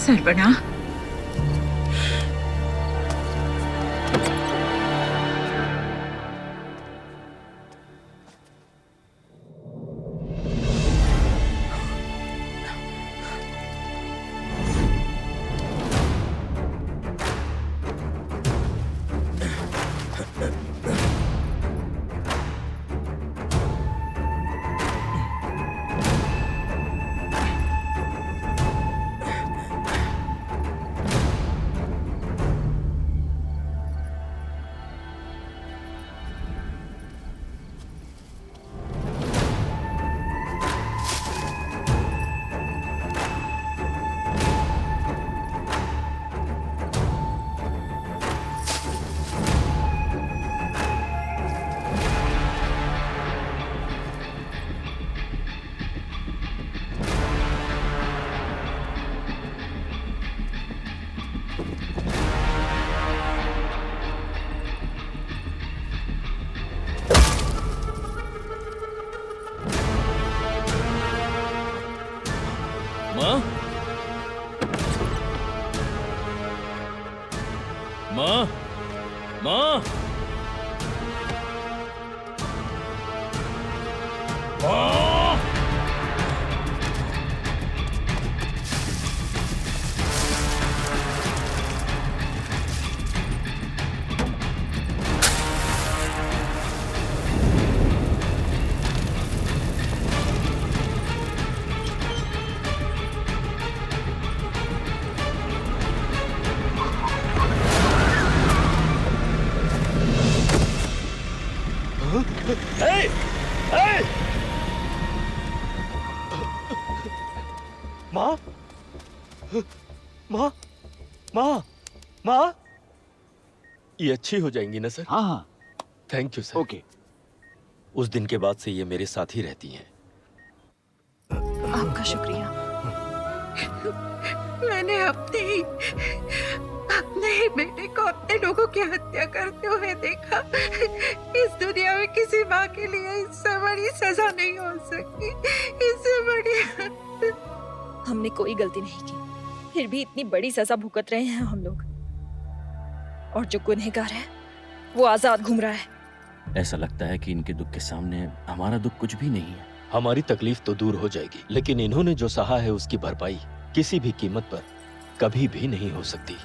सर्वना, माँ, माँ, माँ, माँ, ये अच्छी हो जाएंगी ना सर? हाँ हाँ। Thank you sir. ओके। उस दिन के बाद से ये मेरे साथ ही रहती हैं। आपका शुक्रिया। मैंने अपने ही बेटे को अपने लोगों की हत्या करते हुए देखा। इस दुनिया में किसी माँ के लिए इससे बड़ी सजा नहीं हो सकती। इससे बड़ी। हमने कोई गलती नहीं की, फिर भी इतनी बड़ी सजा भुगत रहे हैं हम लोग। और जो गुनहगार है वो आजाद घूम रहा है। ऐसा लगता है कि इनके दुख के सामने हमारा दुख कुछ भी नहीं है। हमारी तकलीफ तो दूर हो जाएगी, लेकिन इन्होंने जो सहा है उसकी भरपाई किसी भी कीमत पर कभी भी नहीं हो सकती।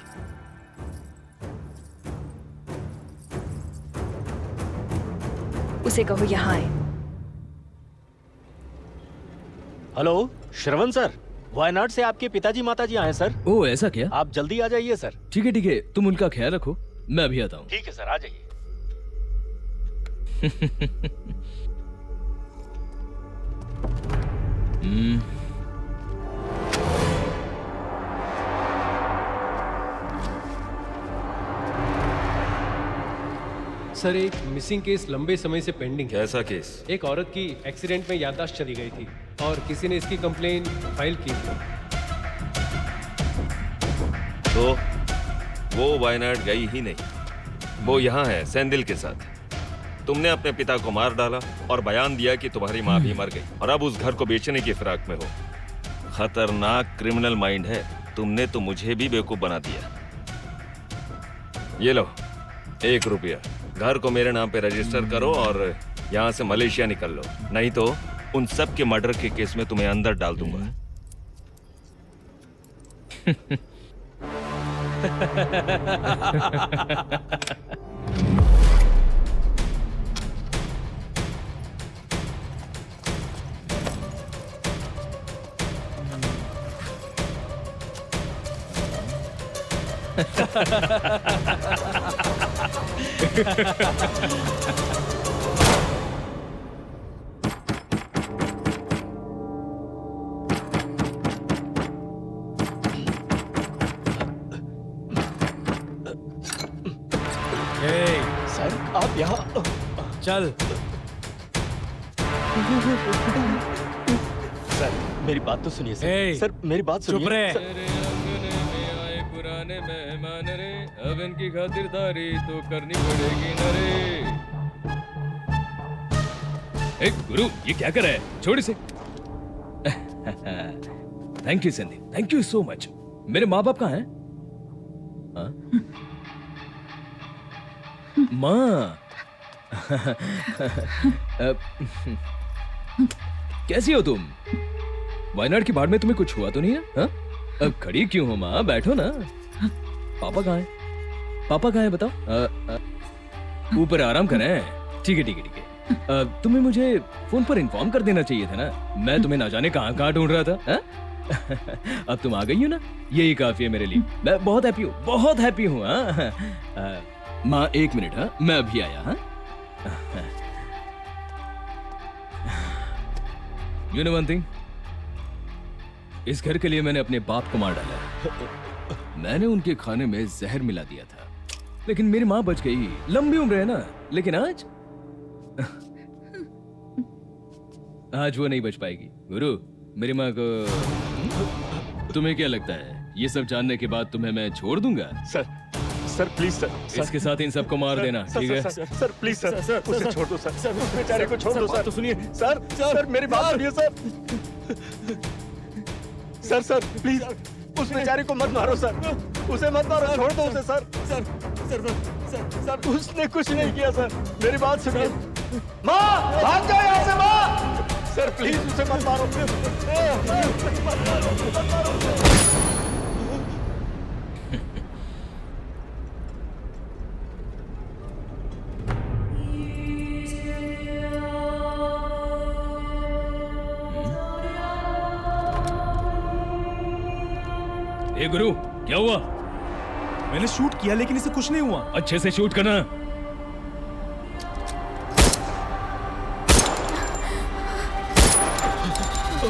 उसे कहो यहाँ आए। हेलो श्रवण सर, वायनाड से आपके पिताजी माताजी आए सर। ओ ऐसा क्या? आप जल्दी आ जाइए सर। ठीक है, तुम उनका ख्याल रखो, मैं अभी आता हूँ। ठीक है सर, आ जाइए। सर, एक मिसिंग केस लंबे समय से पेंडिंग है। कैसा केस? एक औरत की एक्सीडेंट में याददाश्त चली गई थी और किसी ने इसकी कंप्लेन फाइल की थी। तो वो वायनाड गई ही नहीं, वो यहाँ है सेंदिल के साथ। तुमने अपने पिता को मार डाला और बयान दिया कि तुम्हारी माँ भी मर गई और अब उस घर को बेचने की फिराक में हो। खतरनाक क्रिमिनल माइंड है। तुमने तो मुझे भी बेवकूफ बना दिया। ये लो 1 रुपया, घर को मेरे नाम पे रजिस्टर करो और यहाँ से मलेशिया निकल लो, नहीं तो उन सब के मर्डर के केस में तुम्हें अंदर डाल दूंगा। सर आप यहाँ चल। सर मेरी बात तो सुनिए सर। सर मेरी बात सुनिए। चुप रहे। पुराने मेहमान रे, अब इनकी खातिरदारी तो करनी पड़ेगी न रे। ए गुरु, ये क्या कर रहा है? छोड़ इसे। Thank you Sandeep, thank you so much. मेरे माँ बाप कहाँ हैं? माँ। कैसी हो तुम? वायनाड की बाढ़ में तुम्हें कुछ हुआ तो नहीं है? हाँ? अब खड़ी क्यों हो माँ? बैठो ना। पापा कहाँ हैं? पापा कहाँ हैं बताओ। ऊपर आराम करें। ठीक है। तुम्हें मुझे फोन पर इन्फॉर्म कर देना चाहिए था ना। मैं तुम्हें ना जाने कहाँ ढूंढ रहा था। हा? अब तुम आ गई हो ना, यही काफी है मेरे लिए। मैं बहुत हैप्पी हूँ। माँ 1 मिनट। हाँ, मैं अभी आया। हाँ, यू नो वन थिंग, इस घर के लिए मैंने अपने बाप को मार डाला। मैंने उनके खाने में जहर मिला दिया था, लेकिन मेरी माँ बच गई। लंबी उम्र है ना, लेकिन आज वो नहीं बच पाएगी। गुरु, मेरी माँ को तुम्हें क्या लगता है, ये सब जानने के बाद तुम्हें मैं छोड़ दूंगा? Sir please sir. इसके साथ इन सबको मार देना, ठीक है? सर प्लीज सर, उसे छोड़ दो सर। उस बेचारे को छोड़ दो सर। तो सुनिए सर, मेरी बात सुनिए सर। सर प्लीज उस बेचारे को मत मारो सर, उसे मत मारो, छोड़ दो उसे सर। उसने कुछ नहीं किया सर, मेरी बात सुनिए। माँ भाग जाओ यहाँ से माँ। सर प्लीज उसे मत मारो। ए गुरु, क्या हुआ? मैंने शूट किया लेकिन इसे कुछ नहीं हुआ। अच्छे से शूट करना। तू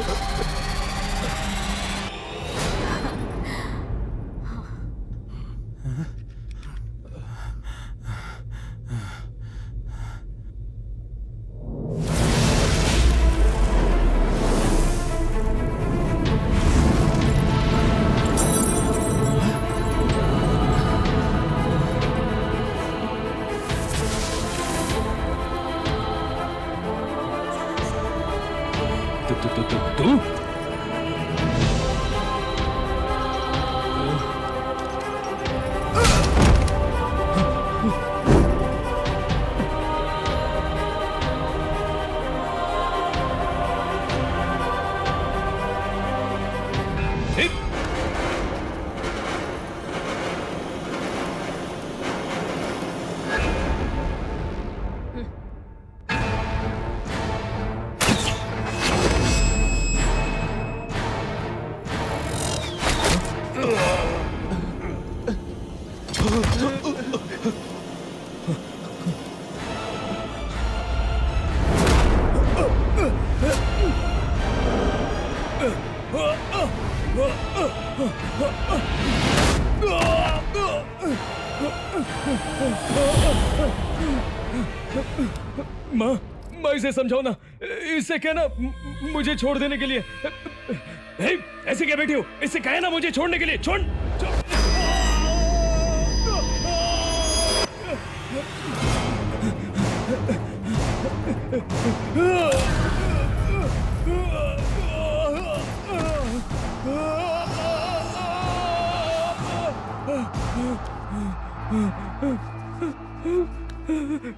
माँ इसे समझाओ ना, इससे कहना मुझे छोड़ देने के लिए। हे, ऐसे क्या बैठी हो? इससे कहे ना मुझे छोड़ने के लिए। छोड़,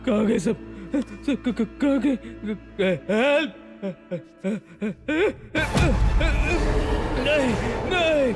कहाँ गए सब? कहाँ गए? हेल्प! नहीं, नहीं!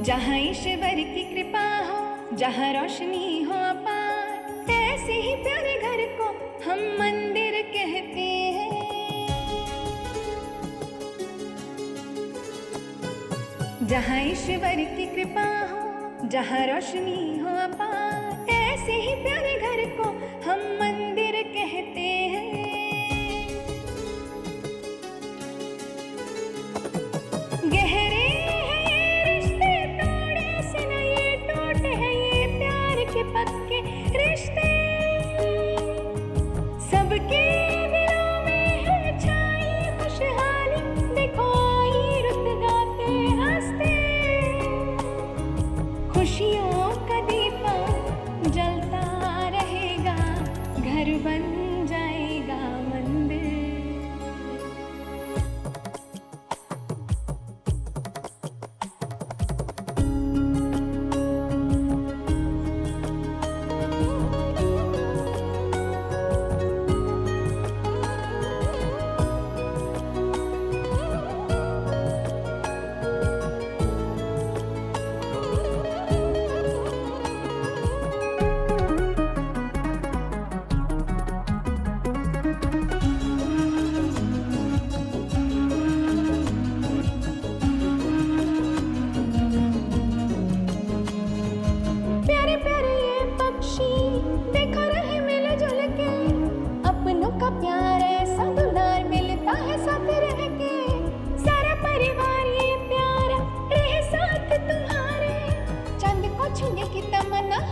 जहाँ ईश्वर की कृपा हो, जहाँ रोशनी हो अपार, ऐसे ही प्यारे घर को हम मंदिर कहते हैं। जहाँ ईश्वर की कृपा हो, जहाँ रोशनी हो अपार, ऐसे ही प्यारे घर को हम मंदिर कहते हैं। गहरे पक्के रिश्ते, सबके दिलों में है छाई खुशहाली, देखो आई रुत गाते हंसते, खुशियों का दीपा जलता रहेगा, घर बन जाएगा मंदिर।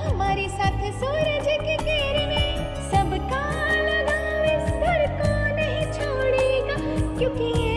हमारे साथ सूरज की किरणें, सबका लगाव इस घर को नहीं छोड़ेगा, क्योंकि ये